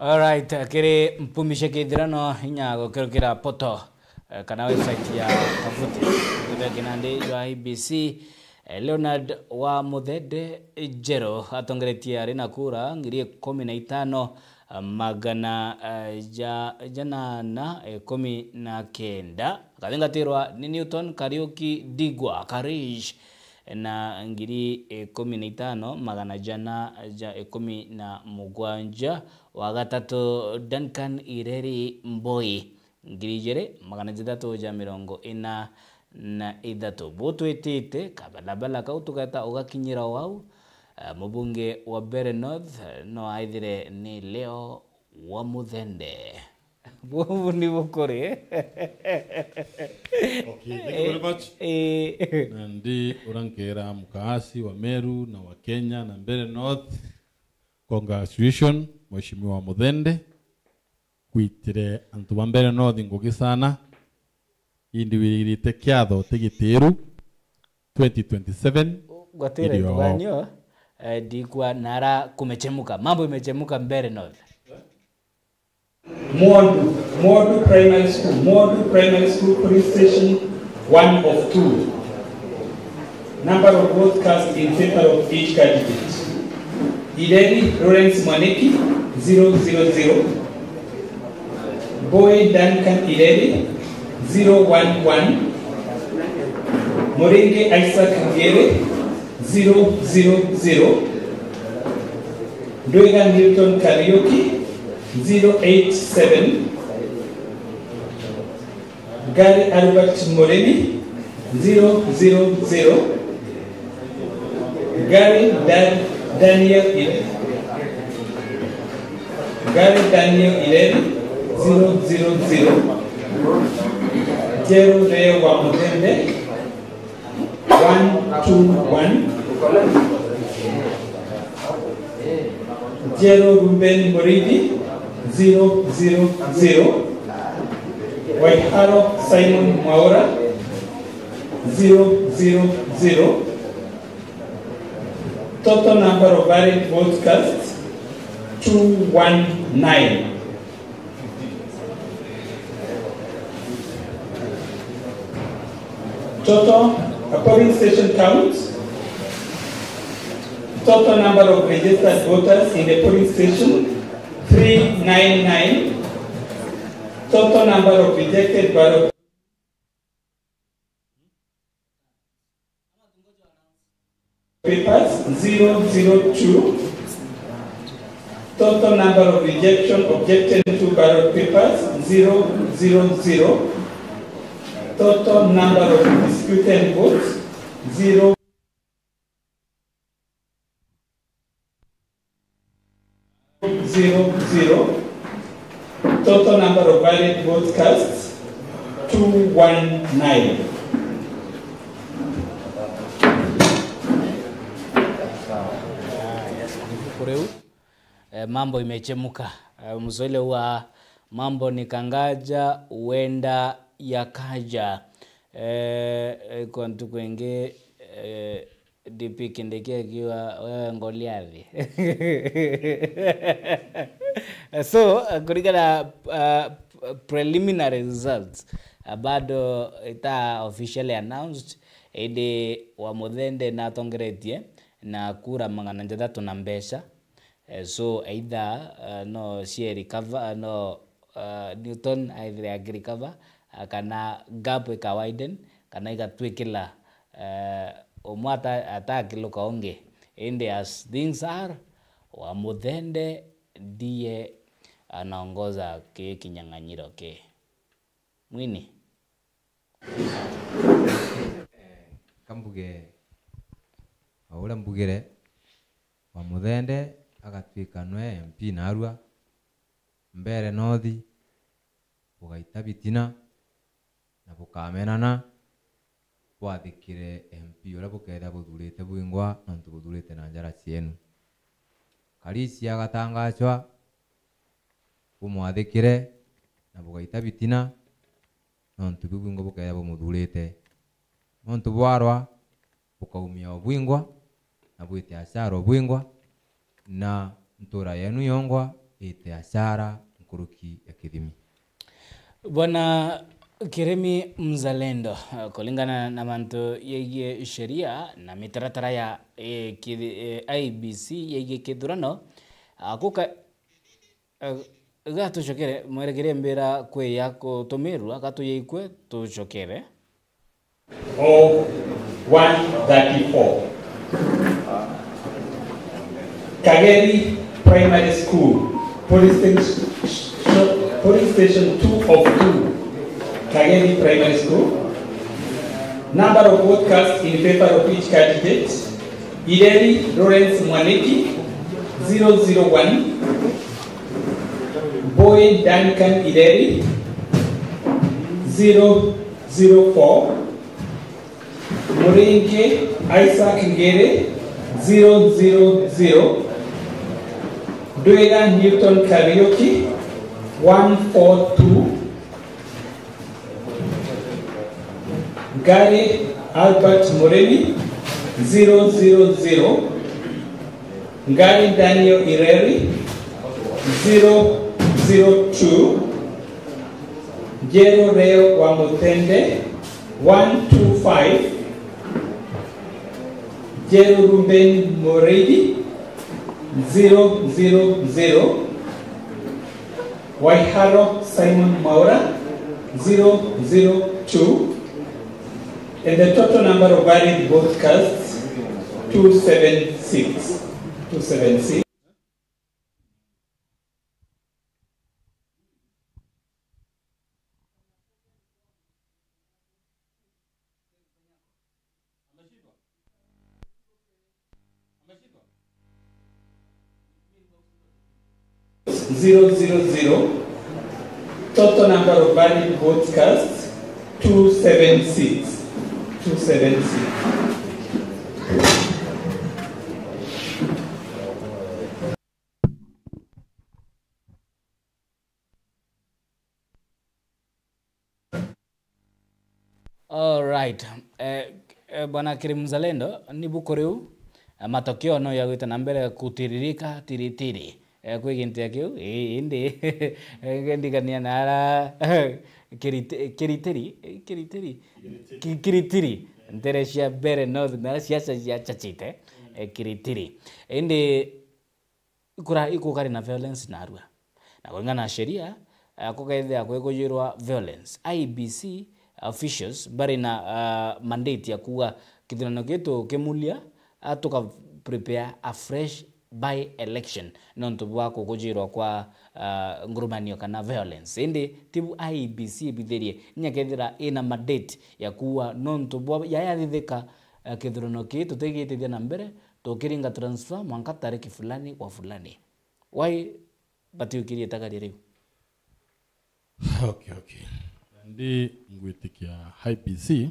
[SPEAKER 1] Alright, kiri mpumishe kithirano hinya gukirukira poto kana website ya Kavuti kutoka kinande ya IBC. Leonard wa Muthede Jero atongeretia rina kura ngiri 15 magana janana 19 kathingatirwa ni Newton Kariuki Digwa Karish na ngiri 15 magana jana 17 wa gatatu Duncan Ireri Mboi 2,643 botwetete kabalabala kau tukata ugakinyira wau mubunge wa Mbeere North no aithire ni Leo wa Muthende bovu ni bukore.
[SPEAKER 3] Okay, thank you very much. Nandi urankera mkaasi wa Meru na wa Kenya na Mbeere North. Congratulations Mheshimiwa Muthende kwitire antu ba Mbeere North ngugi sana indi wirite kiatho tigitiru 2027
[SPEAKER 1] gwatire tuganyo dikwa nara kumechemuka, mambo imechemuka Mbeere North.
[SPEAKER 4] Mwodu Primary School Police Station 1 of 2. Number of votes cast in favor of each candidate. Ideni Lawrence Mwaniki 000. Boy Duncan Ideni 011. Moringe Isaac Ngere 000. Dwega Newton Karaoke 087. Gary Albert Moreni 000. Gary Daniel 11 000. Jero Leo wa Muthende 121. Jero Ruben Moridi 000. Waiharo Simon Mwaura 000. Total number of valid votes cast 219. Total polling station count. Total number of registered voters in the polling station 399. Total number of rejected ballot papers 002. Total number of objected to ballot papers 000. Total number of disputed votes 0. Total number of valid votes cast 219.
[SPEAKER 1] Mambo imechemuka. Mswahili wa mambo ni kangaja uenda yakaja. Kwa ntuku wenge DP Kindiki akiwa wewe Goliathi. So kulingana preliminary results bado ita officially announced ede wa Muthende na tongeretie na kura 600 na mbesha. So either no she recover no Newton either recover kana gap ka widen kana igatwikila omwata atakilo kaonge ende as things are wa Muthende ndiye anaongoza ke kinyang'anyiro ke mwini
[SPEAKER 2] kambuge aula mbugire wa Muthende agatwika nwe MP Narua Mbeere North bugaita bitina na bukamenana bwathikire MP ura buketha buthurite bwingwa na ntubuthurite na njara cienu Karisi agatangachwa bumwathikire na bugaita bitina na ntubu bwingwa buketha bumuthurite no ntubwarwa bukaumia obwingwa na bwite asara obwingwa na ntura yenu yongwa ite asara nkuruki ya Kithimi.
[SPEAKER 1] Bwana Kiremi Mzalendo, kulingana na manto yeye sheria na mitaratara ya IBC yeye kidurano akuka gato chokere mweregere mbera kwe yako tomeru akato yeikwe to chokere
[SPEAKER 4] of 134. Kageri Primary School, Police Station 2 of 2. Kageni Primary School. Number of votes cast in favor of each candidate: Ideri Lawrence Mwaniki 001, Boy Duncan Ideri 004, Morinke Isaac Ngere 000, Dwega Newton Karaoke 142, Gary Albert Moreni 000, Gary Daniel Ireri 002, Jero Reo Wamutende 125, Jero Ruben Moredi 000, Waiharo Simon Maura 002, and the total number of valid vote cast 276. 276. Total number of valid votes cast 276. 276.
[SPEAKER 1] All right. Bwana Kiri Mzalendo ni bukoriu matokeo no yagwita na mbere kutiririka tiritiri kwigintia kiu indi ngendigania nara kiritiri nterecia mbere north na siasa cia chachite kiritiri indi kura ikukari na violence na arua na kulingana na sheria kukaithia kwikujirwa violence. IBC officials bari na mandate ya kuwa kithurano gitu kimulia atuka prepare a fresh by election nonto bwa kukujirwa kwa ngurumanio kana violence indi tibu IBC bitherie nyakethira ina mandate ya kuwa nonto bwa yayathithika kithurano gitu tegitithia na mbere tukiringa transfer mwanka tariki fulani kwa fulani. Why batiukirie takari riu?
[SPEAKER 3] Okay. Ndi ngwitikia IBC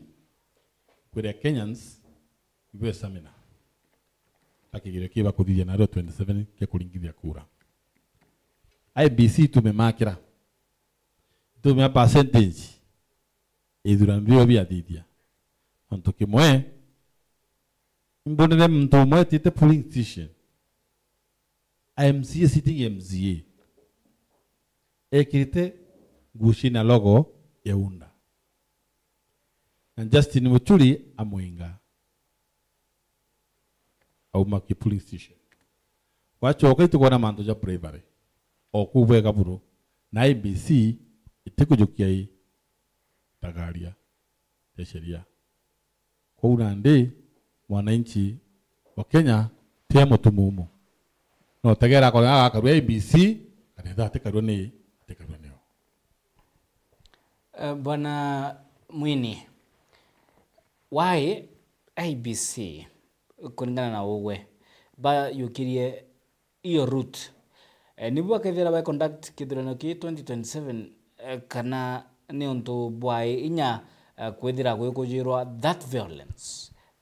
[SPEAKER 3] kwa Kenyans iwe samina akigire kiba kuthithia na 27 ke kuringithia kura. IBC tumemakira tume percentage ithurambio bia thithia onto kimwe mbonere mtu mwe tite polling station MCA sitting MCA ekirite gushina logo ya unda na Justin Muchuri amwenga au maki polling station wachoka itukona manto ja primary okubwega buru na IBC itikujukia hii tagaria ya sheria kwa unande mwananchi wa Kenya tia mutumumu no tegera kwa akaru IBC kanitha tekarwa ni
[SPEAKER 1] Bwana Mwini, why IBC kulingana na wewe ba yukirie iyo route nibwa kethira ba conduct kithurano ki 2027 kana ni onto bwai inya kwethira gwikujirwa that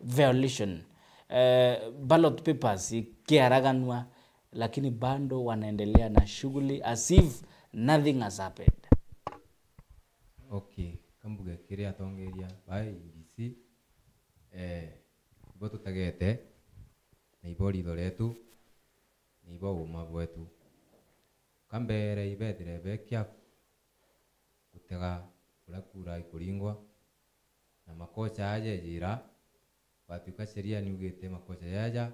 [SPEAKER 1] violation ballot papers kiaraganwa lakini bando wanaendelea na shughuli as if nothing has happened.
[SPEAKER 2] Okay, kambuga kiria tongeria by IBC boto tagete na ibori doretu ni ibo uma bwetu kambere ibethire bekia gutega kura ikuringwa na makocha aje jira batuka sheria ni ugete makocha yaja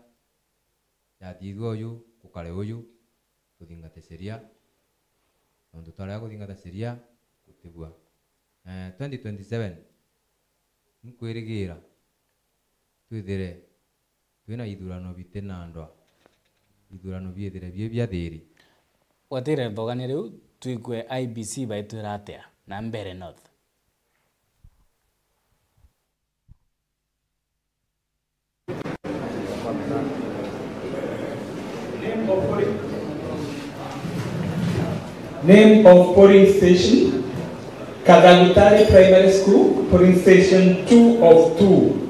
[SPEAKER 2] ya thithwo uyu kukare uyu tuthingate sheria ndo tutara kuthingata sheria kutibwa 2027 mkwirigira twithire twina ithurano bitena ndwa ithurano biethire bia thiri
[SPEAKER 1] watire mbogani riu tuikwe IBC baitwira atia na mbere north
[SPEAKER 4] Name of polling station, Kadagutari Primary School, polling station 2 of 2.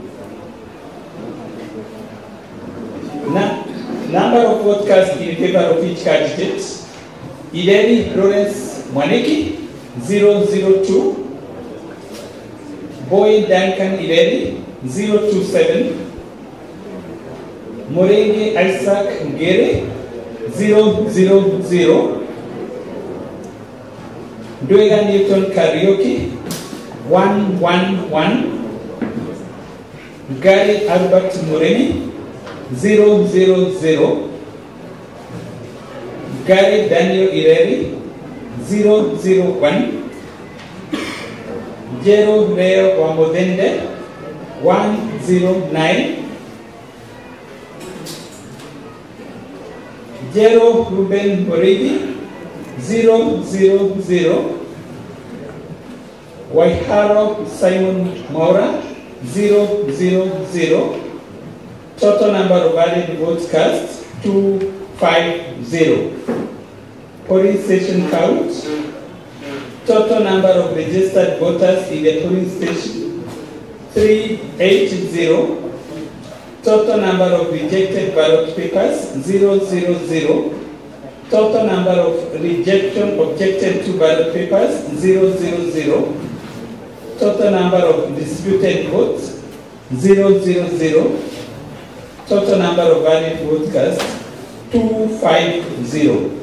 [SPEAKER 4] Number of votes cast in favor of each candidate, Ideri Lawrence Mwaniki, 002. Boy Duncan Ideri, 027. Morenge Isaac Ngere, 000. Dwega Newton Karaoke, 111. Gary Albert Mureni, 000. Gary Daniel Ireri, 001. Jero Leo Wamodende, 109. Jero Ruben Morigi, 000. Waiharo Simon Maura, 000. Total number of valid votes cast, 250. Polling station count. Total number of registered voters in the polling station, 380. Total number of rejected ballot papers, 000. Total number of objected to ballot papers, 000. Total number of disputed votes, 000. Total number of valid votes cast, 250.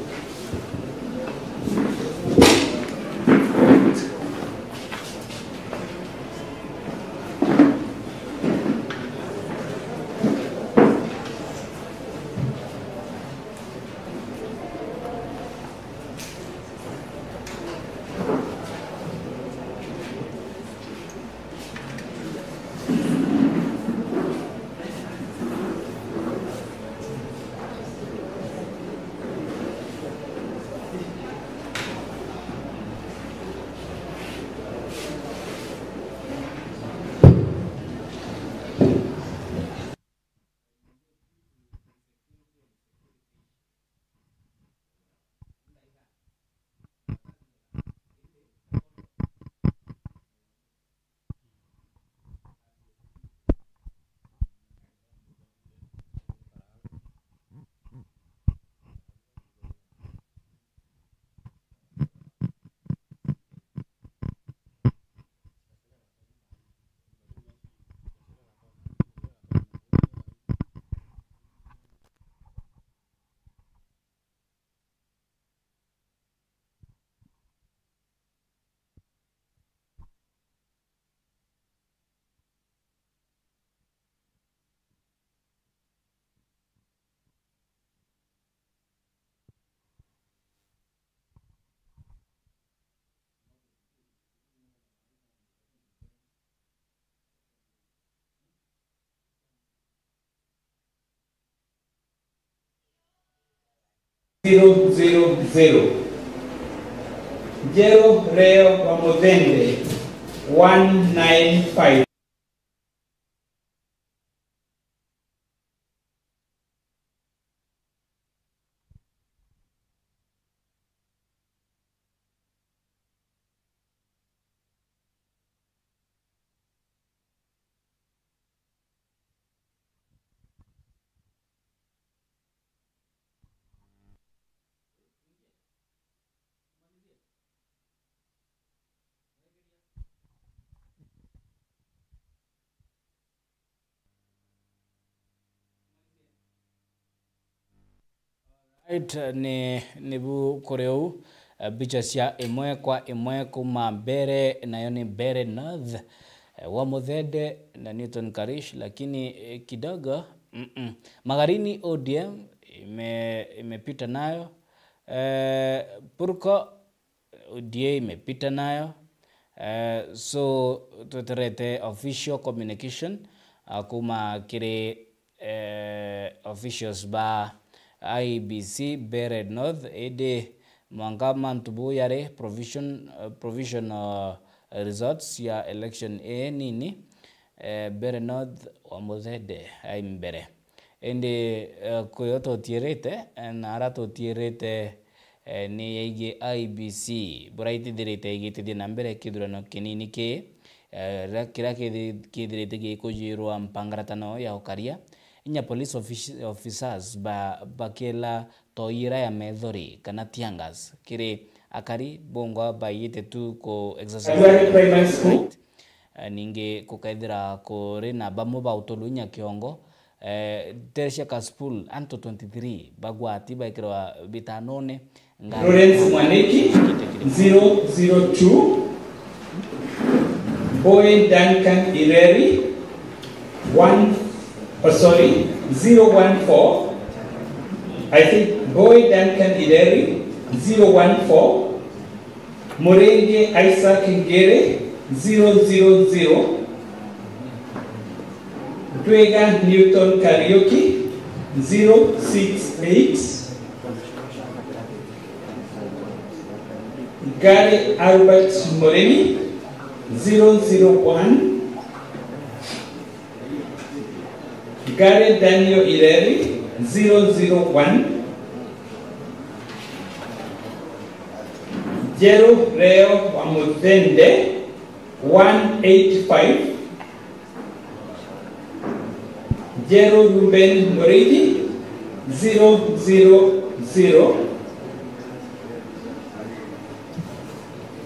[SPEAKER 4] Jero Reo Wamodende, 195.
[SPEAKER 1] Right, ni bu koreu bicha cia imwe kwa imwe kuma mbere nayo ni Mbere North Wamuthende na Newton Karish, lakini kidogo Magarini ODM imepita nayo, Purko ODA imepita nayo, so tuterete official communication kuma kire officials ba IBC Mbere North ede mwangama ntubu yare provisional results ya election nini Mbere North Wamuthende ai mbere ende kuyo totierete na ara totierete ni yeige IBC buraiti direte igite na mbere kidurano kinini ke kira kithirite gikujirwa mpangaratano ya ukaria inya police officers bakela toira ya methori kana tiangas kiri akari bongo bayite tu ko exercise ninge kukaithira kuri na bamu ba utolunya kiongo teresha kaspul anto 23 bagwati baikirwa bitanone
[SPEAKER 4] Lawrence Mwaniki 002 Boy Duncan Ireri 014 I think Boy Duncan Ireri 014 Morenge Isaac Ngere 000 Dwega Newton Karaoke 068 Gary Albert Moreni 001 Gary Daniel Ileri 001 Jero Reo Wamudende 185 Jero Ruben Moridi 000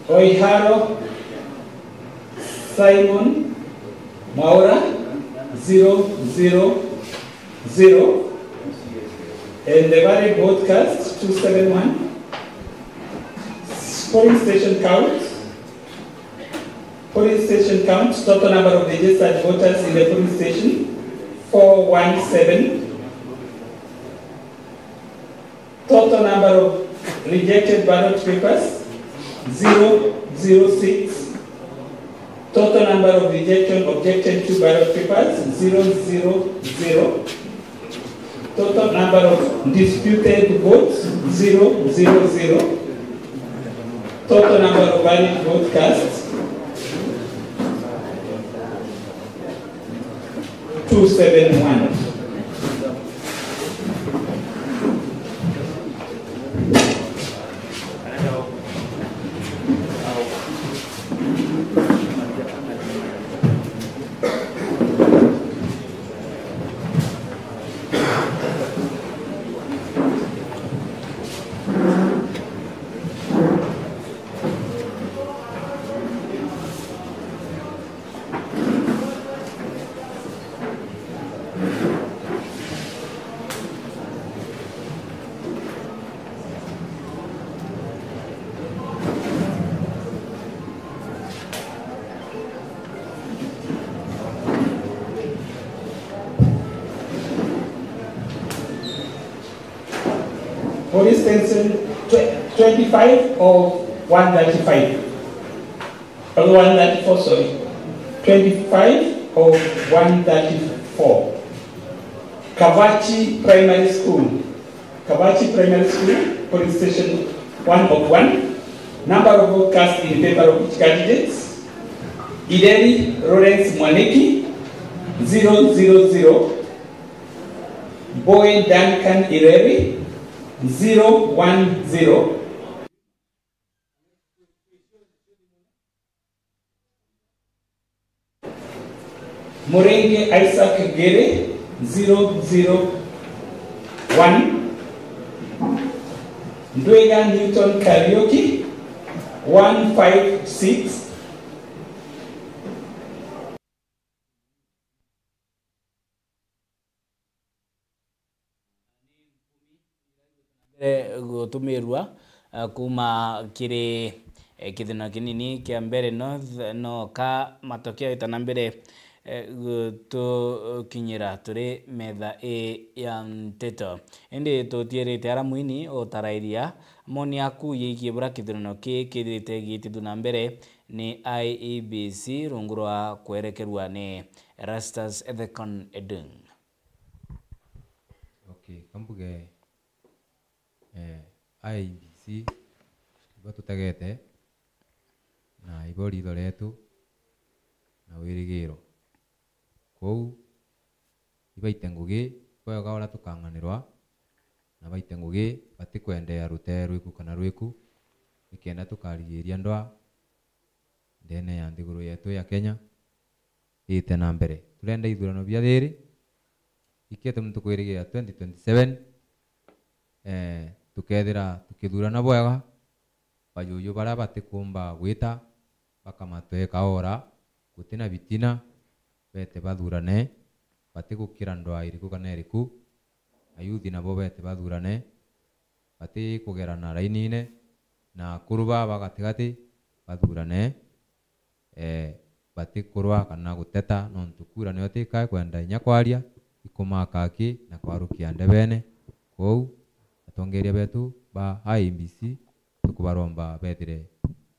[SPEAKER 4] Oiharo Simon Maura 000 and the Valley Broadcast 271 Polling station count, total number of registered voters in the polling station 417. Total number of rejected ballot papers 006. Total number of objected to ballot papers 000. Total number of disputed votes 000. Total number of valid vote casts 271. For instance, 25 or 135. 134, sorry. 25 or 134. Kavachi Primary School. Kavachi Primary School, police station 1 of 1. Number of votes cast in favor of each candidate. Ideri Lawrence Mwaniki 000. Boy Duncan Ireri 010. Morenge Isaac Gere 001. Dwega Newton Karaoke 156.
[SPEAKER 1] Gutumirwa kuma kiri kithina kinini kia mbere no ka matokeo itana mbere gutukinyira turi metha ya nteto indi tutierite ara mwini utarairia moni aku yikie bura kithino kithite gitithuna mbere ni IEBC rungurwa kwerekerwa ni Erastus Ethekon Edung.
[SPEAKER 2] Okay, kambuge IEBC batutagete na ibori doretu na wirigiro kou ibaite ngugi kwega ora tukanganirwa na baite ngugi bati kwendea rute rwiku kana rwiku ikenda tukarigiria ndwa ndene ya ndiguru yetu ya Kenya ite na mbere turenda ithurano bia thiri ikete muntu kwirigia 2027 tukethira tukithurana bwega bayuyu bara bati kumba gwita bakamatwe kaora gutina bitina bete bathurane bati gukira ndwa iriku kana iriku ayuthi nabo bete bathurane bati kugerana rainine na kuruba bagatigati bathurane bati kurwa kana guteta nontu kura niyo tikae kwenda inya kwaria ikumakaki na kwarukia ndebene kou atongeria betu ba IEBC tukubaromba bethire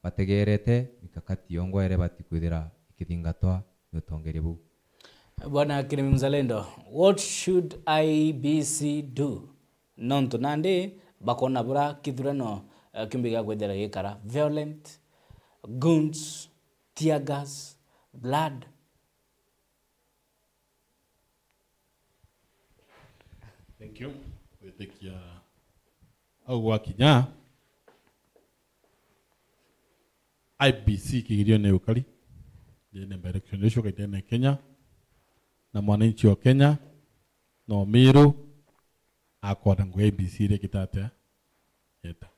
[SPEAKER 2] bategerete mikakati yongwere bati kwithira ikithingatwa ni utongeria bu.
[SPEAKER 1] Bwana Kirimi Mzalendo, what should IEBC do? Nontu nandi bakona bura kithurano kimbiga kwethira gikara violent, guns, tear gas, blood.
[SPEAKER 3] Thank you. We take ya au wakinya IEBC kigirio ne ukali ne election isho kaitene Kenya na mwananchi wa Kenya no miru akoda ngo IEBC re kitate eta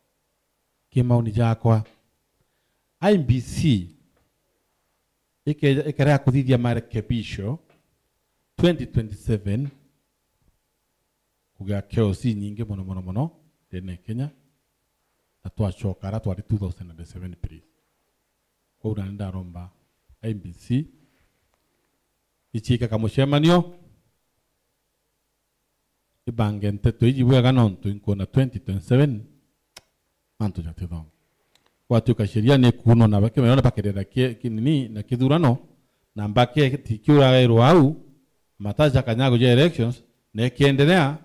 [SPEAKER 3] kimauni jakwa IEBC ikera kuthithia marekebisho 2027 kuga chaos nyingi muno tene Kenya na twachokara twari 2007 please kwa unanda romba IEBC ichika kamushemanio ibange nteto ijibuega nontu inkona 2027 mantu jatithonga watu kasheria ne kuno na bake meona bakerera kinini na kithurano na mbake tikiura ero au mataja kanyago je elections ne kiendelea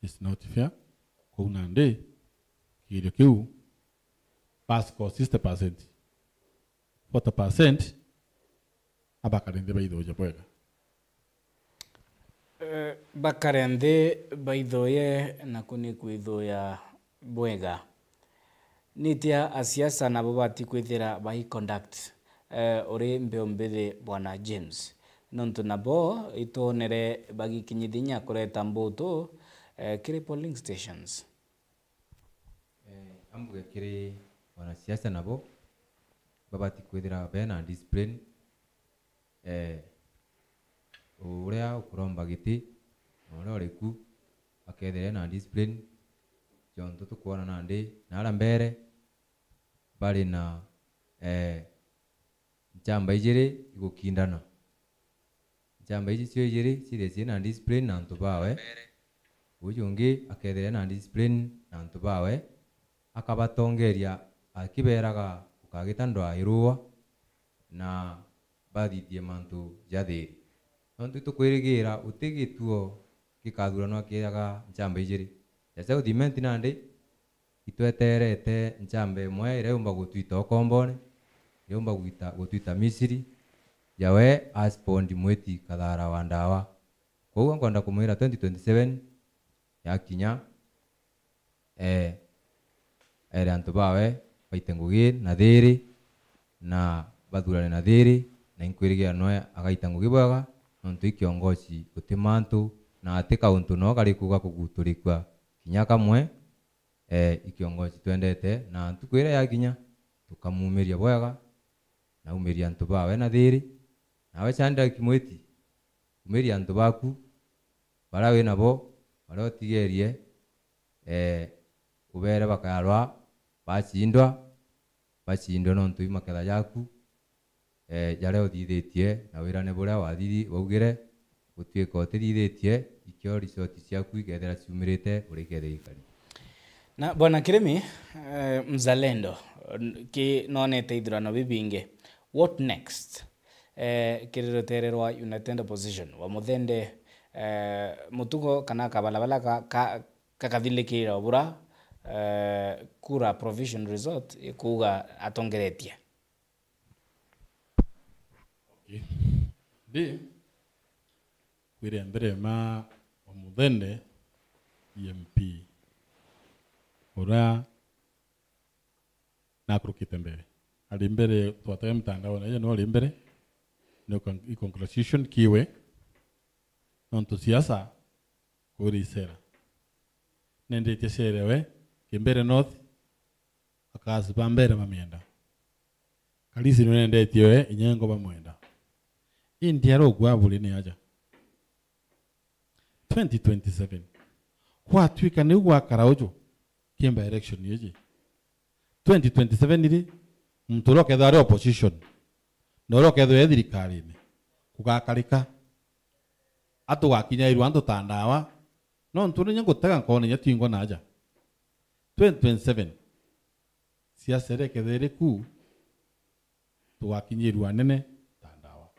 [SPEAKER 3] is not fair kwa unande kirio kiu pass kwa 60% 40% abakarende baidoje bwega
[SPEAKER 1] bakarende baidoye na kuni kwithoya bwega nitia asiasa na bobati kwithira bai conduct ori mbeombethe bwana James nontu nabo itonere bagikinyithinya kureta mbuto kiri polling stations
[SPEAKER 2] ambuge kiri bwana siasa nabo babati kwithira bena discipline uria ukuromba giti uria uriku akethire na discipline jonto tukuona nandi nara mbere bali na njamba ijiri igukindana njamba iji cio ijiri cireci na discipline na ntu bawe ujungi akethire na discipline na ntu bawe akabatongeria akiberaga ukagita ndwa irua na bathithie mantu jathiri nontu tukwirigira utigituo gikathurano akiaga njamba ijiri jase uthimenti nandi itweterete njamba imwe ireumba gutwita okombone ireumba gutwita Misiri yawe aspondi mweti kathara wa ndawa kwa ngonda kumwira 2027 yakinya ere antu bawe baite ngugi na thiri na bathurane na thiri na inkwirigia noe agaita ngugi bwega nontu ikiongoci utimantu na atika untu no kari kuga kuguturikwa kinya kamwe ikiongoci twendete na tukwira yakinya tukamumiria bwega na umiria antu bawe na thiri nawe chanda kimweti umiria antu baku bara we nabo bara otigerie ubere bakarwa bachindwa nontu imaketha yaku jare uthithitie na wirane buria wathiri waugire gutwika uthithitie ikio resort ciaku igethera ciumirite urikethe ikari
[SPEAKER 1] na bwana Kirimi Mzalendo ki nonete ithurano bibinge what next kirirotererwa United Opposition wa muthende mutugo kana kabalabala kakathilikira bura kura provision result ikuga atongeretie
[SPEAKER 3] di kwire mbere ma Muthende MP ura nakurukite mbere ali mbere twataye mtandao na no ali mbere no conclusion kiwe nonto siasa kuri sera nende tesherewe kimbere north akazi bambere bamienda kalisi nende tiwe inyengo bamwenda India ro gwabuli ni aja 2027 kwa twika ni gwa karaujo kimba election yeji 2027 iri mtoro kedare opposition noro kedwe thirikari ni kugakarika atu gakinya iru andu tandawa no ntune nyango taga nkone nyatingo naja 2027 siasa kedere ku tugakinya iru anene tandawa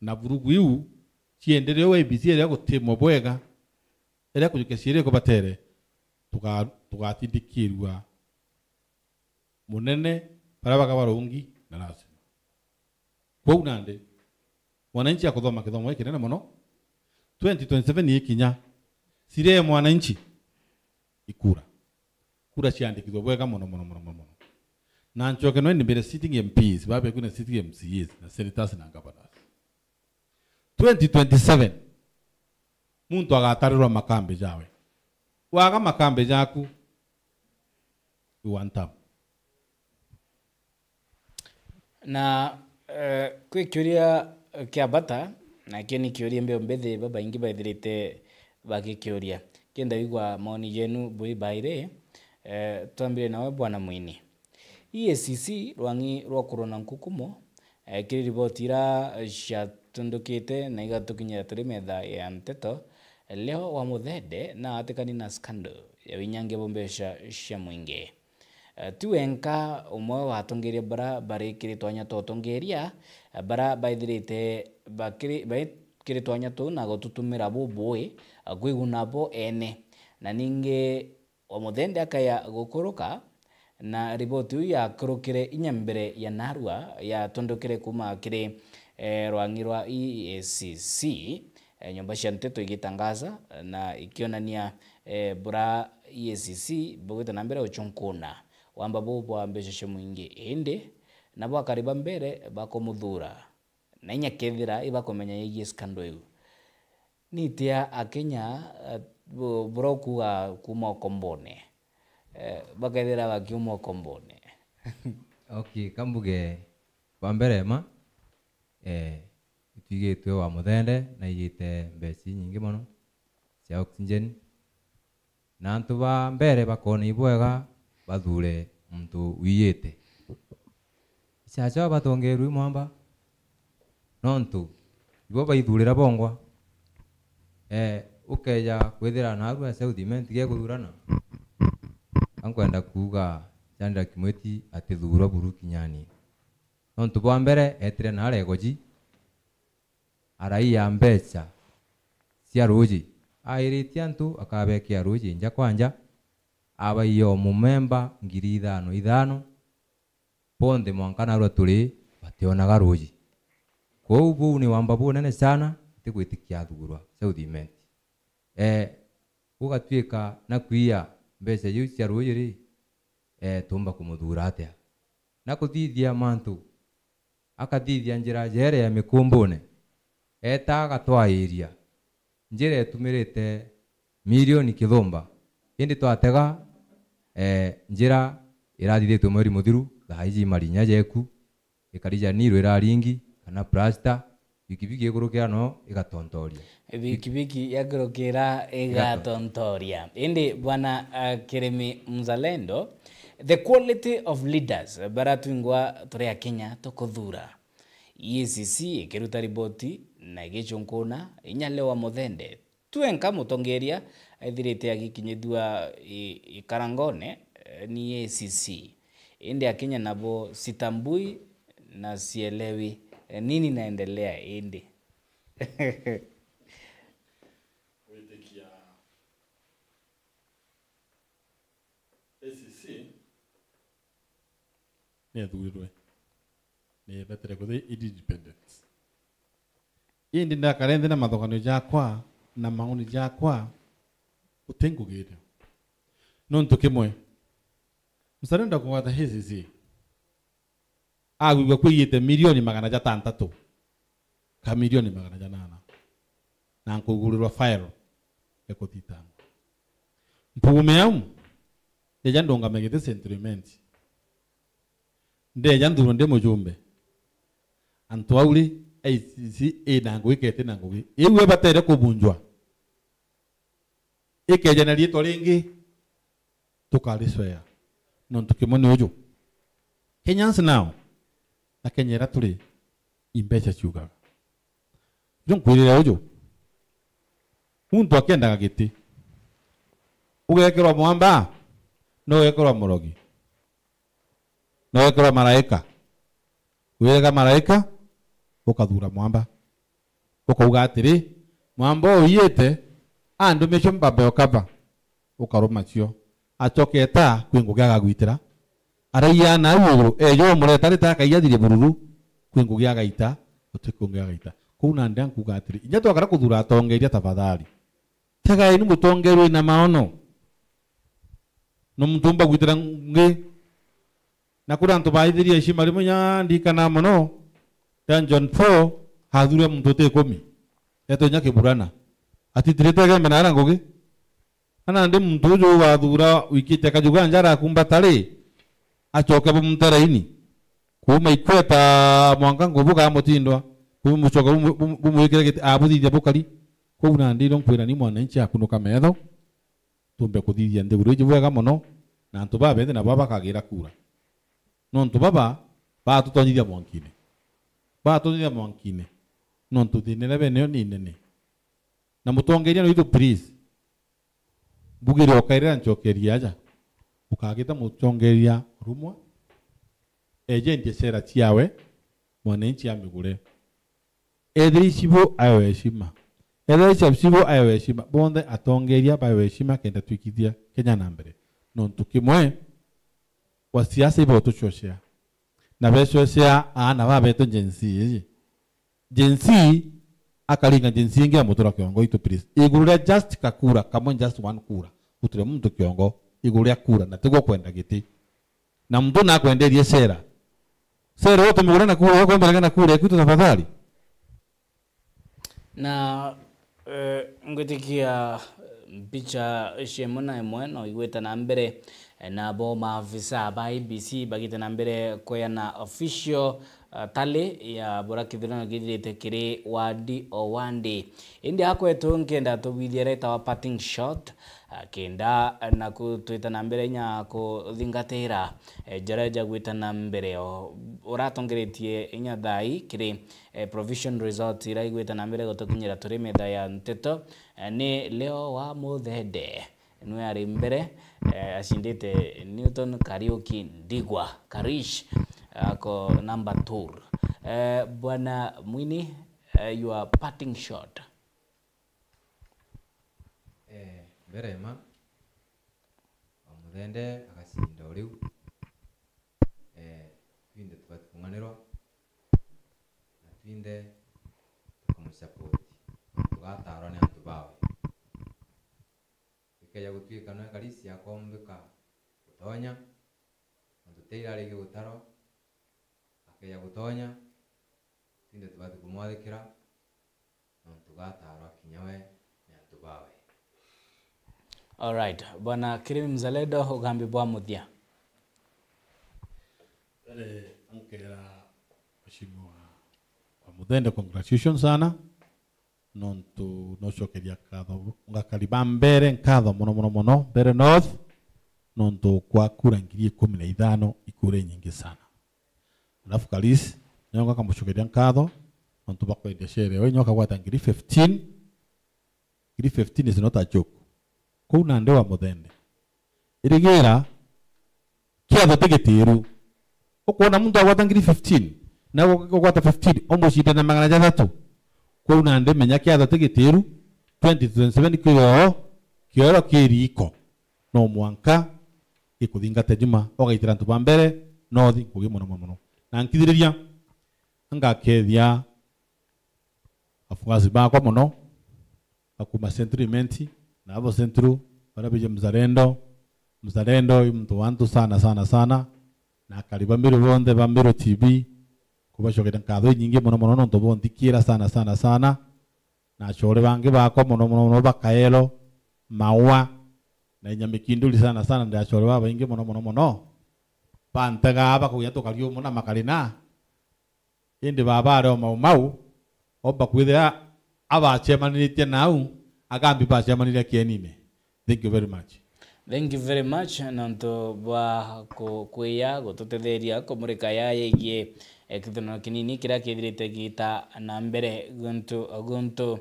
[SPEAKER 3] na vurugu iu ciendeleo wa ABC ya gutimo bwega era kujukesire ko batere tugatindikirwa munene parabaga barungi na lazima kwa unande wananchi akothoma kithomo hiki nene muno 2027 ikinya sire mwananchi ikura kura ciandikithwa bwega muno na nchoke no ni mbere sitting MPs babe kuna sitting MCs na senators na governors 2027 muntu agatarirwa makambe jawe waga makambe jaku uwantam
[SPEAKER 1] na kwi kiuria kia bata na kini kiuria mbeo mbethe baba ingi baithirite bagikiuria kenda igwa maoni yenu bui baire twambire nawe bwana Mwini EACC rwangi rwa kurona nkukumo kiri riboti ira ciatundukite na igatukinyira turi metha ya nteto leo wa Muthende na atikani na scandal ya winyange bombesha cia mwingi tuenka umwe watongeria bara barikiri twanya totongeria bara baithirite bakiri twanya tu na gututumira bubui kwiguna bo ene na ninge wa Muthende akaya gukuruka na riboti ya kurukire inyambere ya narua ya tondokire kuma kiri rwangi rwa EACC nyumba cia nteto igitangaza na ikionania bura EACC bugita na mbere uchunkuna wamba bwa mbeca cia mwingi indi nabo akariba mbere bakomuthura na inya kethira ibakomenya yegie scandal yu nitia akenya brokuga kuma kombone bakethira bakiuma kombone
[SPEAKER 2] okay kambuge bambere ma itigitwe wa Muthende na igite mbeci nyingi muno cia oxygen na antu ba mbere bakoni bwega bathure muntu wiyete chacha batongeru mwamba nontu ibo baithurira bongwa ukeja kwithira na aru settlement ge kuthurana ankwenda kuga Chandra Kimweti atithura buru kinyani nontu bwa mbere etire na aregoji araia mbeca cia ruji airitie antu akabekia ruji nja kwanja abaiyo mumemba 5,000 ponde mwankana rwa turi bationaga ruji kwa ubu ni wamba bu nene sana tigwitikia thugurwa settlement ugatwika na kuia mbeca yu cia ruji ri tumba kumuthura atia na kuthithia mantu akathithia njira jere ya mikumbune etaga twairia njira etumirite milioni kithumba indi twatega njira irathithitwe mweri muthiru thaiji marinya jeku ikarija niro iraringi kana plasta bikibiki igurukira no igatontoria
[SPEAKER 1] bikibiki yagurukira igatontoria indi bwana Kiremi Mzalendo the quality of leaders baratwingwa turi Kenya tukuthura EACC ikiruta riboti na igichunkuna inyale wa Muthende tuenka mutongeria aithirite agikinyithua ikarangone ni EACC indi Kenya nabo sitambui na sielewi nini naendelea indi
[SPEAKER 3] EACC ni thurirwe ni betere kuthi independence indi ndakarende na mathogano jakwa na maoni jakwa utengugire nontu kimwe msarenda kuwata hizi agwigwa kwiyite milioni 600 ka milioni 800 na nkugulirwa file ekotitanga mpugume yau eja ndonga megete sentiment ndeja nduro nde mujumbe antu auli ICC nango ikete nango ewe batere kubunjwa ikeja na rieto lingi tukaliswea nontu kimoni uju Kenyans now na Kenyera tuli imbecha chuga kwirira uju muntu akenda giti ugekerwa mwamba no gekerwa murogi no gekerwa malaika wega malaika ukathura mwamba ukauga atiri mwamba uyete andu mecho mbambe okaba ukaruma cio acoketa kwingugiaga gwitira araiya na iguru ejo mureta ritaka iyathirie bururu kwingugiaga ita utikungiaga ita kuna ndan kuga atiri inya twakara kuthura atongeria tafadhali tega ni mutongerwe na maono no mtumba gwitira ngi na kura ntu baithirie heshima rimunya ndikana muno dan John 4 hathure mtote 10 eto nya kiburana atitirete menara ngogi ana ndi muntu uju wathura wikite kajuga njara kumbatari acoke bumutaraini kuma ikweta mwanga ngubuga mutindwa bumucoka bumwikire giti abuthithia bukari kuna ndiro nkwira ni mwananchi akunuka metho tumbe kuthithia ndiguru iji wega muno na antu babethe na baba kagira kura no antu baba batutonyithia mwankine no antu thinene bene ni nene na mutongeria no itu please bugire okaira nchokeria aja ukagita mutongeria rumwa agent sera ciawe mwananchi amigure edri sibo ayo heshima edri sibo ayo heshima bonde atongeria bayo heshima kenda twikithia Kenya na mbere no tukimwe wa siasa ibo tuchoshia na beshoshia ana babeto jensi akalinga jensi ingi ya mutura kiongo itu please igururia just kakura kama just one kura utire mtu kiongo igururia kura na tego kwenda giti na mtu na kwenderia sera wote mugura na kura wako mbele na kura kitu tafadhali
[SPEAKER 1] na ngutikia picha shemona emwe no igweta na mbere na bo maafisa ba IBC bagite na mbere koya na official tali ya bora kithirano githirite kiri wadi o wandi indi hakwetu nkenda tubithire ta parting shot kenda na kutwita na mbere nya kuthingatira jareja gwita na mbere uratongeretie inya thai kiri provision result ira igwita na mbere gotokinyira turi metha ya nteto ni leo wa muthende nwe ari mbere ashindite Newton Kariuki Ndigwa Karish ako number 2 bwana Mwini your parting shot
[SPEAKER 2] berema amuthende agacinda uriu twinde twatunganirwa na twinde tukamusupport tugatarwa ni antu bawe ikeja gutwika no karisi akombeka gutonya antuteira rigi gutaro akeja gutonya twinde tubati kumwathikira no tugatarwa kinyawe ni antu bawe.
[SPEAKER 1] All right, bwana Kirimi Mzalendo ugambi bwa muthia.
[SPEAKER 3] Ankera mheshimiwa wa Muthende, congratulations sana. Nontu no shokeria katho ngakariba mbere nkatho muno mbere north nontu kwa kura ngiri 15 ikure nyingi sana. Alafu kalisi nyonga kamushokeria nkatho nontu bakwende shere we nyoka gwata ngiri 15. Ngiri 15 is not a joke. Kuna nde wa Muthende irigira kiatho tigitiru ukona muntu agwata ngiri 15 na gwata 15 omushita na 300 kuna nde menya kiatho tigitiru 2027 kioro kiriko no mwanka ikuthingate juma ogaitira ntu bambere no thi kugi muno na nkithiriria ngakethia afugazi bakwa muno bakuma Central Menti na abo Central barabije Mzalendo mtu wantu sana na kariba mbiro bonde bambiro TV kubashokera nkado nyingi mono nto bondikira sana na chore bange bako mono bakaelo maua na nyamikinduli sana nda chore baba ingi mono pantaga aba kuya to kalio mona makalina indi baba ro mau oba kwithira aba chemanite nau agambi ba chemanire kienime. Thank you very much.
[SPEAKER 1] Thank you very much. Nanto bwa kuya gotutetheria komurika yaye ekithano kinini kira kithirite gita na mbere guntu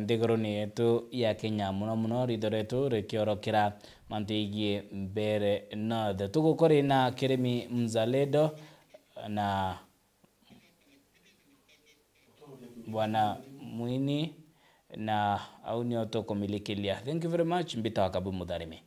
[SPEAKER 1] ndigoroni yetu ya Kenya muno ridoretu rikiorokera mantigie mbere north tugukori na Kirimi Mzalendo na bwana Mwini na aunio to komilikilia. Thank you very much. Mbita wakabu Mudharimi.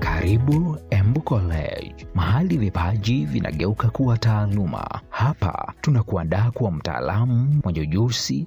[SPEAKER 12] Karibu Embu College, mahali vipaji vinageuka kuwa taaluma. Hapa tunakuandaa kuwa mtaalamu mwenye ujuzi